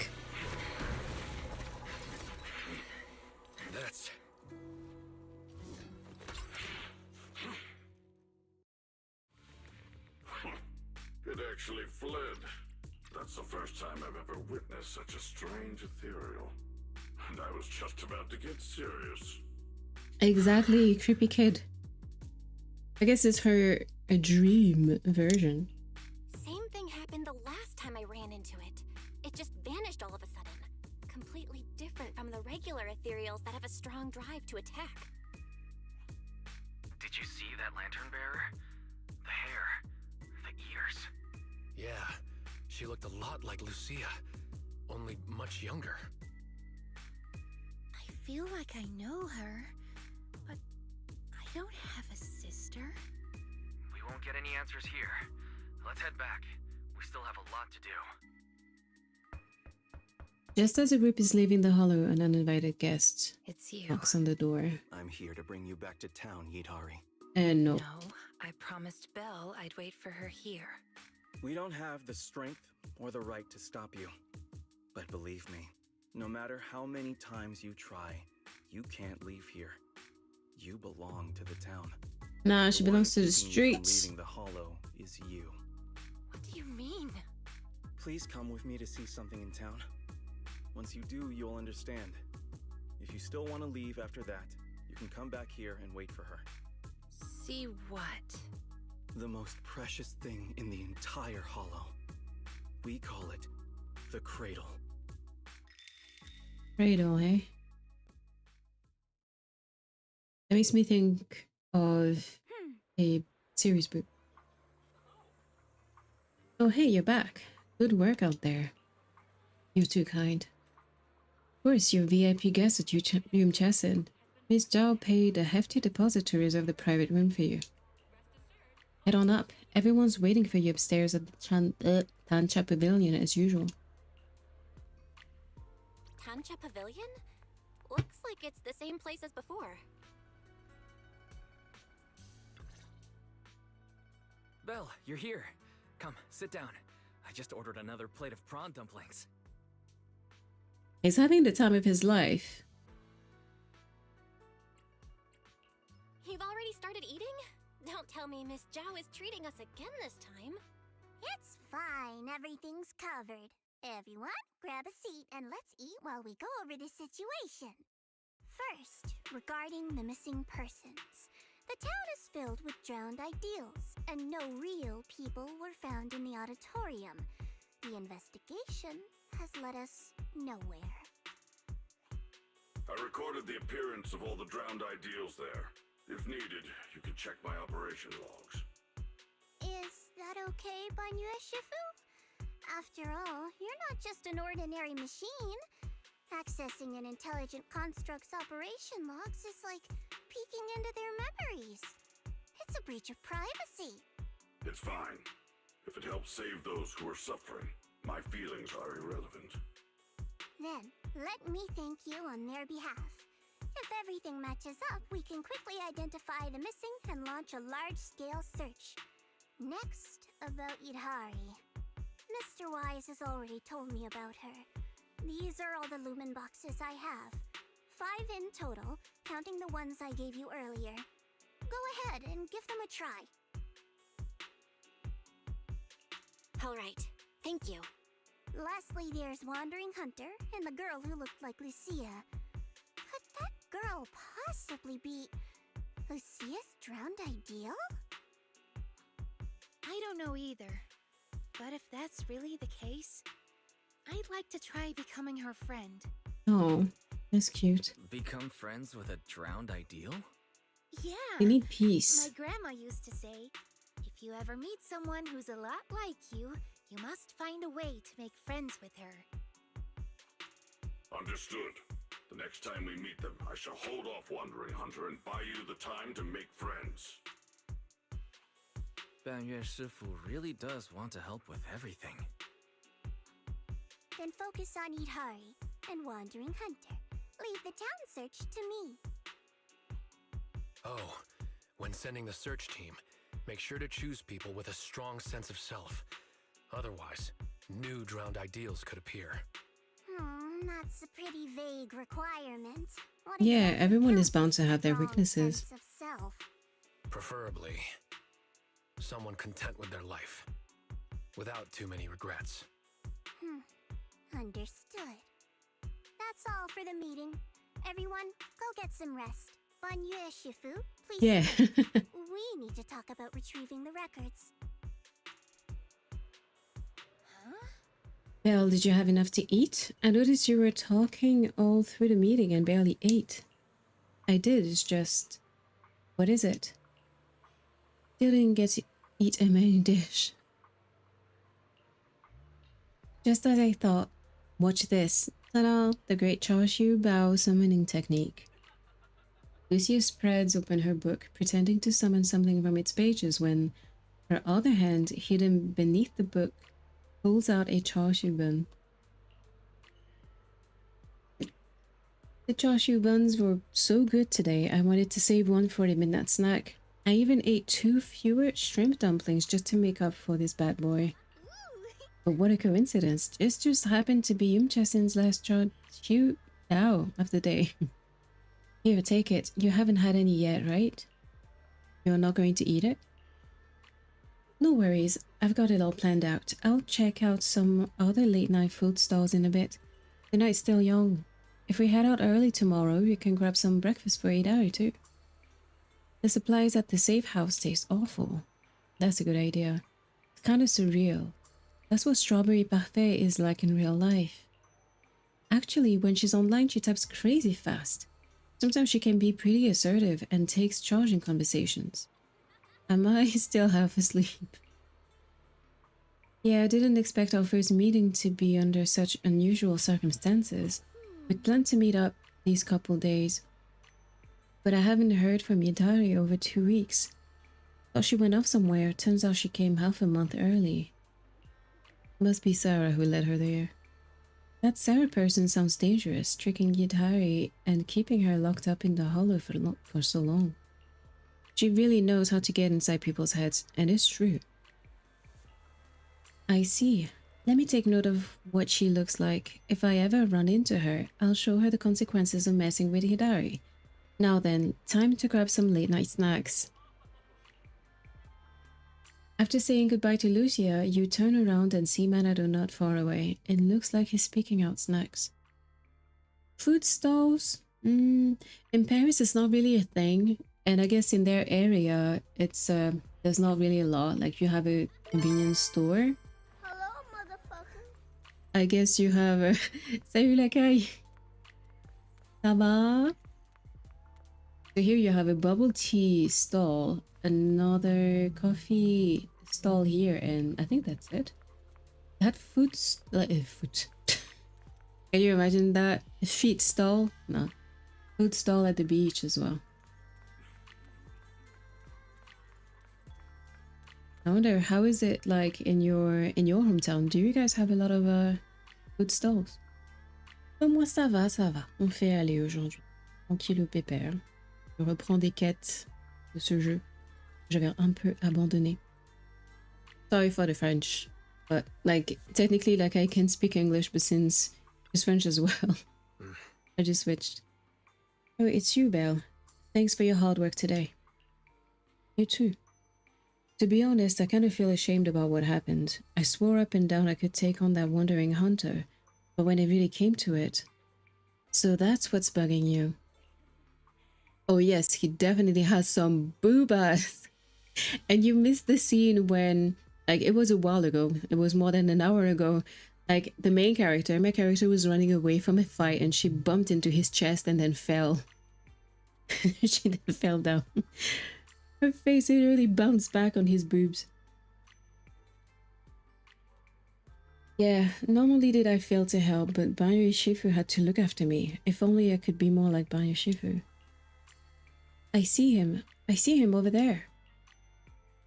That's... It actually fled. That's the first time I've ever witnessed such a strange ethereal. And I was just about to get serious. Exactly, creepy kid. I guess it's her a dream version. Same thing happened the last time I ran into it. It just vanished all of a sudden. Completely different from the regular ethereals that have a strong drive to attack. Did you see that lantern bearer? The hair, the ears. Yeah, she looked a lot like Lucia, only much younger. I feel like I know her, but I don't have a sister. We won't get any answers here. Let's head back. We still have a lot to do. Just as the group is leaving the hollow, an uninvited guest It's you. knocks on the door. I'm here to bring you back to town, Yidhari. And no. No, I promised Belle I'd wait for her here. We don't have the strength or the right to stop you. But believe me, no matter how many times you try, you can't leave here. You belong to the town. Nah, she belongs to the Keeping you from streets. leaving the hollow is you. What do you mean? Please come with me to see something in town. Once you do, you'll understand. If you still want to leave after that, you can come back here and wait for her. See what? The most precious thing in the entire hollow. We call it the cradle. Cradle, eh? That makes me think of a series book. Oh hey, you're back. Good work out there. You're too kind. Of course, you're a VIP guest at Room Chesed. Miss Zhao paid a hefty deposit to reserve the private room for you. Head on up. Everyone's waiting for you upstairs at the Tancha Pavilion as usual. Tancha Pavilion? Looks like it's the same place as before. Belle, you're here. Come, sit down. I just ordered another plate of prawn dumplings. He's having the time of his life. You've already started eating? Don't tell me Miss Zhao is treating us again this time. It's fine. Everything's covered. Everyone, grab a seat and let's eat while we go over the situation. First, regarding the missing persons. The town is filled with drowned ideals, and no real people were found in the auditorium. The investigation has led us nowhere. I recorded the appearance of all the drowned ideals there. If needed, you can check my operation logs. Is that okay, Banyu Shifu? After all, you're not just an ordinary machine. Accessing an intelligent construct's operation logs is like peeking into their memories. It's a breach of privacy. It's fine. If it helps save those who are suffering, my feelings are irrelevant. Then, let me thank you on their behalf. If everything matches up, we can quickly identify the missing and launch a large-scale search. Next, about Yidhari. Mr. Wise has already told me about her. These are all the lumen boxes I have. 5 in total, counting the ones I gave you earlier. Go ahead and give them a try. All right, thank you. Lastly, there's Wandering Hunter and the girl who looked like Lucia. Could that girl possibly be Lucia's drowned ideal? I don't know either. But if that's really the case, I'd like to try becoming her friend. Oh, that's cute. Become friends with a drowned ideal? Yeah. They need peace. My grandma used to say, if If you ever meet someone who's a lot like you, you must find a way to make friends with her. Understood. The next time we meet them, I shall hold off Wandering Hunter and buy you the time to make friends. 半月师傅 really does want to help with everything. Then focus on Idhari and Wandering Hunter. Leave the town search to me. Oh, when sending the search team, make sure to choose people with a strong sense of self. Otherwise, new drowned ideals could appear. That's a pretty vague requirement. What Yeah, exactly everyone is counts bound as to have their strong weaknesses. sense of self? Preferably, someone content with their life, without too many regrets. Understood. That's all for the meeting. Everyone, go get some rest. Bonne Shifu, please Yeah. stay. We need to talk about retrieving the records. Belle, did you have enough to eat? I noticed you were talking all through the meeting and barely ate. I did, it's just... What is it? Still didn't get to eat a main dish. Just as I thought. Watch this. Ta-da! The Great Chashu Bao summoning technique. Lucia spreads open her book, pretending to summon something from its pages when, her other hand, hidden beneath the book, pulls out a chashu bun. The chashu buns were so good today, I wanted to save one for the midnight snack. I even ate 2 fewer shrimp dumplings just to make up for this bad boy. But what a coincidence. This just happened to be Yumchesin's last chashu bao of the day. Here, take it. You haven't had any yet, right? You're not going to eat it? No worries, I've got it all planned out. I'll check out some other late-night food stalls in a bit. The night's still young. If we head out early tomorrow, we can grab some breakfast for Idari too. The supplies at the safe house taste awful. That's a good idea. It's kind of surreal. That's what Strawberry Parfait is like in real life. Actually, when she's online, she types crazy fast. Sometimes she can be pretty assertive and takes charge in conversations. Am I still half asleep? Yeah, I didn't expect our first meeting to be under such unusual circumstances. We planned to meet up these couple days, but I haven't heard from Yadari over 2 weeks. Thought she went off somewhere. Turns out she came half a month early. Must be Sarah who led her there. That Sarah person sounds dangerous, tricking Yadari and keeping her locked up in the hollow for so long. She really knows how to get inside people's heads, and it's true. I see. Let me take note of what she looks like. If I ever run into her, I'll show her the consequences of messing with Hidari. Now then, time to grab some late-night snacks. After saying goodbye to Lucia, you turn around and see Manado not far away. It looks like he's picking out snacks. Food stalls? In Paris, it's not really a thing. And I guess in their area, it's there's not really a lot. Like, you have a convenience store. Hello, motherfucker. I guess you have a... Salut la caille! Ça va? So here you have a bubble tea stall, another coffee stall here, and I think that's it. That food... food. Can you imagine that? A feet stall? No. Food stall at the beach as well. I wonder, how is it like in your hometown? Do you guys have a lot of food stalls? Moi ça va, ça va. On fait aller aujourd'hui. Tranquille au pépère. Je reprends des quêtes de ce jeu. J'avais un peu abandonné. Sorry for the French, but like technically, like I can speak English, but since it's French as well, I just switched. Oh, it's you, Belle. Thanks for your hard work today. You too. To be honest, I kind of feel ashamed about what happened. I swore up and down I could take on that wandering hunter, but when it really came to it... So that's what's bugging you. Oh yes, he definitely has some boobas. And you missed the scene when, like, it was a while ago. It was more than an hour ago. Like, the main character, my character was running away from a fight and she bumped into his chest and then fell. She then fell down. Her face literally bounced back on his boobs. Yeah, not only did I fail to help, but Banyu Shifu had to look after me. If only I could be more like Banyu Shifu. I see him. I see him over there.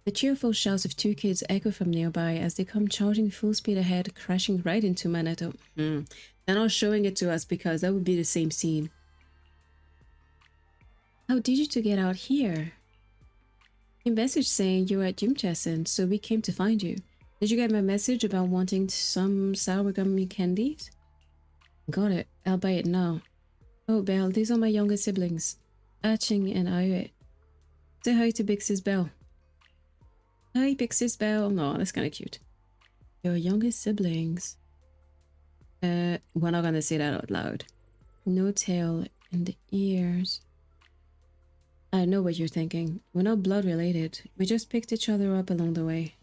The cheerful shouts of two kids echo from nearby as they come charging full speed ahead, crashing right into Minato. They're not showing it to us because that would be the same scene. How did you two get out here? A message saying you were at gym lesson, so we came to find you. Did you get my message about wanting some sour gummy candies? Got it. I'll buy it now. Oh, Belle, these are my younger siblings. Aching and Aue. Say hi to Big Sis Belle. Hi, Big Sis Belle. No, that's kind of cute. Your youngest siblings. We're not gonna say that out loud. No tail in the ears. I know what you're thinking. We're not blood related. We just picked each other up along the way.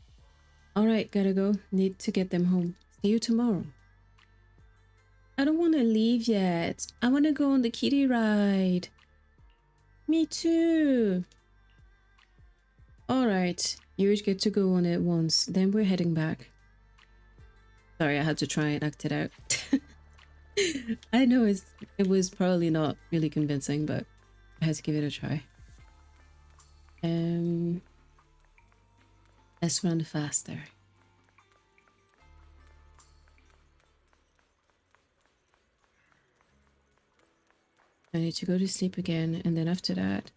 Alright, gotta go. Need to get them home. See you tomorrow. I don't want to leave yet. I want to go on the kiddie ride. Me too. Alright, you each get to go on it once. Then we're heading back. Sorry, I had to try and act it out. I know it was probably not really convincing, but I had to give it a try. Let's run faster. I need to go to sleep again, and then after that,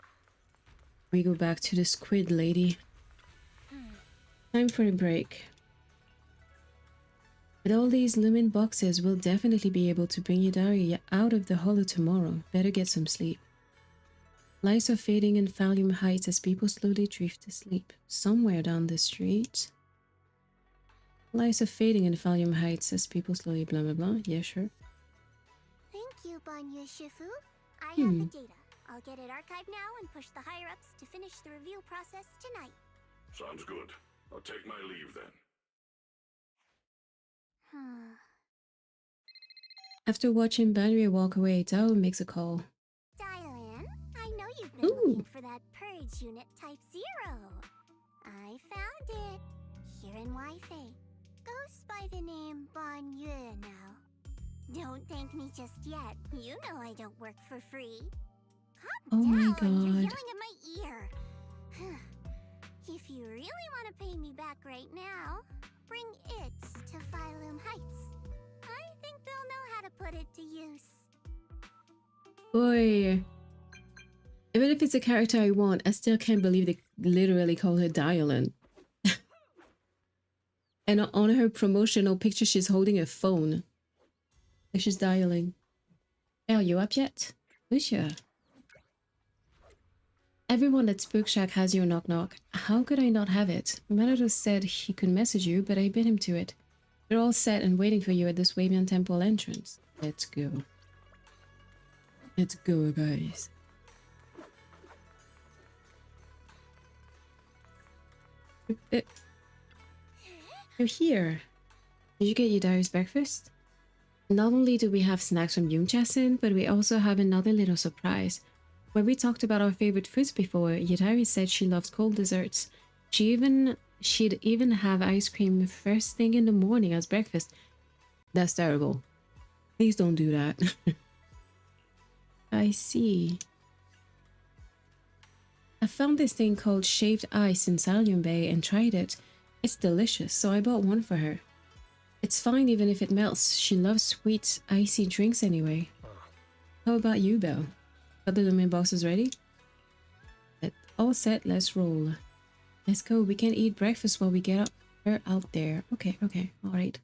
we go back to the squid lady. Time for a break. With all these lumin boxes, we'll definitely be able to bring Yidari out of the hollow tomorrow. Better get some sleep. Lights are fading in Thallium Heights as people slowly drift to sleep. Somewhere down the street. Lights are fading in Thallium Heights as people slowly blah blah blah. Yeah, sure. Thank you, Banyu Shifu. I have the data. I'll get it archived now and push the higher-ups to finish the review process tonight. Sounds good. I'll take my leave then. After watching Banri walk away, Tao makes a call. Dylan, I know you've been looking for that purge unit type 0. I found it. Here in Wi-Fi. Goes by the name Banyu now. Don't thank me just yet. You know I don't work for free. Calm down, My God. You're yelling at my ear. If you really want to pay me back right now, bring it to Phylum Heights. I think they'll know how to put it to use. Boy. Even if it's a character I want, I still can't believe they literally call her Dylan. And on her promotional picture, she's holding a phone. Like she's dialing. Are you up yet? Lucia. Everyone at Spook Shack has your knock-knock. How could I not have it? Minato said he could message you, but I beat him to it. They're all set and waiting for you at the Swabian Temple entrance. Let's go. Let's go, guys. You're here. Did you get your diary's breakfast? Not only do we have snacks from Yumchasen, but we also have another little surprise. When we talked about our favorite foods before, Yidari said she loves cold desserts. She'd even have ice cream first thing in the morning as breakfast. That's terrible. Please don't do that. I see. I found this thing called shaved ice in Salium Bay and tried it. It's delicious, so I bought one for her. It's fine even if it melts. She loves sweet, icy drinks anyway. How about you, Belle? Got the lumin boxes ready? All set, let's roll. Let's go. We can eat breakfast while we get her out there. Okay, alright.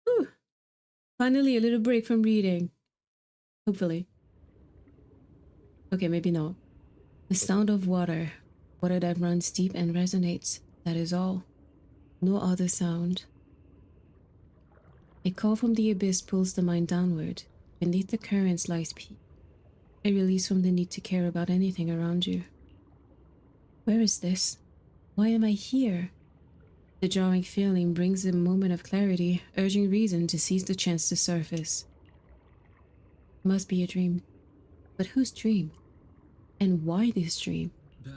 Whew. Finally, a little break from reading. Hopefully. Okay, maybe not. The sound of water. Water that runs deep and resonates. That is all. No other sound. A call from the abyss pulls the mind downward. Beneath the currents lies peace. A release from the need to care about anything around you. Where is this? Why am I here? The jarring feeling brings a moment of clarity, urging reason to seize the chance to surface. Must be a dream. But whose dream? And why this dream? Belle,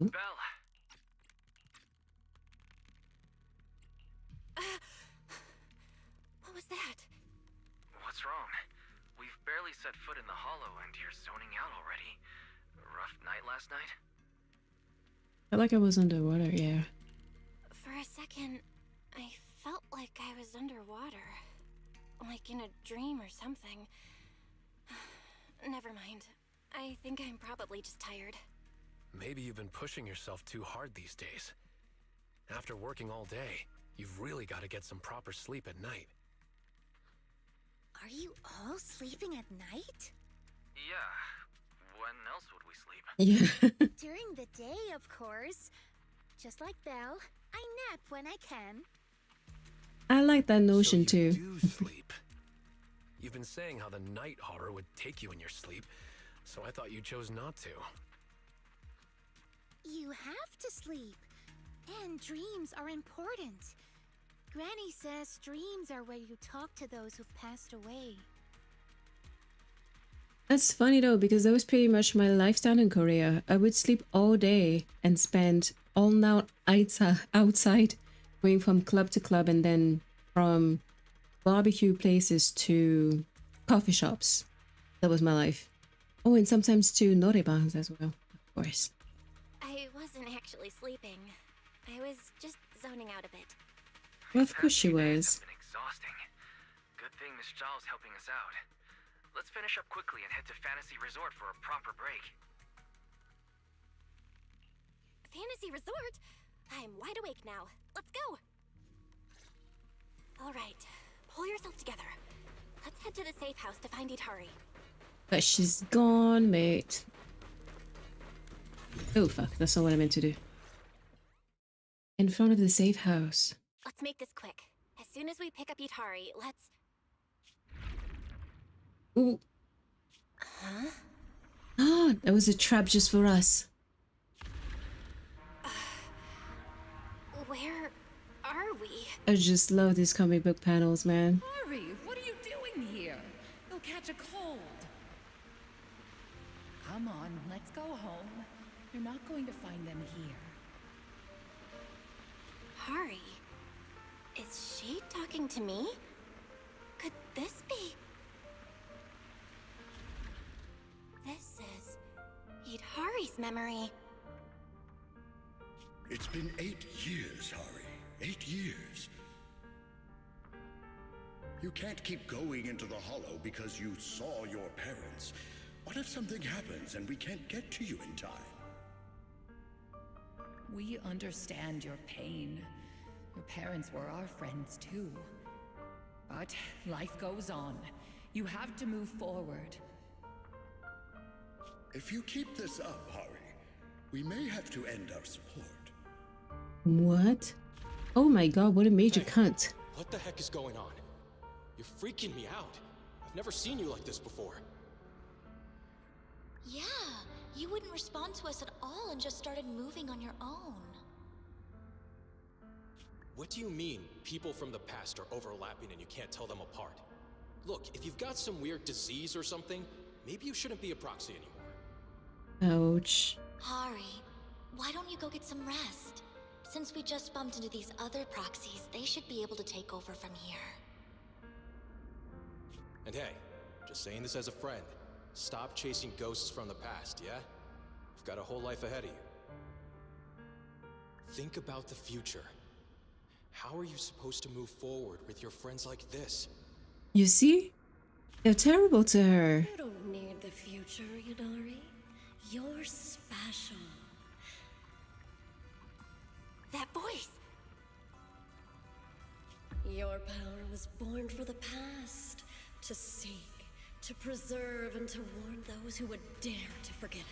Belle. What was that? What's wrong? We've barely set foot in the hollow and you're zoning out already. Rough night last night? I felt like I was underwater, yeah. For a second, I felt like I was underwater. Like in a dream or something. Never mind. I think I'm probably just tired. Maybe you've been pushing yourself too hard these days. After working all day, you've really got to get some proper sleep at night. Are you all sleeping at night? Yeah. When else would we sleep? Yeah. During the day, of course. Just like Belle, I nap when I can. I like that notion so you too. do sleep. You've been saying how the night horror would take you in your sleep, so I thought you chose not to. You have to sleep. And dreams are important. Granny says dreams are where you talk to those who've passed away. That's funny though, because that was pretty much my lifestyle in Korea. I would sleep all day and spend all night outside, going from club to club and then from barbecue places to coffee shops. That was my life. Oh, and sometimes to norebangs as well, of course. I wasn't actually sleeping. I was just zoning out a bit. Well, of course she was. It's been exhausting. Good thing Miss Zhao's helping us out. Let's finish up quickly and head to Fantasy Resort for a proper break. Fantasy Resort? I'm wide awake now. Let's go! Alright, pull yourself together. Let's head to the safe house to find Itari. But she's gone, mate. Oh fuck, that's not what I meant to do. In front of the safe house. Let's make this quick. As soon as we pick up Itari, let's... Ooh. Huh? Ah, that was a trap just for us. Where are we? I just love these comic book panels, man. Hurry! What are you doing here? You'll catch a cold. Come on, let's go home. You're not going to find them here. Hari? Is she talking to me? Could this be... This is... Itari's memory. It's been 8 years, Hari. 8 years. You can't keep going into the hollow because you saw your parents. What if something happens and we can't get to you in time? We understand your pain. Your parents were our friends too. But life goes on. You have to move forward. If you keep this up, Hari, we may have to end our support. What? Oh my god, what a major cunt. What the heck is going on? You're freaking me out. I've never seen you like this before. Yeah, you wouldn't respond to us at all and just started moving on your own. What do you mean, people from the past are overlapping and you can't tell them apart? Look, if you've got some weird disease or something, maybe you shouldn't be a proxy anymore. Ouch. Hari, why don't you go get some rest? Since we just bumped into these other proxies, they should be able to take over from here. And hey, just saying this as a friend. Stop chasing ghosts from the past, yeah? You've got a whole life ahead of you. Think about the future. How are you supposed to move forward with your friends like this? You see? They're terrible to her. You don't need the future, Itari. You're special. That voice! Your power was born for the past, to seek, to preserve, and to warn those who would dare to forget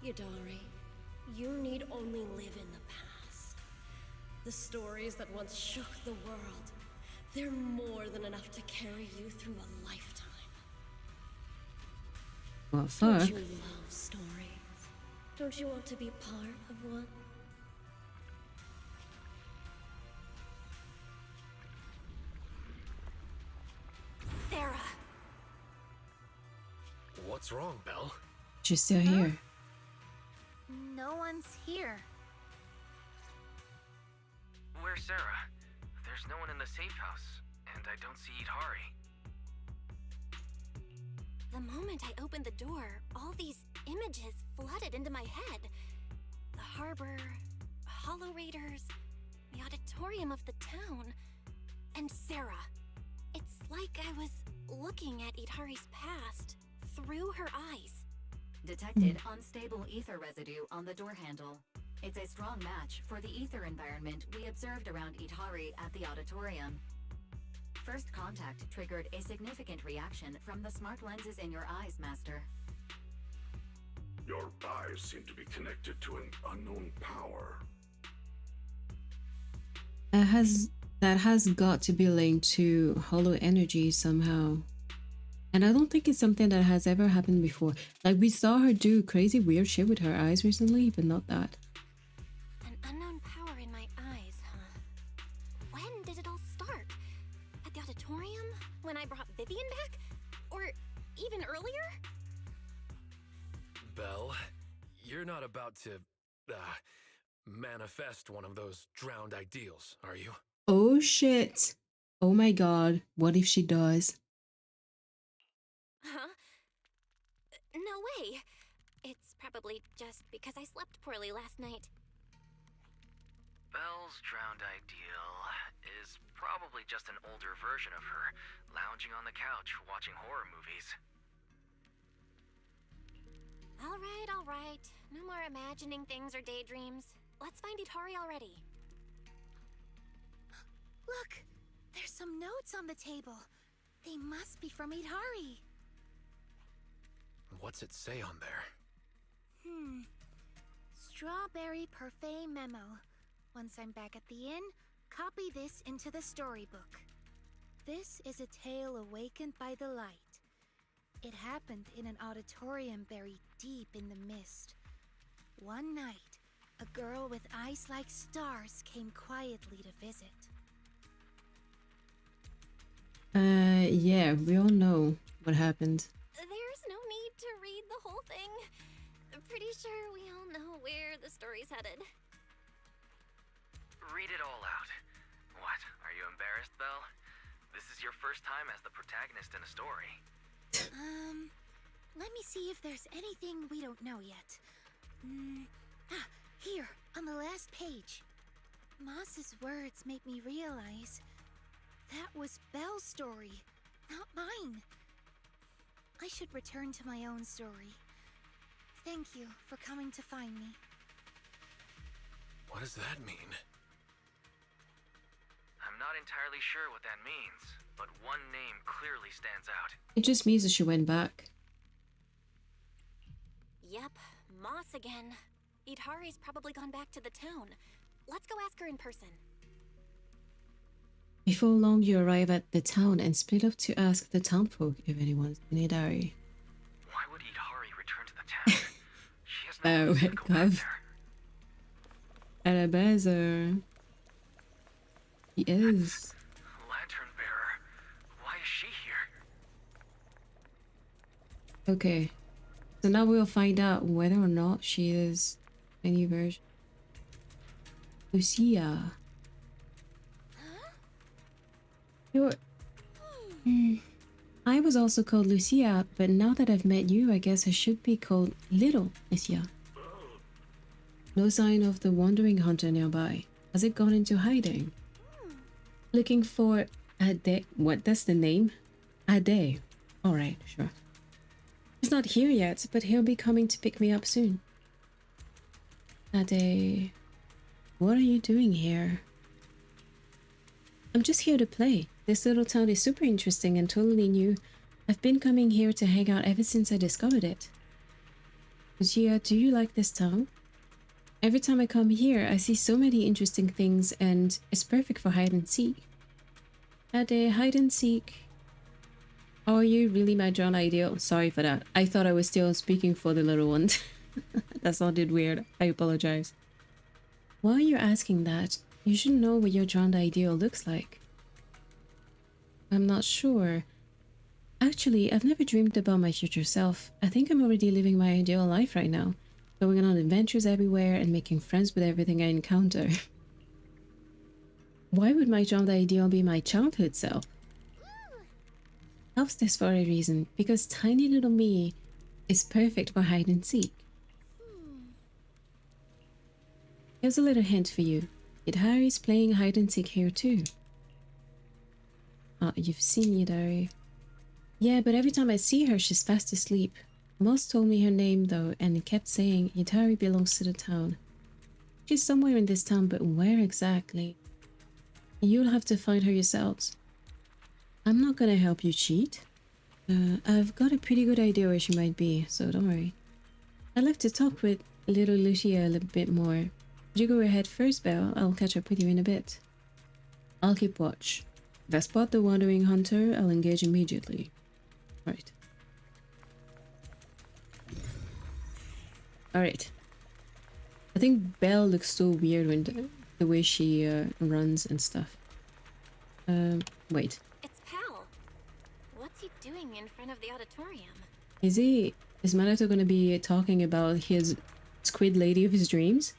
it. Itari, you need only live in the past. The stories that once shook the world, they're more than enough to carry you through a lifetime. Well, fuck. Don't you love stories? Don't you want to be part of one? Sarah! What's wrong, Belle? She's still here. one's here. Where's Sarah? There's no one in the safe house, and I don't see Itari. The moment I opened the door, all these images flooded into my head. The harbor, Hollow Raiders, the auditorium of the town, and Sarah. It's like I was looking at Itari's past through her eyes. Detected unstable ether residue on the door handle. It's a strong match for the ether environment we observed around Itari at the auditorium. First contact triggered a significant reaction from the smart lenses in your eyes, Master. Your eyes seem to be connected to an unknown power. That has got to be linked to hollow energy somehow. And I don't think it's something that has ever happened before. Like, we saw her do crazy weird shit with her eyes recently, but not that. An unknown power in my eyes, huh? When did it all start? At the auditorium? When I brought Vivian back? Or even earlier? Belle, you're not about to, manifest one of those drowned ideals, are you? Oh shit. Oh my god. What if she does? Huh? No way. It's probably just because I slept poorly last night. Belle's drowned ideal is probably just an older version of her, lounging on the couch watching horror movies. All right. No more imagining things or daydreams. Let's find Itari already. Look! There's some notes on the table. They must be from Itari. What's it say on there? Strawberry Parfait memo. Once I'm back at the inn, copy this into the storybook. This is a tale awakened by the light. It happened in an auditorium buried deep in the mist. One night, a girl with eyes like stars came quietly to visit. Yeah, we all know what happened. There's no need to read the whole thing. I'm pretty sure we all know where the story's headed. Read it all out. What, are you embarrassed, Belle? This is your first time as the protagonist in a story. Let me see if there's anything we don't know yet. Here, on the last page. Moss's words make me realize that was Belle's story, not mine. I should return to my own story. Thank you for coming to find me. What does that mean? I'm not entirely sure what that means, but one name clearly stands out. It just means that she went back. Yep, Moss again. Itari's probably gone back to the town. Let's go ask her in person. Before long, you arrive at the town and split up to ask the townfolk if anyone's in Itari. Why would Itari return to the town? She has no reason to go back there. À la base, he is. Lantern bearer. Why is she here? Okay. So now we'll find out whether or not she is any version. Lucia. You're... I was also called Lucia, but now that I've met you, I guess I should be called Little Lucia. No sign of the wandering hunter nearby. Has it gone into hiding? Looking for Ade. What? That's the name? Ade. Alright, sure. He's not here yet, but he'll be coming to pick me up soon. Ade. What are you doing here? I'm just here to play. This little town is super interesting and totally new. I've been coming here to hang out ever since I discovered it. Lucia, do you like this town? Every time I come here, I see so many interesting things and it's perfect for hide and seek. Ade, hide and seek. Are you really my John ideal? Sorry for that. I thought I was still speaking for the little one. That sounded weird. I apologize. Why are you asking that? You should know what your drowned ideal looks like. I'm not sure. Actually, I've never dreamed about my future self. I think I'm already living my ideal life right now. going on adventures everywhere and making friends with everything I encounter. Why would my job ideal be my childhood self? Loves this for a reason, because tiny little me is perfect for hide and seek. Here's a little hint for you. Hidari's playing hide and seek here too. Ah, you've seen Hidari. Yeah, but every time I see her, she's fast asleep. Moss told me her name though, and kept saying Hidari belongs to the town. She's somewhere in this town, but where exactly? You'll have to find her yourselves. I'm not gonna help you cheat. I've got a pretty good idea where she might be, so don't worry. I'd like to talk with little Lucia a little bit more. You go ahead first, Belle. I'll catch up with you in a bit. I'll keep watch. If I spot the wandering hunter, I'll engage immediately. Right. Alright. I think Belle looks so weird when the way she runs and stuff. Wait. It's Pal. What's he doing in front of the auditorium? Is Manato gonna be talking about his squid lady of his dreams?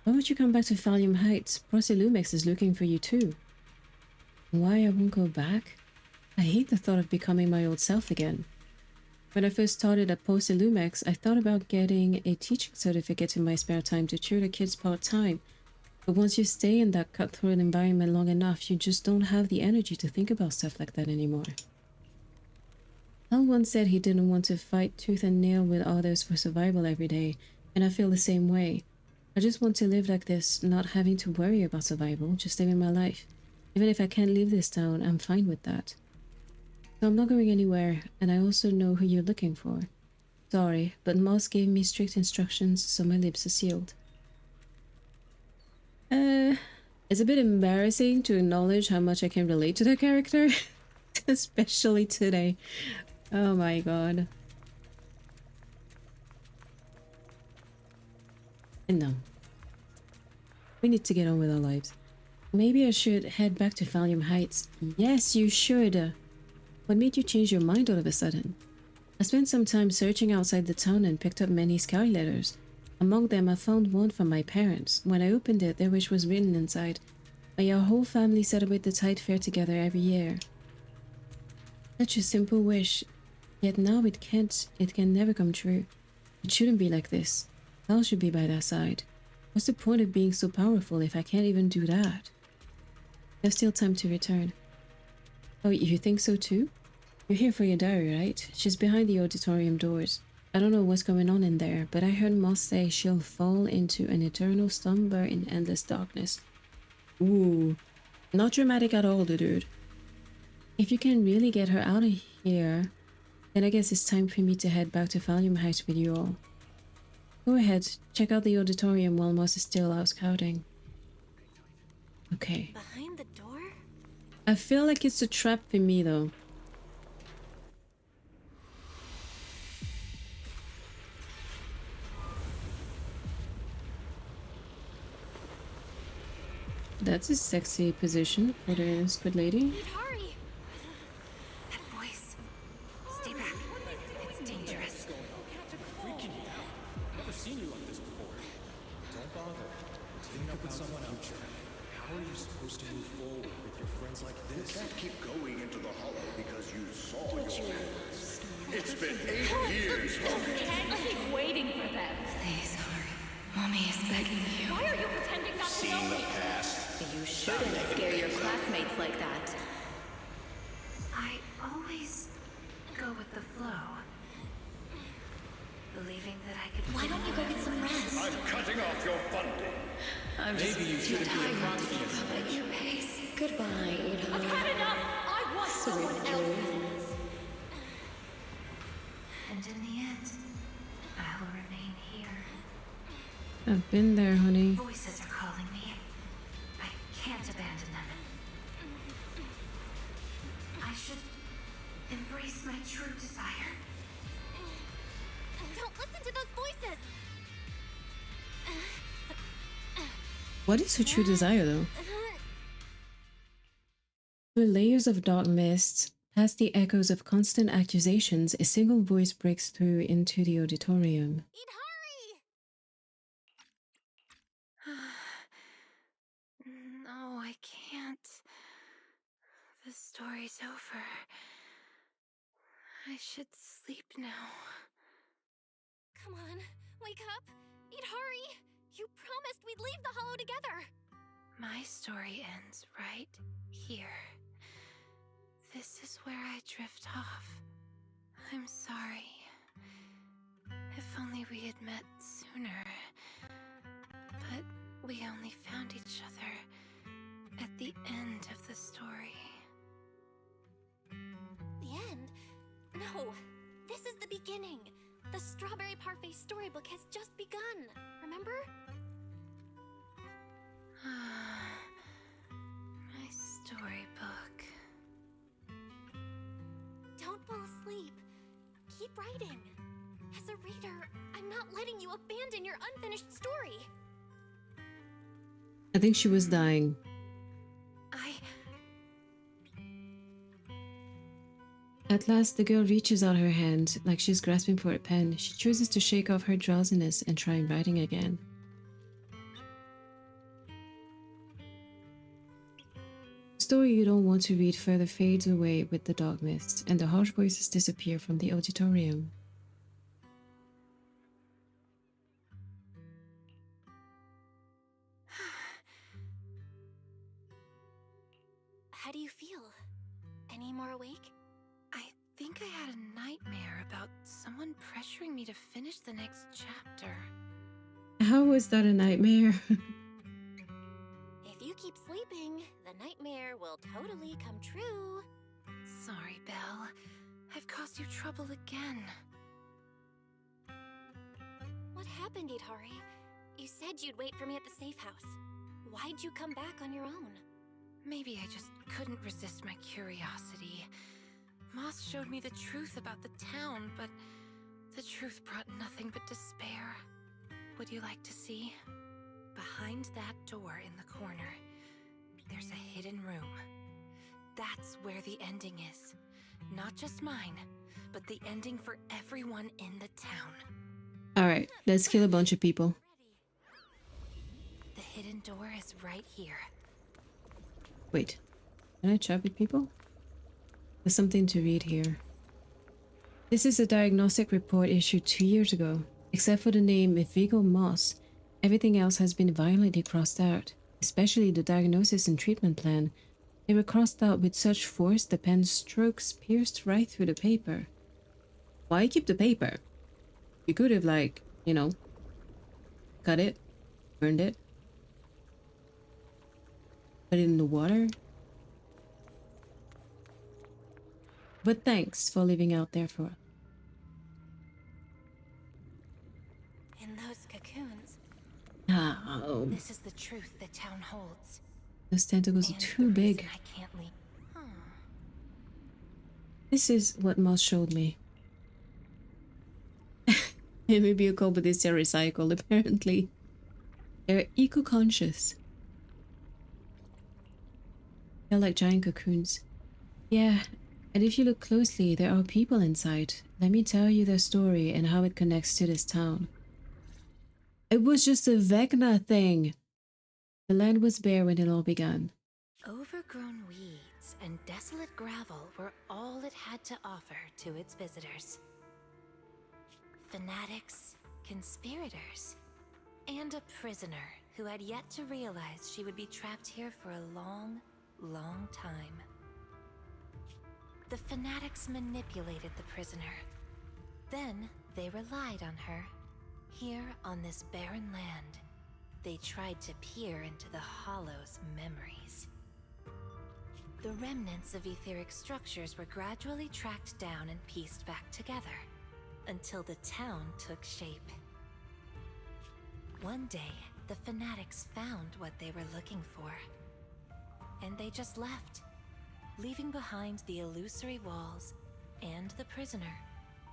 Why would you come back to Valium Heights? Lumex is looking for you too. Why I won't go back? I hate the thought of becoming my old self again. When I first started at Lumex, I thought about getting a teaching certificate in my spare time to tutor kids part-time. But once you stay in that cutthroat environment long enough, you just don't have the energy to think about stuff like that anymore. Hal once said he didn't want to fight tooth and nail with others for survival every day, and I feel the same way. I just want to live like this, not having to worry about survival, just living my life. Even if I can't leave this town, I'm fine with that. So I'm not going anywhere, and I also know who you're looking for. Sorry, but Moss gave me strict instructions, so my lips are sealed. It's a bit embarrassing to acknowledge how much I can relate to the character, especially today. Oh my god. And no. We need to get on with our lives. Maybe I should head back to Valium Heights. Yes, you should. What made you change your mind all of a sudden? I spent some time searching outside the town and picked up many sky letters. Among them, I found one from my parents. When I opened it, their wish was written inside. May our whole family celebrate the Tide Fair together every year. Such a simple wish, yet now it can never come true. It shouldn't be like this. Val should be by their side. What's the point of being so powerful if I can't even do that? There's still time to return. Oh, you think so too? You're here for your diary, right? She's behind the auditorium doors. I don't know what's going on in there, but I heard Moss say she'll fall into an eternal slumber in endless darkness. Ooh, not dramatic at all, dude. If you can really get her out of here, then I guess it's time for me to head back to Valium Heights with you all. Go ahead, check out the auditorium while Moss is still out scouting. Okay. Behind the door? I feel like it's a trap for me though. That's a sexy position for the squid lady. Hurry! That voice. Stay back. It's dangerous. Freaking you out. Never seen you like this before. Don't bother. Think up with someone else. How are you supposed to move forward with your friends like You this? can't keep going into the hollow because you saw your parents. It's been 8 years, Harry. I keep waiting for them. Please, Harry. Mommy is begging you. Why are you pretending not to know me? You shouldn't scare your classmates like that. I always go with the flow. Believing that I could. Why don't you go get some rest? I'm cutting off your funding. Maybe you should have been confident at your pace. Goodbye, Ada. I've had enough! I want someone else! And in the end, I will remain here. I've been there, honey. Voices are calling me. I can't abandon them. I should embrace my true desire. Don't listen to those voices! What is her true desire though? Through layers of dark mist, past the echoes of constant accusations, a single voice breaks through into the auditorium. Hurry! I can't. The story's over. I should sleep now. Come on, wake up! Hurry! You promised we'd leave the hollow together! My story ends right here. This is where I drift off. I'm sorry. If only we had met sooner. But we only found each other at the end of the story. The end? No, this is the beginning. The Strawberry Parfait storybook has just begun, remember? My storybook. Don't fall asleep. Keep writing. As a reader, I'm not letting you abandon your unfinished story. I think she was dying. At last, the girl reaches out her hand, like she's grasping for a pen. She chooses to shake off her drowsiness and try writing again. The story you don't want to read further fades away with the dark mist, and the harsh voices disappear from the auditorium. How do you feel? Any more awake? I think I had a nightmare about someone pressuring me to finish the next chapter. How was that a nightmare? If you keep sleeping, the nightmare will totally come true. Sorry, Belle. I've caused you trouble again. What happened, Idhari? You said you'd wait for me at the safe house. Why'd you come back on your own? Maybe I just couldn't resist my curiosity. Moss showed me the truth about the town, but the truth brought nothing but despair. Would you like to see? Behind that door in the corner, there's a hidden room. That's where the ending is. Not just mine, but the ending for everyone in the town. Alright, let's kill a bunch of people. The hidden door is right here. Wait, can I chat with people? There's something to read here. This is a diagnostic report issued 2 years ago. Except for the name Vigo Moss, everything else has been violently crossed out, especially the diagnosis and treatment plan. They were crossed out with such force the pen's strokes pierced right through the paper. Why keep the paper? You could have, like, you know, cut it, burned it, put it in the water. But thanks for living out there for us. In those cocoons. Oh. This is the truth the town holds. Those tentacles are too big. I can't leave. This is what Moss showed me. Maybe a couple, but they're recycled, apparently. They're eco-conscious. They're like giant cocoons. Yeah, and if you look closely, there are people inside. Let me tell you their story and how it connects to this town. It was just a Vecna thing. The land was bare when it all began. Overgrown weeds and desolate gravel were all it had to offer to its visitors. Fanatics, conspirators, and a prisoner who had yet to realize she would be trapped here for a long, long time. The fanatics manipulated the prisoner. Then they relied on her. Here on this barren land, they tried to peer into the Hollow's memories. The remnants of etheric structures were gradually tracked down and pieced back together, until the town took shape. One day, the fanatics found what they were looking for. And they just left, leaving behind the illusory walls and the prisoner,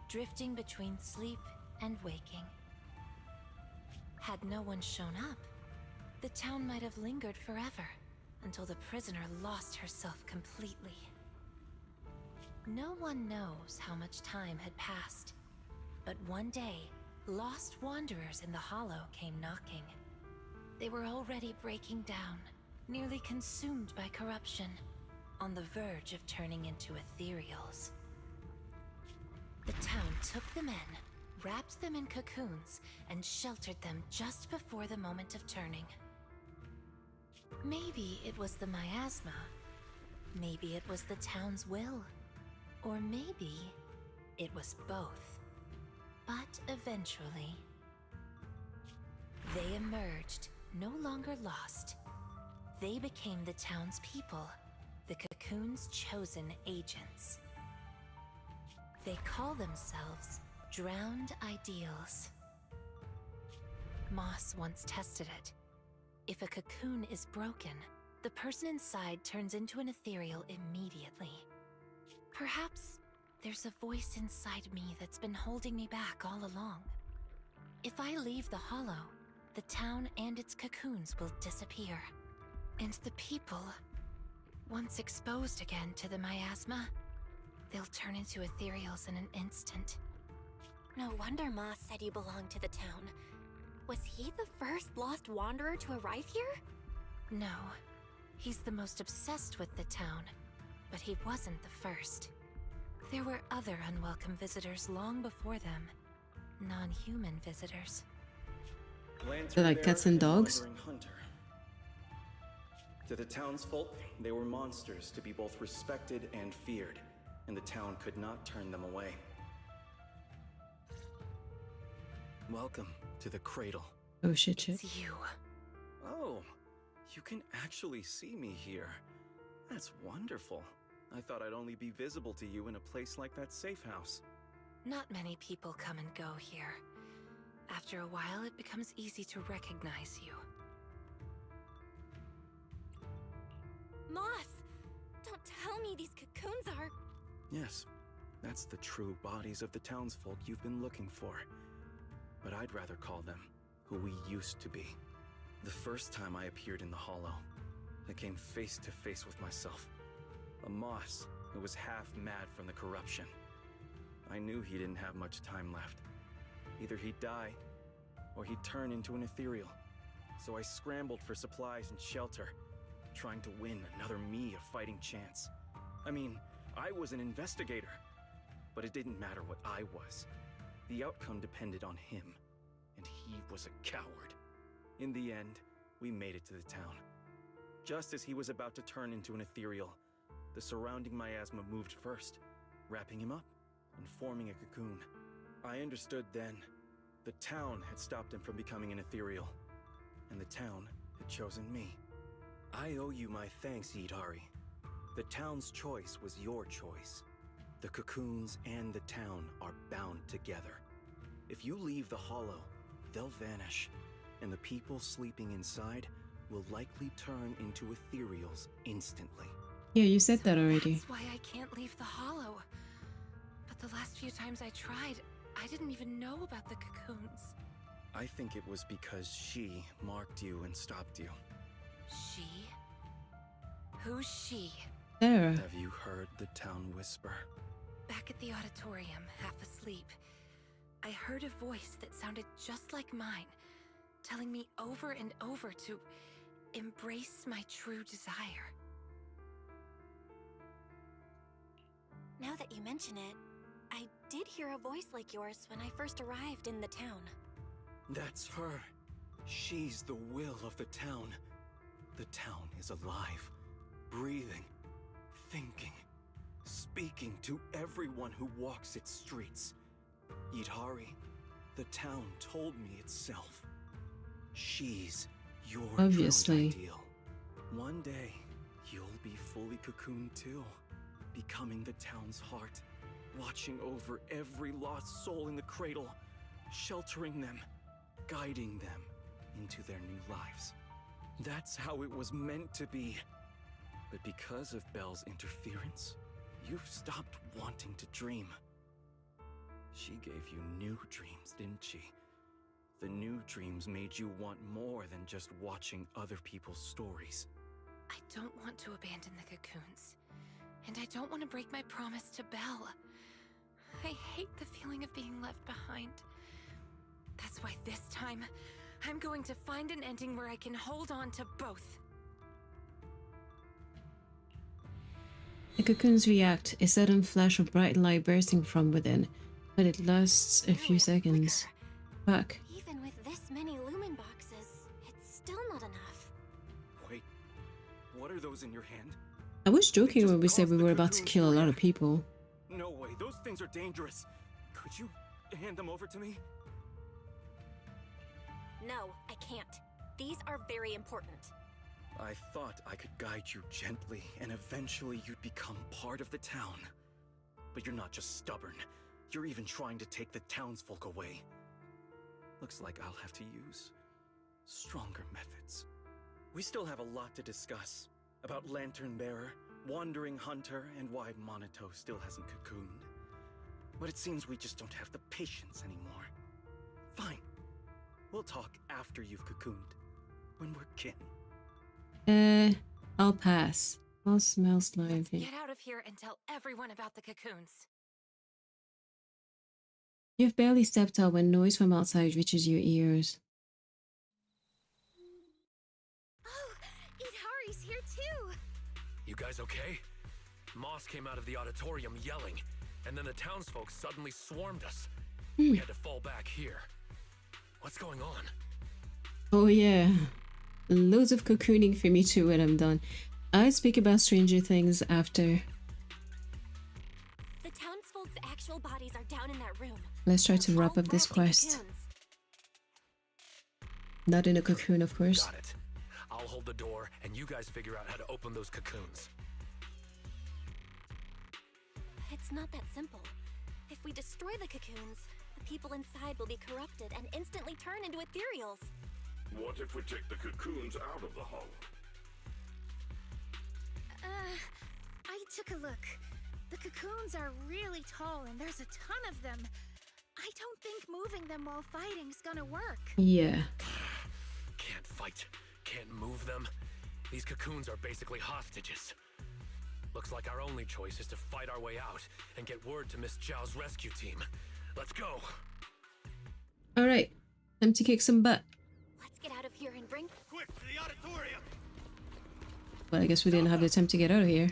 drifting between sleep and waking. Had no one shown up, the town might have lingered forever, until the prisoner lost herself completely. No one knows how much time had passed, but one day, lost wanderers in the Hollow came knocking. They were already breaking down, nearly consumed by corruption, on the verge of turning into ethereals. The town took them in, wrapped them in cocoons, and sheltered them just before the moment of turning. Maybe it was the miasma. Maybe it was the town's will. Or maybe it was both. But eventually, they emerged, no longer lost. They became the town's people, the cocoon's chosen agents. They call themselves Drowned Ideals. Moss once tested it. If a cocoon is broken, the person inside turns into an ethereal immediately. Perhaps there's a voice inside me that's been holding me back all along. If I leave the hollow, the town and its cocoons will disappear. And the people, once exposed again to the miasma, they'll turn into ethereals in an instant. No wonder Moss said you belonged to the town. Was he the first lost wanderer to arrive here? No. He's the most obsessed with the town, but he wasn't the first. There were other unwelcome visitors long before them. Non-human visitors. They're like cats and dogs? Hunter. To the townsfolk, they were monsters to be both respected and feared, and the town could not turn them away. Welcome to the cradle. Oh shit. It's you. Oh, you can actually see me here. That's wonderful. I thought I'd only be visible to you in a place like that safe house. Not many people come and go here. After a while, it becomes easy to recognize you. Moss! Don't tell me these cocoons are... Yes, that's the true bodies of the townsfolk you've been looking for. But I'd rather call them who we used to be. The first time I appeared in the Hollow, I came face to face with myself. A Moss who was half mad from the corruption. I knew he didn't have much time left. Either he'd die, or he'd turn into an ethereal. So I scrambled for supplies and shelter, trying to win another me a fighting chance. I mean, I was an investigator, but it didn't matter what I was. The outcome depended on him, and he was a coward. In the end, we made it to the town. Just as he was about to turn into an ethereal, the surrounding miasma moved first, wrapping him up and forming a cocoon. I understood then. The town had stopped him from becoming an ethereal, and the town had chosen me. I owe you my thanks, Idari. The town's choice was your choice. The cocoons and the town are bound together. If you leave the Hollow, they'll vanish, and the people sleeping inside will likely turn into ethereals instantly. Yeah, you said that already. That's why I can't leave the Hollow. But the last few times I tried, I didn't even know about the cocoons. I think it was because she marked you and stopped you. She? Who's she? Sarah. Have you heard the town whisper? Back at the auditorium, half asleep, I heard a voice that sounded just like mine, telling me over and over to embrace my true desire. Now that you mention it, I did hear a voice like yours when I first arrived in the town. That's her. She's the will of the town. The town is alive, breathing, thinking, speaking to everyone who walks its streets. Idari, the town told me itself. She's your Obviously. drowned ideal. One day, you'll be fully cocooned too, becoming the town's heart, watching over every lost soul in the cradle, sheltering them, guiding them into their new lives. That's how it was meant to be. But because of Belle's interference, you've stopped wanting to dream. She gave you new dreams, didn't she? The new dreams made you want more than just watching other people's stories. I don't want to abandon the cocoons. And I don't want to break my promise to Belle. I hate the feeling of being left behind. That's why this time, I'm going to find an ending where I can hold on to both. The cocoons react, a sudden flash of bright light bursting from within, but it lasts a few seconds. Fuck. Even with this many lumen boxes, it's still not enough. Wait, what are those in your hand? I was joking when we said we were about to kill a lot of people. No way, those things are dangerous. Could you hand them over to me? No, I can't. These are very important. I thought I could guide you gently, and eventually you'd become part of the town. But you're not just stubborn. You're even trying to take the townsfolk away. Looks like I'll have to use stronger methods. We still have a lot to discuss. About Lantern Bearer, Wandering Hunter, and why Monato still hasn't cocooned. But it seems we just don't have the patience anymore. Fine. We'll talk after you've cocooned. When we're kin. I'll pass. All smells like it. Get out of here and tell everyone about the cocoons. You've barely stepped out when noise from outside reaches your ears. Oh, Itari's here too! You guys okay? Moss came out of the auditorium yelling, and then the townsfolk suddenly swarmed us. We had to fall back here. What's going on? Oh yeah. Loads of cocooning for me too when I'm done. I'll speak about Stranger Things after. The townsfolk's actual bodies are down in that room. Let's try to wrap up this quest. Cocoons. Not in a cocoon, of course. Got it. I'll hold the door, and you guys figure out how to open those cocoons. It's not that simple. If we destroy the cocoons, the people inside will be corrupted and instantly turn into ethereals. What if we take the cocoons out of the hollow? I took a look. The cocoons are really tall and there's a ton of them. I don't think moving them while fighting's gonna work. Yeah. Can't fight. Can't move them. These cocoons are basically hostages. Looks like our only choice is to fight our way out and get word to Miss Zhao's rescue team. Let's go. Alright. Time to kick some butt. Let's get out of here and bring quick to the auditorium. But I guess we didn't have the time to get out of here.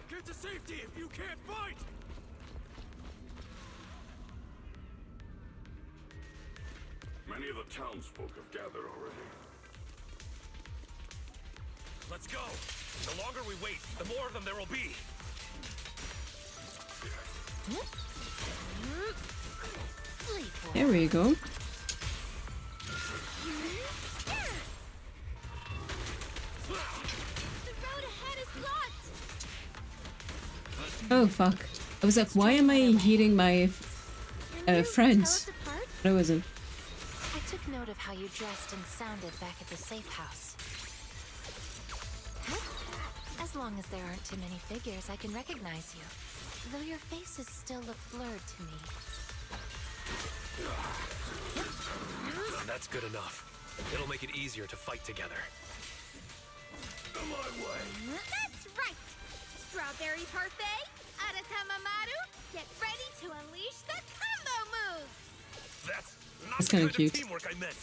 Get to safety if you can't fight. Many of the townsfolk have gathered already. Let's go. The longer we wait, the more of them there will be. There we go. Oh fuck. I was like, why am I hitting my friends? But I wasn't. I took note of how you dressed and sounded back at the safe house. As long as there aren't too many figures, I can recognize you. Though your faces still look blurred to me. That's good enough. It'll make it easier to fight together. My way. That's right! Strawberry Parfait, Aratamamaru, get ready to unleash the combo move! That's not That's the kinda kind cute. of teamwork I meant.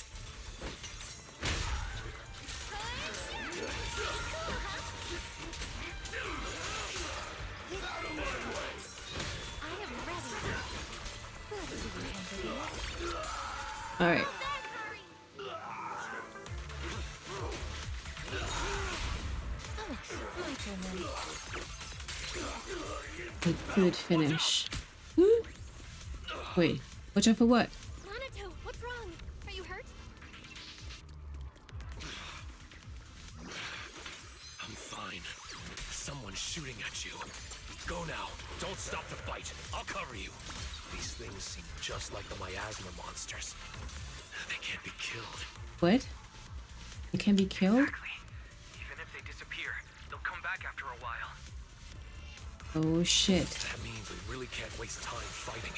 Out of my way. I am ready. Good to you, Anthony. Alright. Oh, my turn then. A good finish. Woo. Wait, watch out for what? Monato, what's wrong? Are you hurt? I'm fine. Someone's shooting at you. Go now. Don't stop the fight. I'll cover you. These things seem just like the miasma monsters. They can't be killed. What? It can be killed? Even if they disappear, they'll come back after a while. Oh shit. That means we really can't waste time fighting.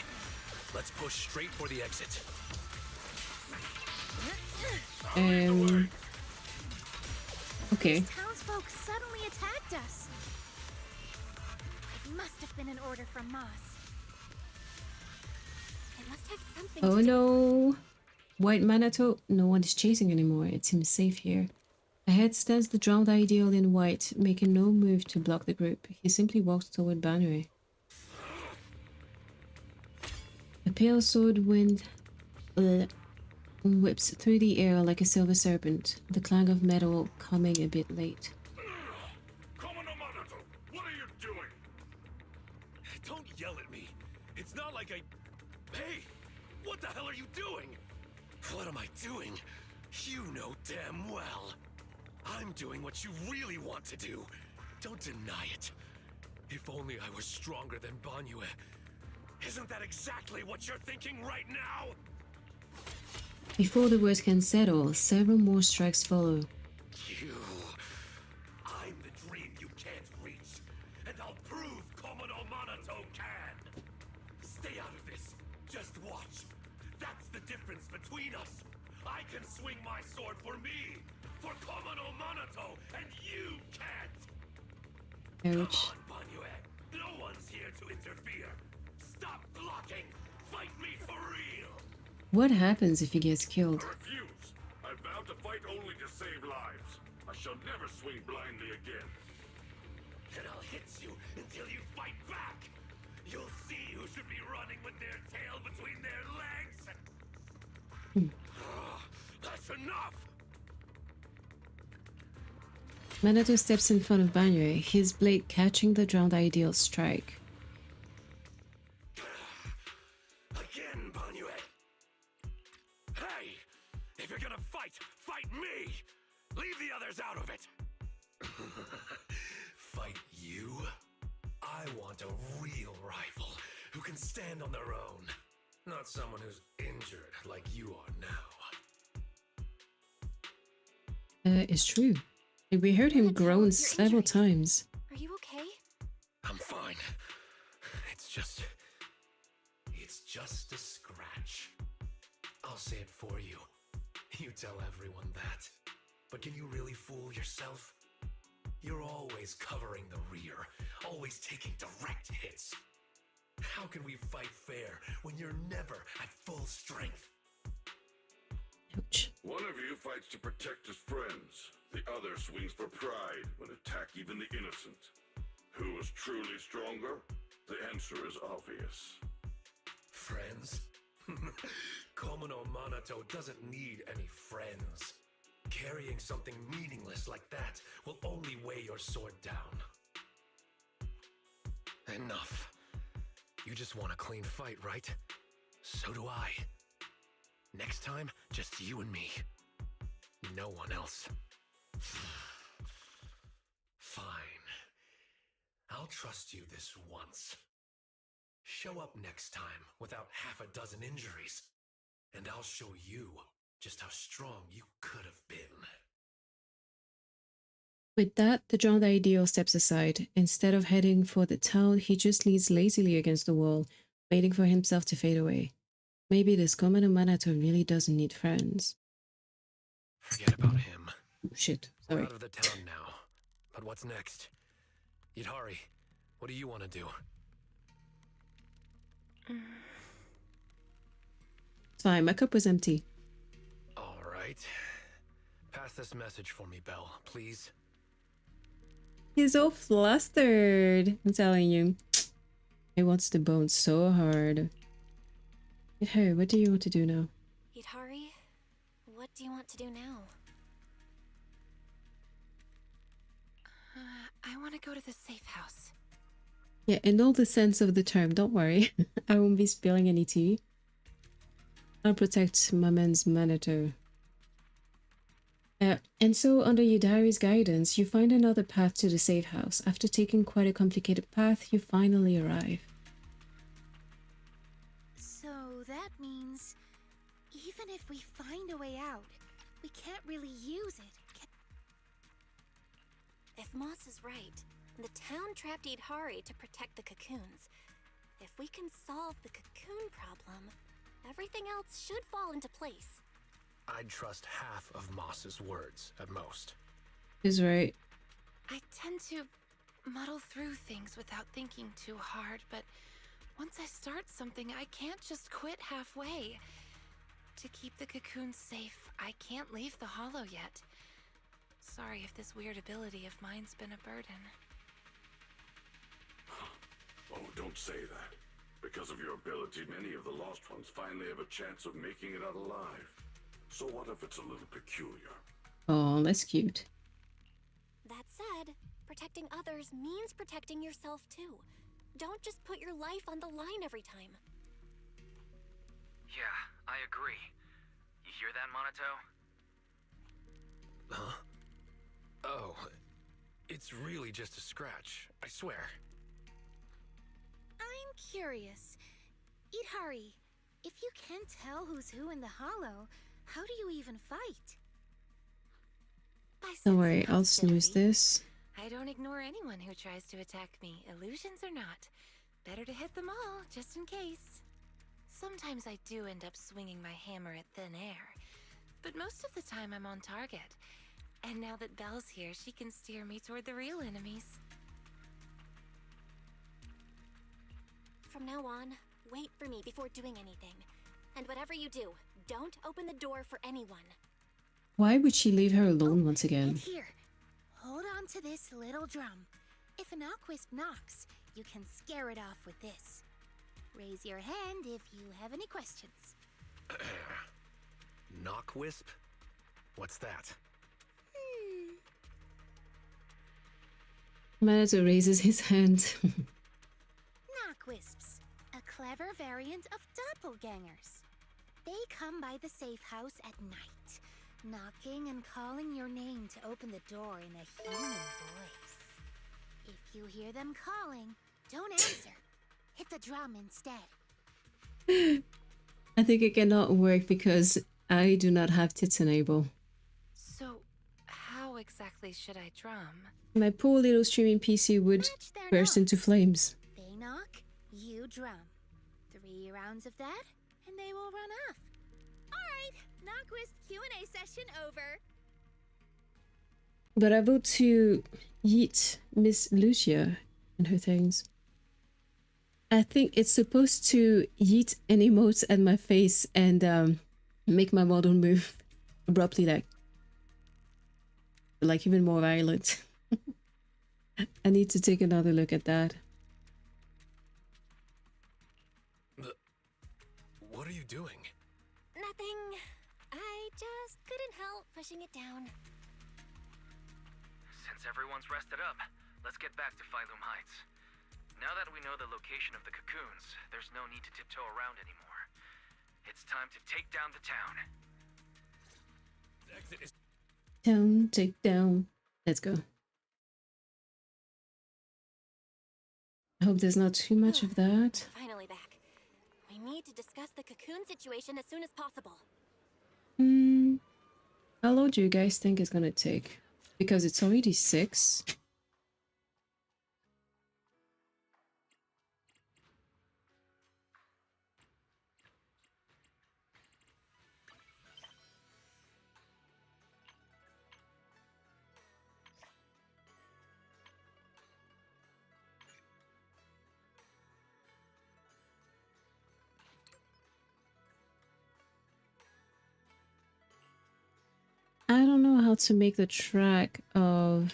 Let's push straight for the exit. Okay. These townsfolk suddenly attacked us. It must have been an order from Moss. It must have something Oh to do. no. White Monato, no one is chasing anymore. It seems safe here. Ahead stands the drowned ideal in white, making no move to block the group. He simply walks toward Banue. A pale sword wind whips through the air like a silver serpent, the clang of metal coming a bit late. What are you doing? Don't yell at me. It's not like I... Hey! What the hell are you doing? What am I doing? You know damn well. I'm doing what you really want to do. Don't deny it. If only I was stronger than Banue. Isn't that exactly what you're thinking right now? Before the words can settle, several more strikes follow. You... I'm the dream you can't reach. And I'll prove Komono Monoto can. Stay out of this. Just watch. That's the difference between us. I can swing my sword for me, for Komono Monoto, and you can't! Ouch. Come on, Banue. No one's here to interfere. Stop blocking! Fight me for real! What happens if he gets killed? I refuse. I vowed to fight only to save lives. I shall never swing blindly again. Then I'll hit you until you fight back! You'll see who should be running with their tail between their legs! That's enough! Minato steps in front of Banue, his blade catching the drowned ideal's strike. Again, Banue! Hey! If you're gonna fight, fight me! Leave the others out of it! Fight you? I want a real rival who can stand on their own. Not someone who's injured like you are now. It's true. We heard him groan several times. Are you okay? I'm fine. It's just a scratch. I'll say it for you. You tell everyone that. But can you really fool yourself? You're always covering the rear, always taking direct hits. How can we fight fair when you're never at full strength? Ouch. One of you fights to protect his friends. The other swings for pride when attack even the innocent. Who is truly stronger? The answer is obvious. Friends? Komono Monoto doesn't need any friends. Carrying something meaningless like that will only weigh your sword down. Enough. You just want a clean fight, right? So do I. Next time, just you and me. No one else. Fine. I'll trust you this once. Show up next time without half a dozen injuries, and I'll show you just how strong you could have been. With that, the drowned ideal steps aside. Instead of heading for the town, he just leans lazily against the wall, waiting for himself to fade away. Maybe this Komono Monoto really doesn't need friends. Forget about him. Shit, We're sorry. out of the town now. But what's next? Yidhari, what do you want to do? It's fine, my cup was empty. All right. Pass this message for me, Belle, please. He's all flustered, I'm telling you. He wants the bone so hard. Hey, what do you want to do now? Yidhari, what do you want to do now? I want to go to the safe house. Yeah, in all the sense of the term, don't worry. I won't be spilling any tea. I'll protect my man's Monoto. And so, under Yidhari's guidance, you find another path to the safe house. After taking quite a complicated path, you finally arrive. So that means, even if we find a way out, we can't really use it. If Moss is right, the town trapped Yidhari to protect the cocoons. If we can solve the cocoon problem, everything else should fall into place. I'd trust half of Moss's words, at most. He's right. I tend to muddle through things without thinking too hard, but once I start something, I can't just quit halfway. To keep the cocoons safe, I can't leave the hollow yet. Sorry if this weird ability of mine's been a burden. Oh, don't say that. Because of your ability, many of the Lost Ones finally have a chance of making it out alive. So what if it's a little peculiar? Oh, that's cute. That said, protecting others means protecting yourself too. Don't just put your life on the line every time. Yeah, I agree. You hear that, Monato? Huh? Oh, it's really just a scratch, I swear. I'm curious. Idhari, if you can't tell who's who in the Hollow, how do you even fight? Don't worry, I'll snooze this. I don't ignore anyone who tries to attack me, illusions or not. Better to hit them all, just in case. Sometimes I do end up swinging my hammer at thin air, but most of the time I'm on target. And now that Belle's here, she can steer me toward the real enemies. From now on, wait for me before doing anything. And whatever you do, don't open the door for anyone. Why would she leave her alone once again? And here, hold on to this little drum. If an Aquisp knocks, you can scare it off with this. Raise your hand if you have any questions. Knockwisp? What's that? Monato raises his hand. Knockwisps, a clever variant of doppelgangers. They come by the safe house at night, knocking and calling your name to open the door in a human voice. If you hear them calling, don't answer. Hit the drum instead. I think it cannot work because I do not have tits enable. So, how exactly should I drum? My poor little streaming PC would burst into flames. They knock, you drum. 3 rounds of that, and they will run off. Alright, Knockwisp Q&A session over. But I vote to yeet Miss Lucia and her things. I think it's supposed to yeet an emote at my face and make my model move abruptly, like even more violent. I need to take another look at that. What are you doing? Nothing. I just couldn't help pushing it down. Since everyone's rested up, let's get back to Phylum Heights. Now that we know the location of the cocoons, there's no need to tiptoe around anymore. It's time to take down the town. Exit is Down, take down. Let's go. I hope there's not too much of that. Finally back. We need to discuss the cocoon situation as soon as possible. How long do you guys think it's gonna take? Because it's already 6. I don't know how to make the track of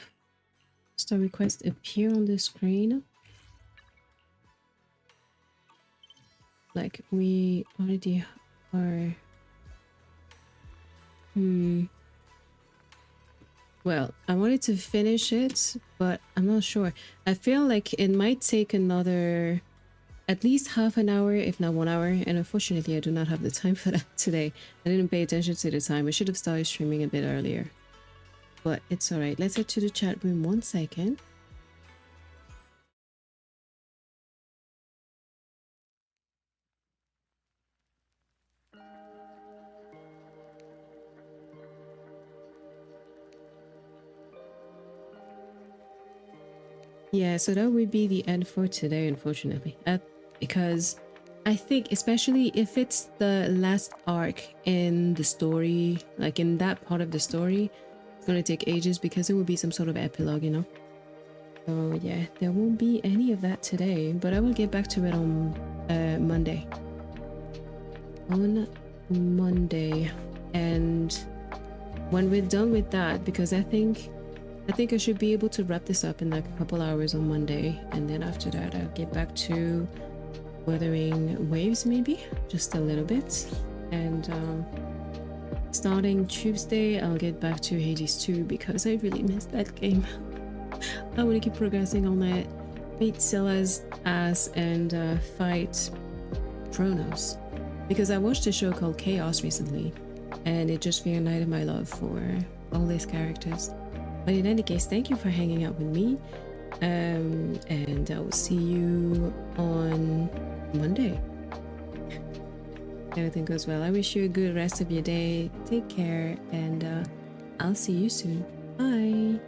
story request appear on the screen. Like we already are. Well, I wanted to finish it, but I'm not sure. I feel like it might take another at least half an hour, if not 1 hour, and unfortunately I do not have the time for that today. I didn't pay attention to the time. I should have started streaming a bit earlier. But it's alright. Let's head to the chat room 1 second. Yeah, so that would be the end for today, unfortunately. Because I think, especially if it's the last arc in the story, like in that part of the story, it's gonna take ages because it will be some sort of epilogue, you know? So yeah, there won't be any of that today, but I will get back to it on Monday. On Monday. And when we're done with that, because I think I should be able to wrap this up in like a couple hours on Monday, and then after that I'll get back to Wuthering Waves, maybe just a little bit, and starting Tuesday I'll get back to Hades 2 because I really missed that game. I want to keep progressing on that, beat Scylla's ass and fight Kronos, because I watched a show called Chaos recently and it just reignited my love for all these characters. But in any case, thank you for hanging out with me, and I will see you on Monday. Everything goes well. I wish you a good rest of your day. Take care, and I'll see you soon. Bye.